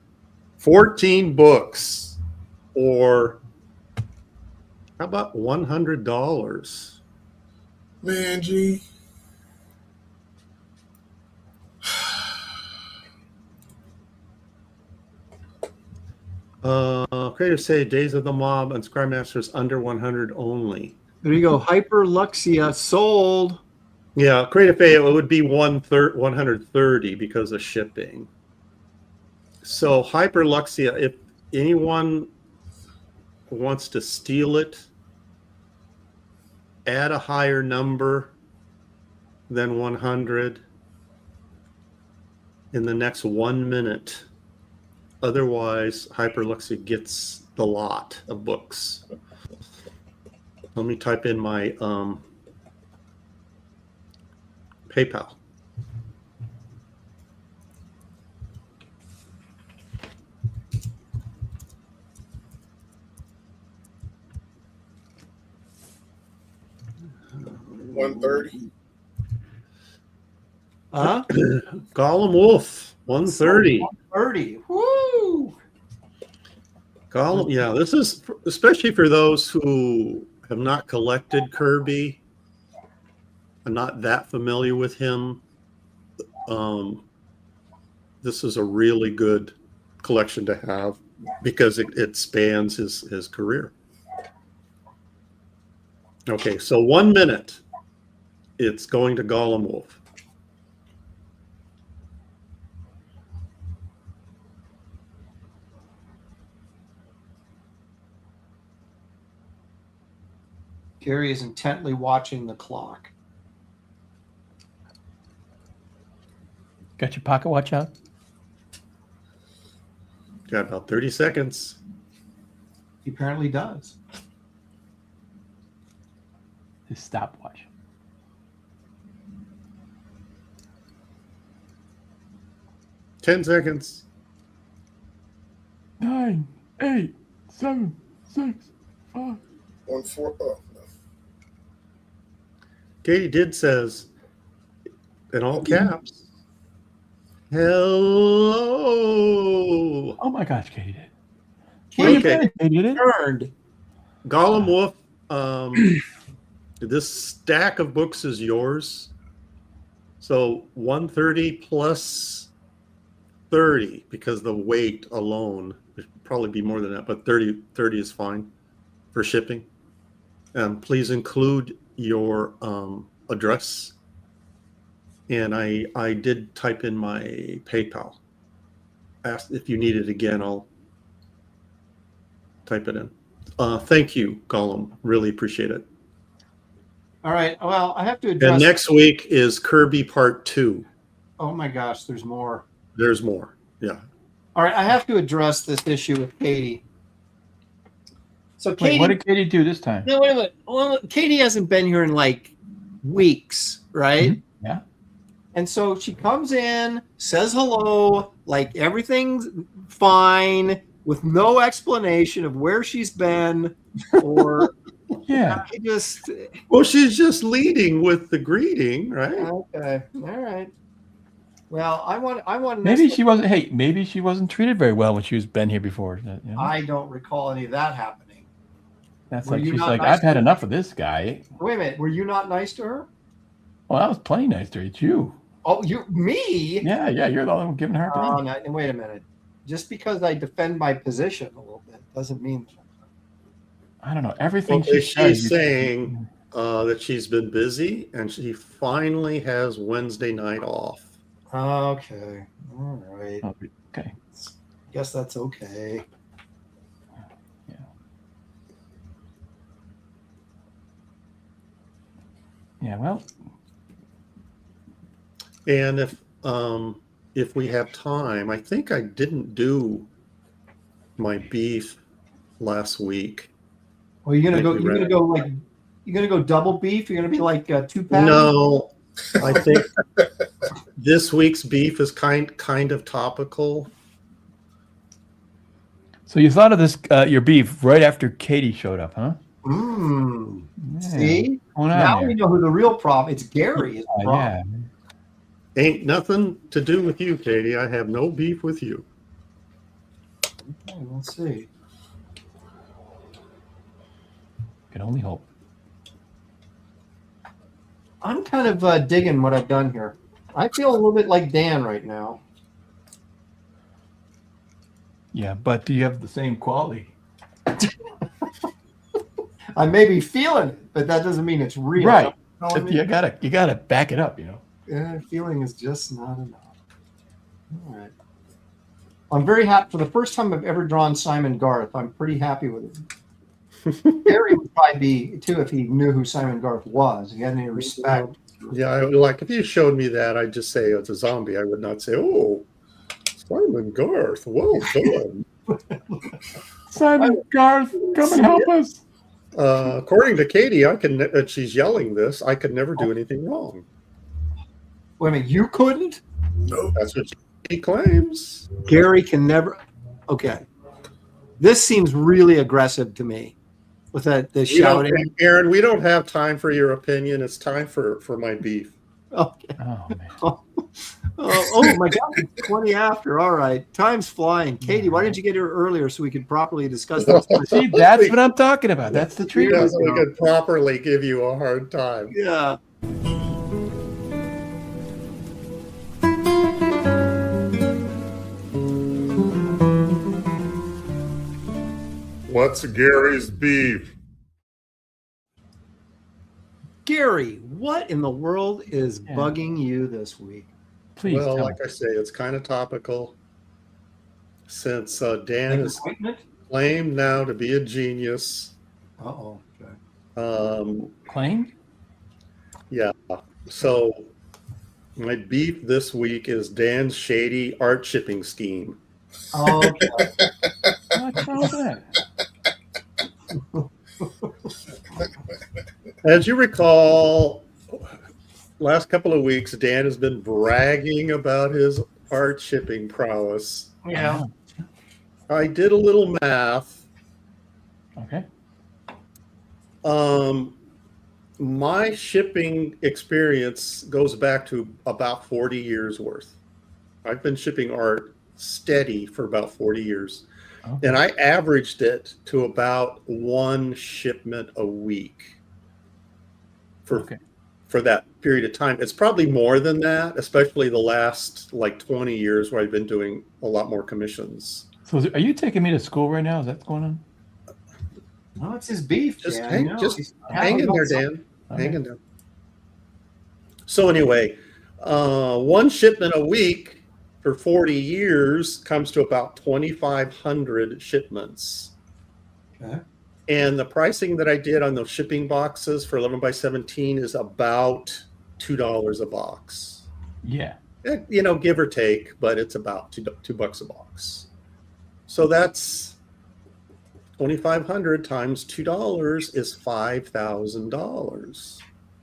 14 books. Or how about $100? Man, G. Creators say Days of the Mob and Scry Masters under 100 only. There you go. Hyperluxia sold. Yeah, Creative Pay, it would be 130 because of shipping. So Hyperluxia, if anyone wants to steal it, add a higher number than 100 in the next 1 minute. Otherwise, Hyperluxia gets the lot of books. Let me type in my PayPal. $130. Huh? Gollum Wolf, 130. 130. Woo! Gollum, yeah, this is especially for those who have not collected Kirby. I'm not that familiar with him. This is a really good collection to have because it spans his career. Okay, so 1 minute, it's going to Gollum Wolf. Gary is intently watching the clock. Got your pocket watch out? Got about 30 seconds. He apparently does. His stopwatch. Ten seconds. 9, 8, 7, 6, 5. 1, 4. Oh, no. Katie Did says, in all caps, hello. Oh my gosh, Katie did. Okay. Katie did. Turned. Gollum Wolf, this stack of books is yours. So 130 plus 30, because the weight alone would probably be more than that, but 30 is fine for shipping. Please include your address. And I did type in my PayPal. Asked if you need it again, I'll type it in. Thank you, Gollum. Really appreciate it. All right. Well, I have to address. And next week is Kirby Part 2. Oh my gosh, there's more. There's more. Yeah. All right, I have to address this issue with Katie. So Katie, Wait, what did Katie do this time? no, wait a minute. Well, Katie hasn't been here in like weeks, right? Mm-hmm. Yeah. And so she comes in, says hello, like everything's fine, with no explanation of where she's been, or Yeah. I just. Well, she's just leading with the greeting, right? Okay. All right. Well, I want. Maybe she wasn't. Hey, maybe she wasn't treated very well when she was been here before. You know? I don't recall any of that happening. That's Were like you she's not like, nice I've had to her? enough of this guy. Wait a minute. Were you not nice to her? Well, I was plenty nice to her. It's you. Oh, me? Yeah, you're the one giving her a Oh, time. no, wait a minute. Just because I defend my position a little bit doesn't mean. I don't know. Everything Okay, she says, she's saying that she's been busy and she finally has Wednesday night off. Okay. All right. Okay. Guess that's okay. Yeah. Yeah. Well. And if we have time, I think I didn't do my beef last week. Well, you're gonna Thank go. you, You're gonna Ren. go like You gonna go double beef? You're gonna be like 2 pounds? No, I think this week's beef is kind of topical. So you thought of this your beef right after Katie showed up, huh? Yeah. See? Now we know who the real problem. It's Gary. Is the problem. Yeah. Ain't nothing to do with you, Katie. I have no beef with you. Okay, we'll see. Can only hope. I'm kind of digging what I've done here. I feel a little bit like Dan right now. Yeah, but do you have the same quality? I may be feeling it, but that doesn't mean it's real. Right. You gotta back it up, Yeah, feeling is just not enough. All right. I'm very happy. For the first time I've ever drawn Simon Garth, I'm pretty happy with it. Gary would probably be too if he knew who Simon Garth was. He had any respect. Yeah, like if you showed me that, I'd just say it's a zombie. I would not say, "Oh, Simon Garth, well done." Simon Garth, come and help us. According to Katie, she's yelling this. I could never do anything wrong. Wait a minute, you couldn't? Nope. That's what she claims. Gary can never. Okay, this seems really aggressive to me. With the shouting, Aaron, we don't have time for your opinion. It's time for my beef. Okay. Oh man. Oh my God! It's 20 after. All right, time's flying. Katie, why didn't you get here earlier so we could properly discuss this? See, that's what I'm talking about. That's the treatment. Yes, we could properly give you a hard time. Yeah. What's Gary's beef? Gary, what in the world is bugging you this week? Please. Well, like I say, it's kind of topical since Dan is claimed now to be a genius. Uh-oh. Okay. Claimed? Yeah. So my beef this week is Dan's shady art shipping scheme. Oh, okay. What's wrong with that? As you recall, last couple of weeks, Dan has been bragging about his art shipping prowess. Yeah. I did a little math. Okay. My shipping experience goes back to about 40 years worth. I've been shipping art steady for about 40 years. Okay. And I averaged it to about 1 shipment a week for that period of time. It's probably more than that, especially the last like 20 years where I've been doing a lot more commissions. So are you taking me to school right now? Is that what's going on? No, it's his beef. Just hang in there, Dan. Okay. Hang in there. So anyway, 1 shipment a week for 40 years comes to about 2,500 shipments. Okay. And the pricing that I did on those shipping boxes for 11 by 17 is about $2 a box. Yeah. Give or take, but it's about $2 a box. So that's 2,500 times $2 is $5,000.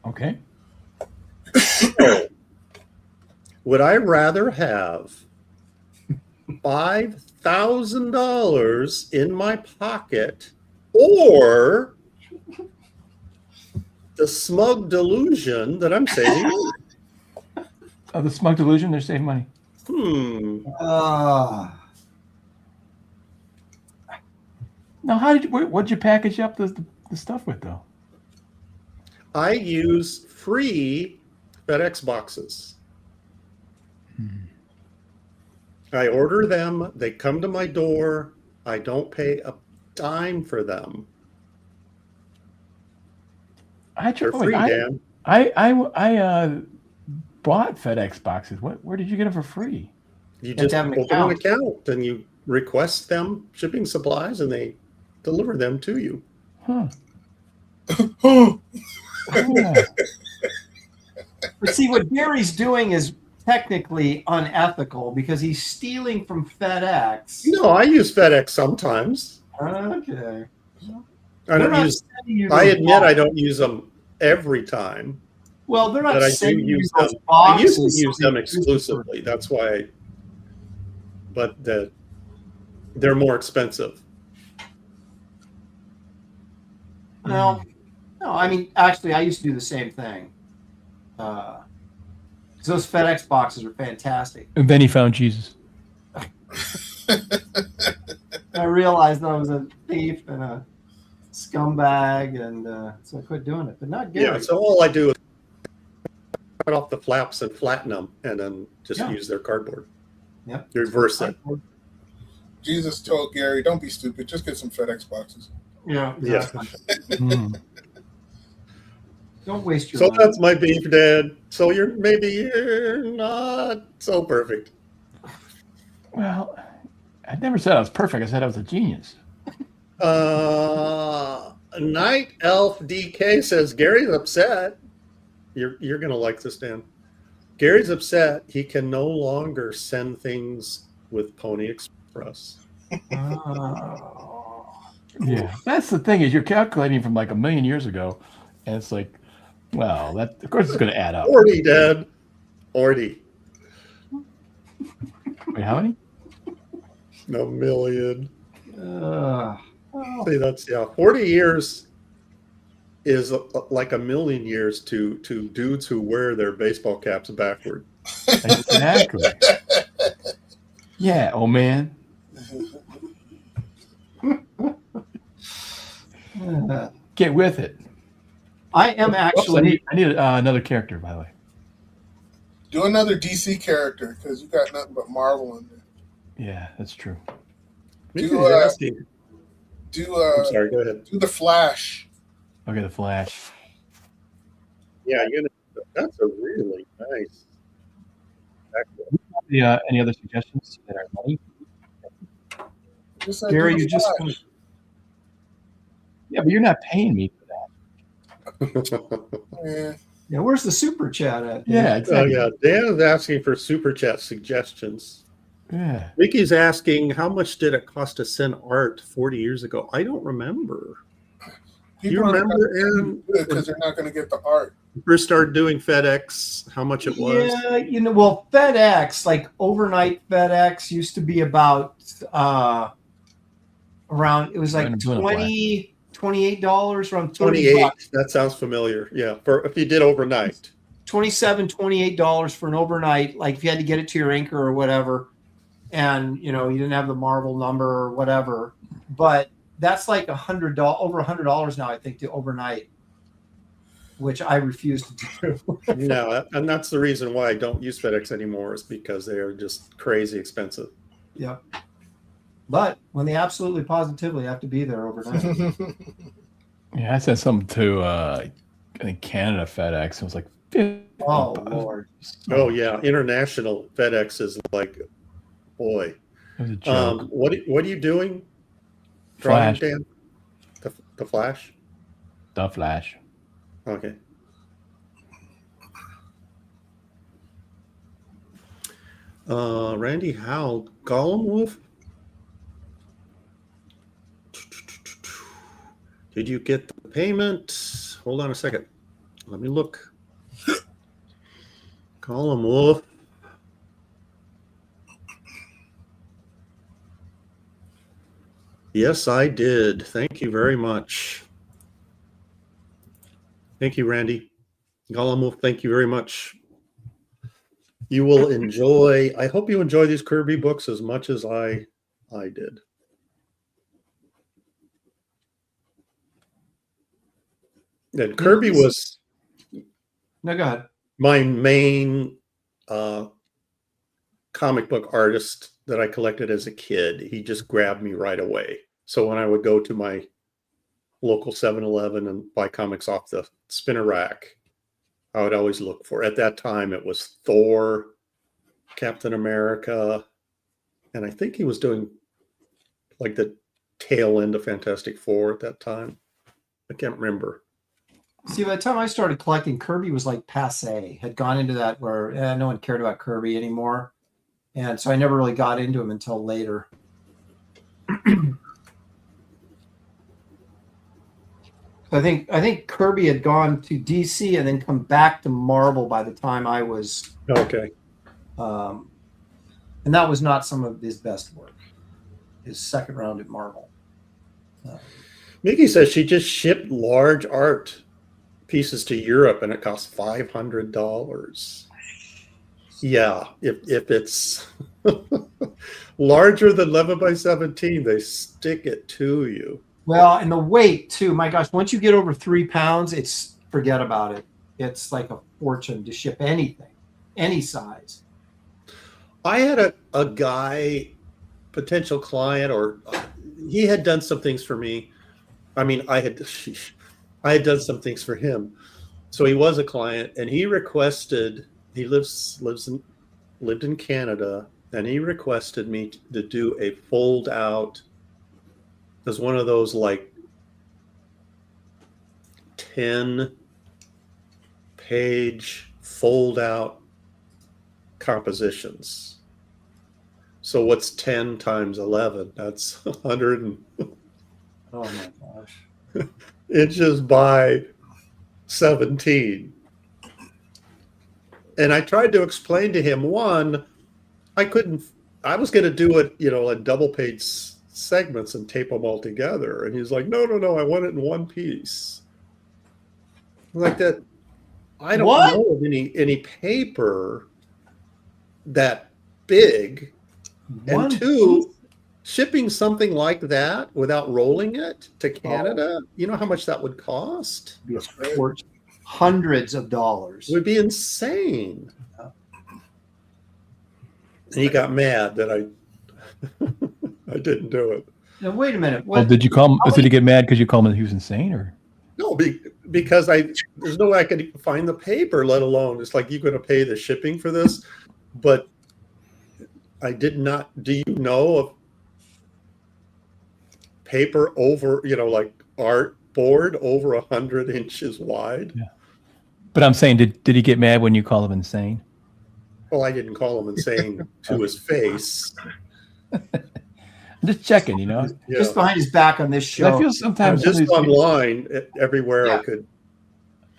Okay. So, would I rather have $5,000 in my pocket or the smug delusion that I'm saving money? Oh, the smug delusion, they're saving money. Now, what'd you package up the stuff with, though? I use free FedEx boxes. I order them. They come to my door. I don't pay a dime for them. They're free, Dan. I bought FedEx boxes. Where did you get them for free? You just open an account and you request them shipping supplies, and they deliver them to you. Huh. But see, what Gary's doing is technically unethical because he's stealing from FedEx. No, I use FedEx sometimes. Okay. I admit I don't use them every time. Well, they're not. But I do use them. I used to use them exclusively. That's why. But they're more expensive. No, I mean, actually, I used to do the same thing. Because those FedEx boxes are fantastic. And then he found Jesus. I realized that I was a thief and a scumbag, and so I quit doing it. But not Gary. Yeah, so all I do is cut off the flaps and flatten them, and then just use their cardboard. Yep. Reverse it. Jesus told Gary, "Don't be stupid. Just get some FedEx boxes." Yeah. Exactly. Don't waste your. So money. That's my beef, Dad. So you're not so perfect. Well, I never said I was perfect. I said I was a genius. Night Elf DK says Gary's upset. You're gonna like this, Dan. Gary's upset. He can no longer send things with Pony Express. Yeah, that's the thing is you're calculating from like 1 million years ago, and it's like, well, that of course it's going to add up. 40, Dad. 40. Wait, how many? No million. See, that's 40 years is like 1 million years to dudes who wear their baseball caps backward. Exactly. Yeah, oh man. Get with it. I am actually. I need another character, by the way. Do another DC character because you got nothing but Marvel in there. Yeah, that's true. I'm sorry, go ahead. Do the Flash. Okay, the Flash. Yeah, that's a really nice. Any other suggestions that are money? Gary, you just. Yeah, but you're not paying me for that. Yeah, where's the super chat at? Yeah, exactly. Dan is asking for super chat suggestions. Yeah. Vicky's asking, how much did it cost to send art 40 years ago? I don't remember. You remember, Aaron? Because they're not going to get the art. First started doing FedEx, how much it was? Yeah, well, FedEx, like overnight FedEx used to be about around, it was like $28, around 28. That sounds familiar. Yeah, for if you did overnight. $27, $28 for an overnight, like if you had to get it to your anchor or whatever, and you didn't have the Marvel number or whatever. But that's like $100, over $100 now, I think, to overnight, which I refuse to do. No, and that's the reason why I don't use FedEx anymore, is because they are just crazy expensive. Yeah. But when they absolutely positively have to be there overnight. Yeah, I said something to I think Canada FedEx. It was like, oh Lord. Oh yeah, international FedEx is like, boy. It was a joke. What are you doing? Flash. Dan? The Flash? The Flash. Okay. Randy Howell, Gollum Wolf. Did you get the payment? Hold on a second. Let me look. Gollum Wolf. Yes, I did. Thank you very much. Thank you, Randy. Gollum Wolf, thank you very much. You will enjoy, I hope you enjoy these Kirby books as much as I did. And Kirby was no, go ahead. My main comic book artist that I collected as a kid. He just grabbed me right away. So when I would go to my local 7-Eleven and buy comics off the spinner rack, I would always look for, at that time, it was Thor, Captain America, and I think he was doing like the tail end of Fantastic Four at that time. I can't remember. See, by the time I started collecting, Kirby was like passe, had gone into that where no one cared about Kirby anymore. And so I never really got into him until later. I think Kirby had gone to DC and then come back to Marvel by the time I was Okay. and that was not some of his best work. His second round at Marvel. Mickey says she just shipped large art pieces to Europe and it costs $500. Yeah, if it's larger than 11 by 17, they stick it to you. Well, and the weight too. My gosh, once you get over 3 pounds, it's forget about it. It's like a fortune to ship anything, any size. I had a guy, potential client, or he had done some things for me. I mean, I had done some things for him. So he was a client, and he requested. He lived in Canada, and he requested me to do a fold out. There's one of those like 10-page fold out compositions. So what's 10 times 11? That's 100 and oh my gosh. inches by 17. And I tried to explain to him, one, I was going to do it, in double page segments and tape them all together. And he's like, no, I want it in one piece. Like that. I don't know of any paper that big. And two, shipping something like that without rolling it to Canada, you know how much that would cost? Be a fortune. Hundreds of dollars. It would be insane. And he got mad that I didn't do it. Now wait a minute. Well, did you call him? Did he get mad because you called him he was insane, or? No, because there's no way I could find the paper, let alone it's like you're going to pay the shipping for this, but I did not. Do you know of paper over, like art board over 100 inches wide? Yeah. But I'm saying, did he get mad when you called him insane? Well, I didn't call him insane to his face. I'm just checking, Just behind his back on this show. I feel sometimes just online everywhere I could.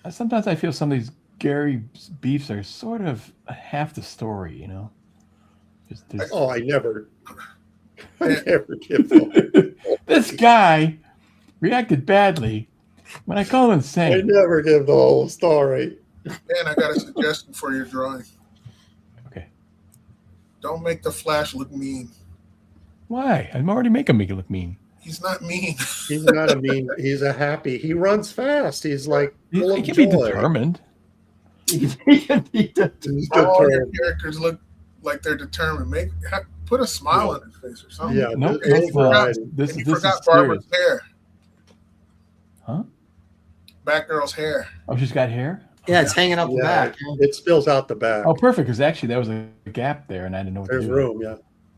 Sometimes I feel some of these Gary beefs are sort of half the story, I never give them. This guy reacted badly when I call him insane. I never give the whole story. And I got a suggestion for your drawing. Okay. Don't make the Flash look mean. Why? I'm already making him look mean. He's not mean. He's not a mean. He's a happy. He runs fast. He's like full he of can joy. be determined. He can be determined. All your characters look like they're determined. Put a smile on his face or something. Yeah. Nope. And you forgot Barbara's hair. Huh? Batgirl's hair. Oh, she's got hair? Yeah, it's hanging out the back. It spills out the back. Oh, perfect. Because actually, there was a gap there, and I didn't know what There's to do. room, yeah.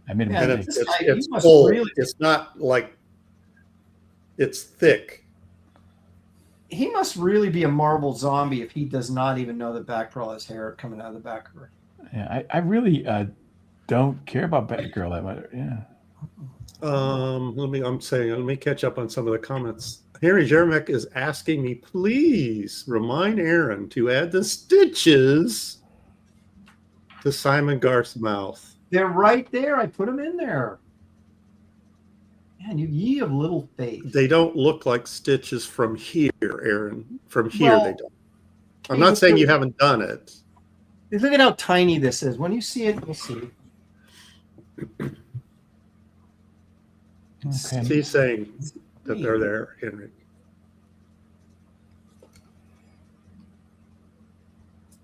I made him And mistake. it's full. It's not like it's thick. He must really be a Marvel zombie if he does not even know that Batgirl has hair coming out of the back of her. Yeah, I really don't care about Batgirl that much. Yeah. Let me catch up on some of the comments. Harry Jeremick is asking me, please remind Aaron to add the stitches to Simon Garth's mouth. They're right there. I put them in there. Man, ye of little faith. They don't look like stitches from here, Aaron. From here, they don't. I'm not saying you haven't done it. Look at how tiny this is. When you see it, you'll see. Okay. He's saying that they're there, Henry.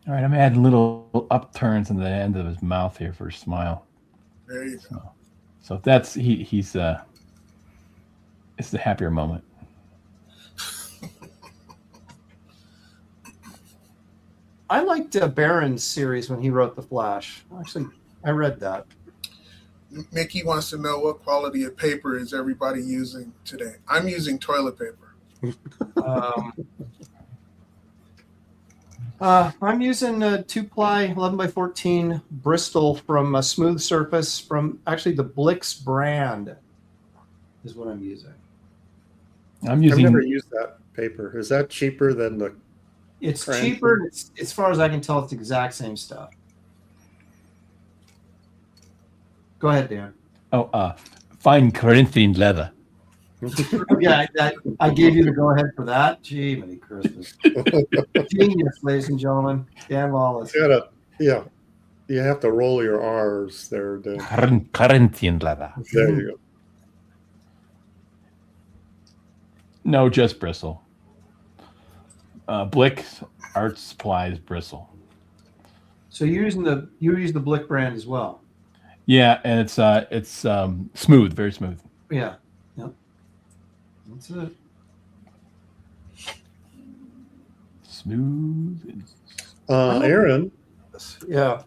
All right, I'm adding little upturns in the end of his mouth here for a smile. There you go. So that's he's it's the happier moment. I liked Barron's series when he wrote The Flash. Actually, I read that. Mickey wants to know what quality of paper is everybody using today. I'm using toilet paper. I'm using a 2-ply 11x14 Bristol from a Smooth Surface from actually the Blix brand is what I'm using. I'm using. I've never used that paper. Is that cheaper than the? It's Cranston? cheaper. It's, as far as I can tell, it's the exact same stuff. Go ahead, Dan. Oh, fine Corinthian leather. Yeah, I gave you the go ahead for that. Gee, Merry Christmas. Genius, ladies and gentlemen. Dan Lawlis. Yeah. You have to roll your R's there, Dan. Corinthian leather. There you go. No, just bristle. Blick Art Supplies bristle. So you use the Blick brand as well. Yeah, and it's smooth, very smooth. Yeah. Yep. That's it. Smooth. Aaron, Yeah.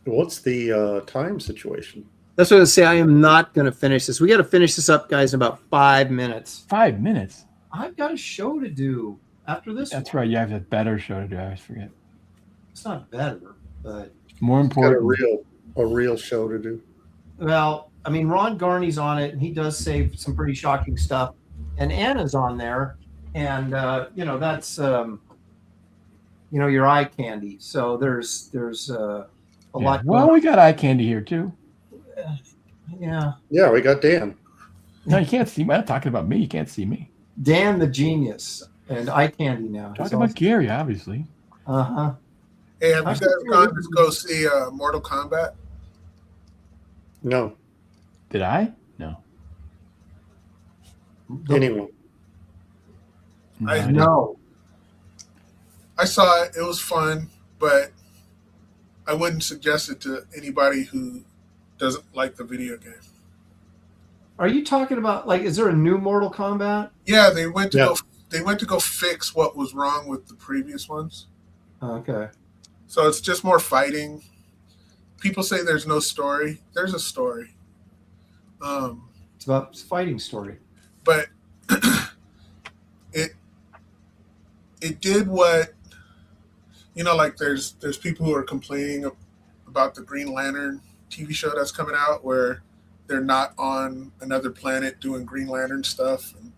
what's the time situation? That's what I say. I am not going to finish this. We got to finish this up, guys, in about 5 minutes. 5 minutes. I've got a show to do after this. That's right. You have a better show to do. I always forget. It's not better, but More important. A real show to do. well, I mean, Ron Garney's on it, and he does say some pretty shocking stuff. And Anna's on there, and that's your eye candy. So there's a lot. Well, we got eye candy here too. Yeah. Yeah, we got Dan. No, you can't see me. I'm not talking about me. You can't see me. Dan the genius and eye candy now. Talking about Gary, obviously. Uh-huh. Hey, have you guys gone to go see Mortal Kombat? No. Did I? No. Anyone? I didn't. No. I saw it. It was fun, but I wouldn't suggest it to anybody who doesn't like the video game. Are you talking about is there a new Mortal Kombat? Yeah, they went to go fix what was wrong with the previous ones. Okay. So it's just more fighting. People say there's no story. There's a story. It's about fighting story. But it did what there's people who are complaining about the Green Lantern TV show that's coming out where they're not on another planet doing Green Lantern stuff, and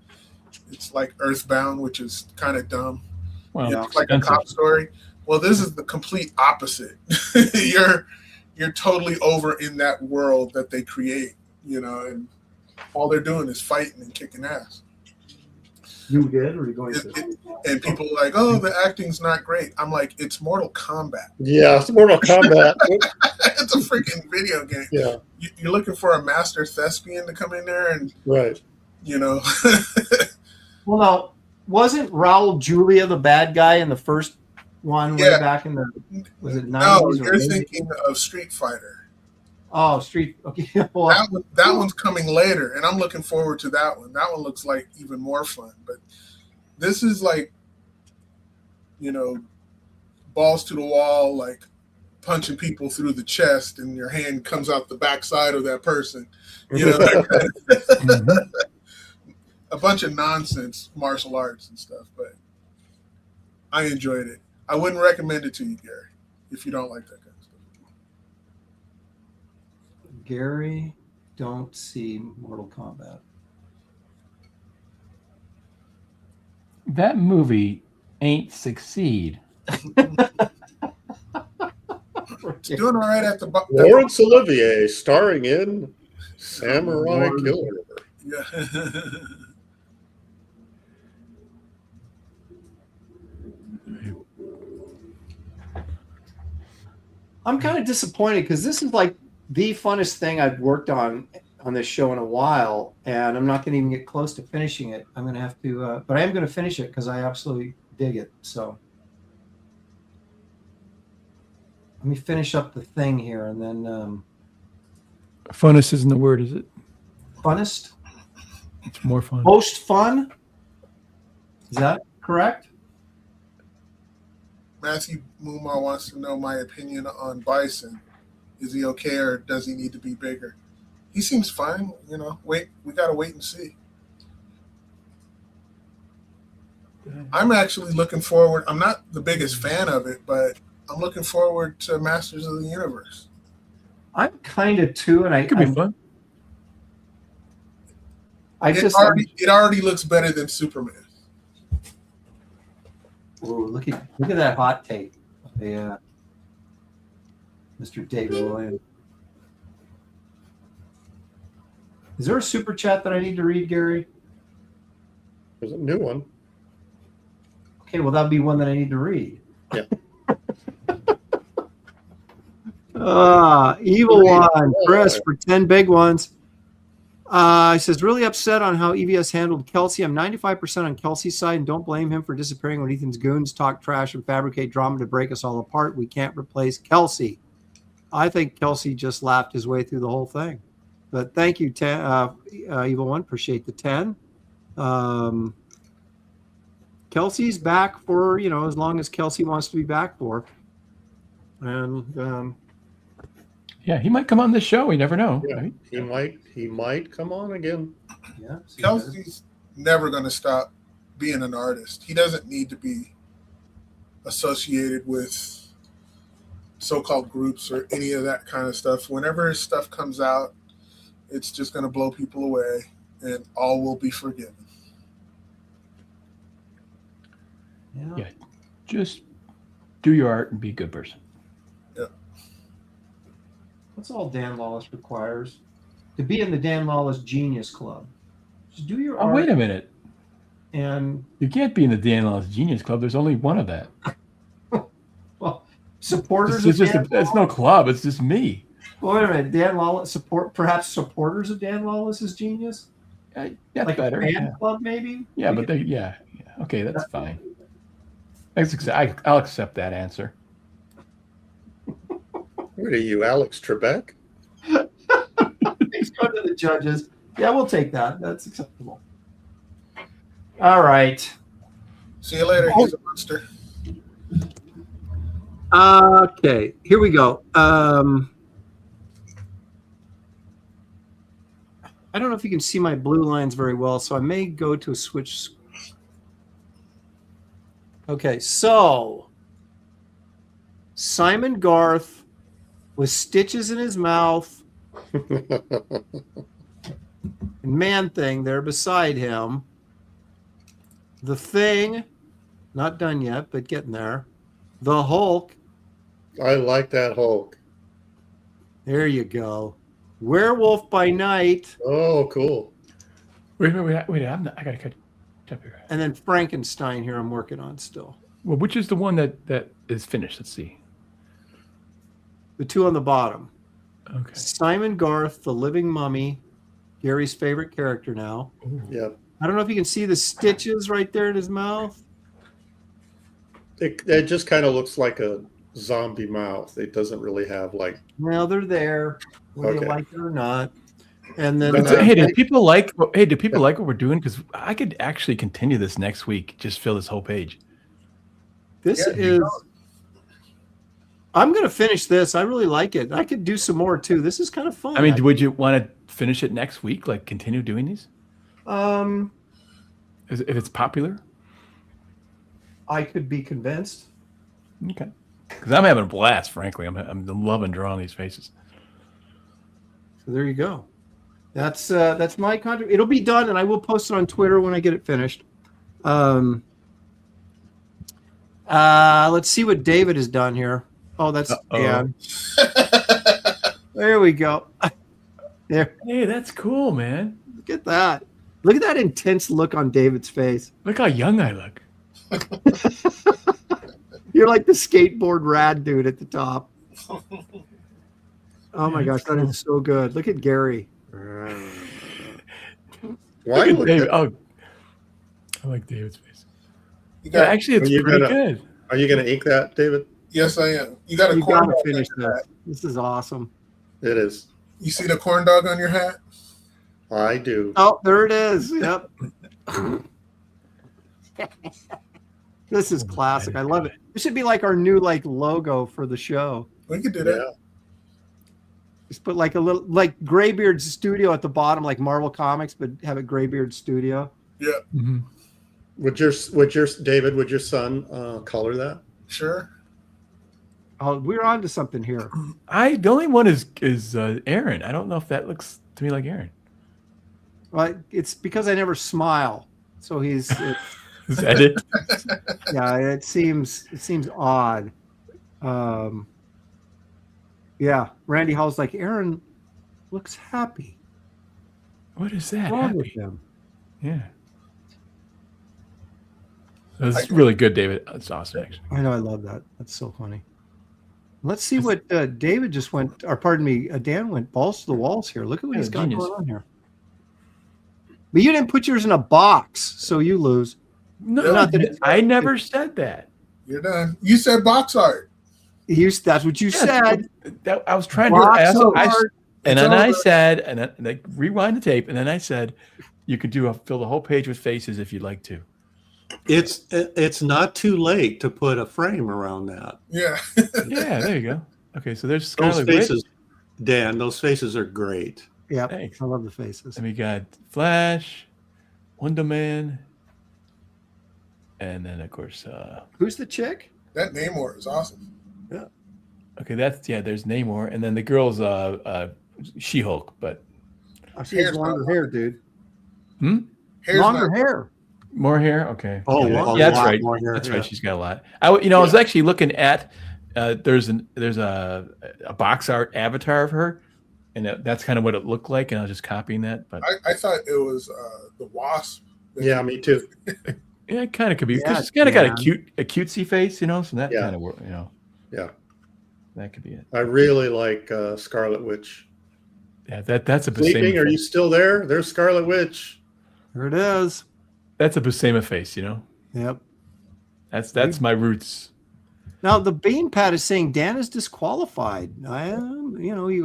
it's like Earthbound, which is kind of dumb. Well, It's like a cop story. Well, this is the complete opposite. You're totally over in that world that they create, and all they're doing is fighting and kicking ass. You did, or are you going to? And people are like, oh, the acting's not great. I'm like, it's Mortal Kombat. Yeah, it's Mortal Kombat. It's a freaking video game. Yeah. You're looking for a master thespian to come in there and, Right. Well, now, wasn't Raul Julia the bad guy in the first one way back in the, was it 90s? No, you're thinking of Street Fighter. Oh, Street. Okay. Well, That one's coming later, and I'm looking forward to that one. That one looks like even more fun. But this is like, balls to the wall, like punching people through the chest, and your hand comes out the backside of that person. A bunch of nonsense martial arts and stuff. But I enjoyed it. I wouldn't recommend it to you, Gary, if you don't like that kind of stuff. Gary, don't see Mortal Kombat. That movie ain't succeed. It's doing all right at the Laurence Olivier starring in Samurai Killer. Yeah. I'm kind of disappointed because this is like the funnest thing I've worked on this show in a while, and I'm not going to even get close to finishing it. I'm going to have to, but I am going to finish it because I absolutely dig it. So let me finish up the thing here, and then Funnest isn't the word, is it? funnest, It's more fun. most fun. Is that correct? Matthew Mumar wants to know my opinion on Bison. Is he okay, or does he need to be bigger? He seems fine. We got to wait and see. I'm actually looking forward. I'm not the biggest fan of it, but I'm looking forward to Masters of the Universe. I'm kind of too, and It could be fun. It already looks better than Superman. Ooh, look at that hot take. Yeah. Mr. David Williams. Is there a super chat that I need to read, Gary? There's a new one. Okay, well, that'll be one that I need to read. Yeah. Evil One, Chris for 10 big ones. He says, really upset on how EVS handled Kelsey. I'm 95% on Kelsey's side and don't blame him for disappearing when Ethan's goons talk trash and fabricate drama to break us all apart. We can't replace Kelsey. I think Kelsey just laughed his way through the whole thing. But thank you, Evil One. Appreciate the 10. Kelsey's back for, as long as Kelsey wants to be back for. And yeah, he might come on this show. We never know. Yeah, right? he might come on again. Yeah, Kelsey's never going to stop being an artist. He doesn't need to be associated with so-called groups or any of that kind of stuff. Whenever his stuff comes out, it's just going to blow people away, and all will be forgiven. Yeah, just do your art and be a good person. Yeah. That's all Dan Lawlis requires. To be in the Dan Lawlis Genius Club. Just do your art. Oh, wait a minute. And you can't be in the Dan Lawlis Genius Club. There's only one of that. Well, supporters it's no club. It's just me. Well, wait a minute. Dan Lawlis perhaps supporters of Dan Lawlis's genius? That's like better. A fan club, maybe? Yeah, but yeah. Okay, that's fine. I'll accept that answer. What are you, Alex Trebek? He's going to the judges. Yeah, we'll take that. That's acceptable. All right. See you later. He's a monster. Okay, here we go. I don't know if you can see my blue lines very well, so I may go to a switch. Okay, so Simon Garth with stitches in his mouth and Man-Thing there beside him. The Thing, not done yet, but getting there. The Hulk. I like that Hulk. There you go. Werewolf by Night. Oh, cool. Wait, I gotta catch up here. And then Frankenstein here I'm working on still. Well, which is the one that is finished? Let's see. The two on the bottom. Okay. Simon Garth, the Living Mummy, Gary's favorite character now. Ooh. Yeah. I don't know if you can see the stitches right there in his mouth. It just kind of looks like a zombie mouth. It doesn't really have like. Well, they're there, whether you like it or not. And then, hey, do people like what we're doing? Because I could actually continue this next week. Just fill this whole page. I'm going to finish this. I really like it. I could do some more too. This is kind of fun. I mean, would you want to finish it next week? Like continue doing these? If it's popular, I could be convinced. Okay, because I'm having a blast. Frankly, I'm loving drawing these faces. So there you go. That's my contract. It'll be done, and I will post it on Twitter when I get it finished. Let's see what David has done here. Oh, that's Dan. There we go. There. Hey, that's cool, man. Look at that. Look at that intense look on David's face. Look how young I look. You're like the skateboard rad dude at the top. Oh my gosh, that is so good. Look at Gary. Why look at David? Oh, I like David's face. Actually, it's pretty good. Are you going to ink that, David? Yes, I am. You got to finish this. This is awesome. It is. You see the corn dog on your hat? I do. Oh, there it is. Yep. This is classic. I love it. This should be like our new logo for the show. We could do that. Yeah. Just put like a little Graybeard'S studio at the bottom, like Marvel Comics, but have it Graybeard'S studio. Yeah. Mm-hmm. Would your son color that? Sure. Oh, we're on to something here. The only one is Aaron. I don't know if that looks to me like Aaron. Well, it's because I never smile. So Is that it? Yeah, it seems odd. Yeah, Randy Hall's like, Aaron looks happy. What is that? What's wrong with Happy? him? Yeah. That's really good, David. That's awesome, actually. I know, I love that. That's so funny. Let's see what David just went, or pardon me, Dan went balls to the walls here. Look at what he's got going on here. But you didn't put yours in a box, so you lose. No, I never said that. You're done. You said box art. That's what you said. I was trying to. And then I said, and then rewind the tape, and then I said, you could fill the whole page with faces if you'd like to. It's not too late to put a frame around that. Yeah. Yeah, there you go. Okay, so there's Scarlet faces, Dan. Those faces are great. Yeah, thanks. I love the faces. And we got Flash, Wonder Man, and then of course, who's the chick? That Namor is awesome. Yeah. Okay, there's Namor, and then the girl's She-Hulk, but she has longer hair, dude. Longer hair. More hair? Okay. Oh, yeah, that's right. That's right. She's got a lot. I was actually looking at there's a box art avatar of her, and that's kind of what it looked like, and I was just copying that. But I thought it was the Wasp. Yeah, me too. Yeah, it kind of could be. Yeah, it's kind of got a cutesy face, so that kind of work, Yeah, that could be it. I really like Scarlet Witch. Yeah, that's a Sleeping. Are you still there? There's Scarlet Witch. There it is. That's a Buscema face, Yep. That's my roots. Now the Bean Pad is saying Dan is disqualified. You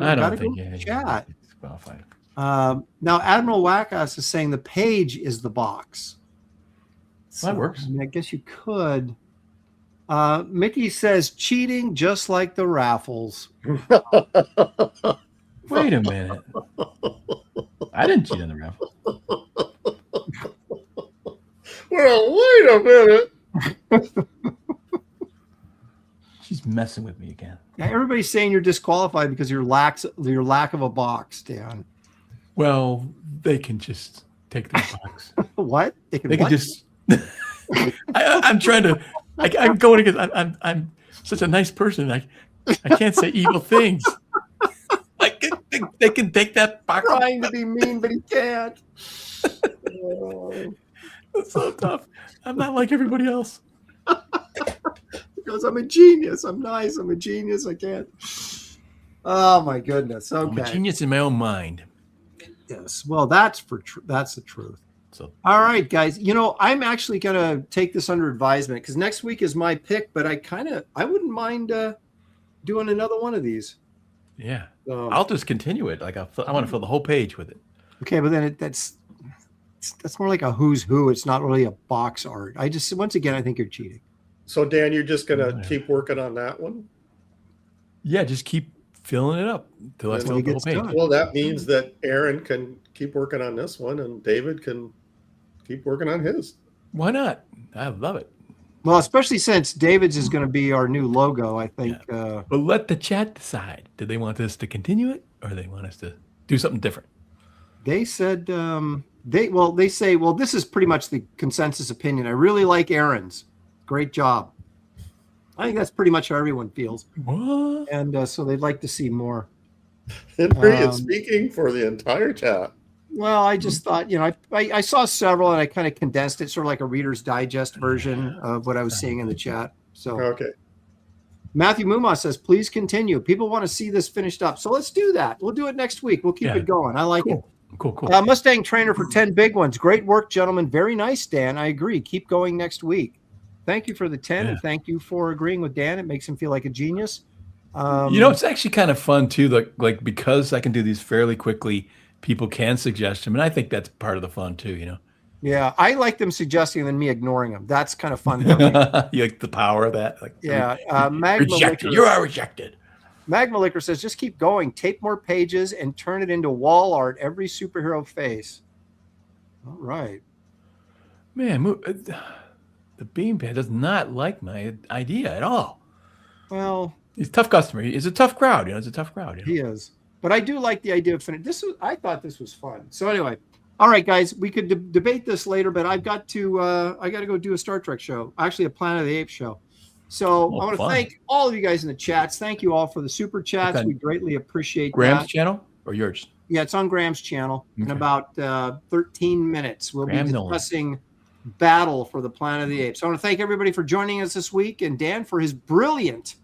got to go chat. Disqualified. Now Admiral Wackass is saying the page is the box. So, that works. I guess you could. Mickey says cheating just like the raffles. Wait a minute. I didn't cheat on the raffle. Well, wait a minute. She's messing with me again. Yeah, everybody's saying you're disqualified because your lack of a box, Dan. Well, they can just take the box. What? They can just. I'm trying to. I'm going against. I'm such a nice person. I can't say evil things. They can take that box. Trying to be mean, but he can't. It's so tough. I'm not like everybody else. Because I'm a genius. I'm nice. I'm a genius. I can't. Oh my goodness. Okay. I'm a genius in my own mind. Yes. Well, that's the truth. So, all right, guys. I'm actually gonna take this under advisement because next week is my pick, but I wouldn't mind doing another one of these. Yeah. I'll just continue it. Like I want to fill the whole page with it. Okay, but then that's more like a who's who. It's not really a box art. I think you're cheating. So Dan, you're just gonna keep working on that one? Yeah, just keep filling it up until I fill the whole page. Well, that means that Aaron can keep working on this one, and David can keep working on his. Why not? I love it. Well, especially since David's is going to be our new logo, I think. Yeah. But let the chat decide. Do they want us to continue it, or do they want us to do something different? They said they say this is pretty much the consensus opinion. I really like Aaron's. Great job. I think that's pretty much how everyone feels. What? And so they'd like to see more. Henry is speaking for the entire chat. Well, I just thought, I saw several and I kind of condensed it, sort of like a Reader's Digest version of what I was seeing in the chat. So, okay. Matthew Muma says, please continue. People want to see this finished up. So let's do that. We'll do it next week. We'll keep it going. I like it. Cool. Mustang Trainer for 10 big ones. Great work, gentlemen. Very nice, Dan. I agree. Keep going next week. Thank you for the 10 and thank you for agreeing with Dan. It makes him feel like a genius. It's actually kind of fun too. Like because I can do these fairly quickly, people can suggest them, and I think that's part of the fun too. Yeah, I like them suggesting than me ignoring them. That's kind of fun for me. You like the power of that? Rejected. You are rejected. Magma Liquor says, just keep going. Tape more pages and turn it into wall art. Every superhero face. All right. Man, the Bean Pad does not like my idea at all. Well, he's a tough customer. He's a tough crowd. It's a tough crowd. He is. But I do like the idea of finishing. I thought this was fun. So anyway, All right, guys, we could debate this later, but I've got to go do a Star Trek show, actually a Planet of the Apes show. So I want to thank all of you guys in the chats. Thank you all for the super chats. Okay. We greatly appreciate Graham's that. channel or yours? Yeah, it's on Graham's channel. In about 13 minutes, we'll be discussing Battle for the Planet of the Apes. So I want to thank everybody for joining us this week, and Dan for his brilliant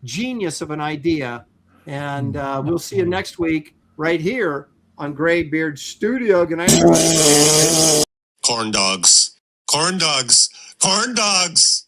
genius of an idea. And we'll see you next week right here on Graybeard's Studio. Good night, everybody. Corn dogs. Corn dogs. Corn dogs.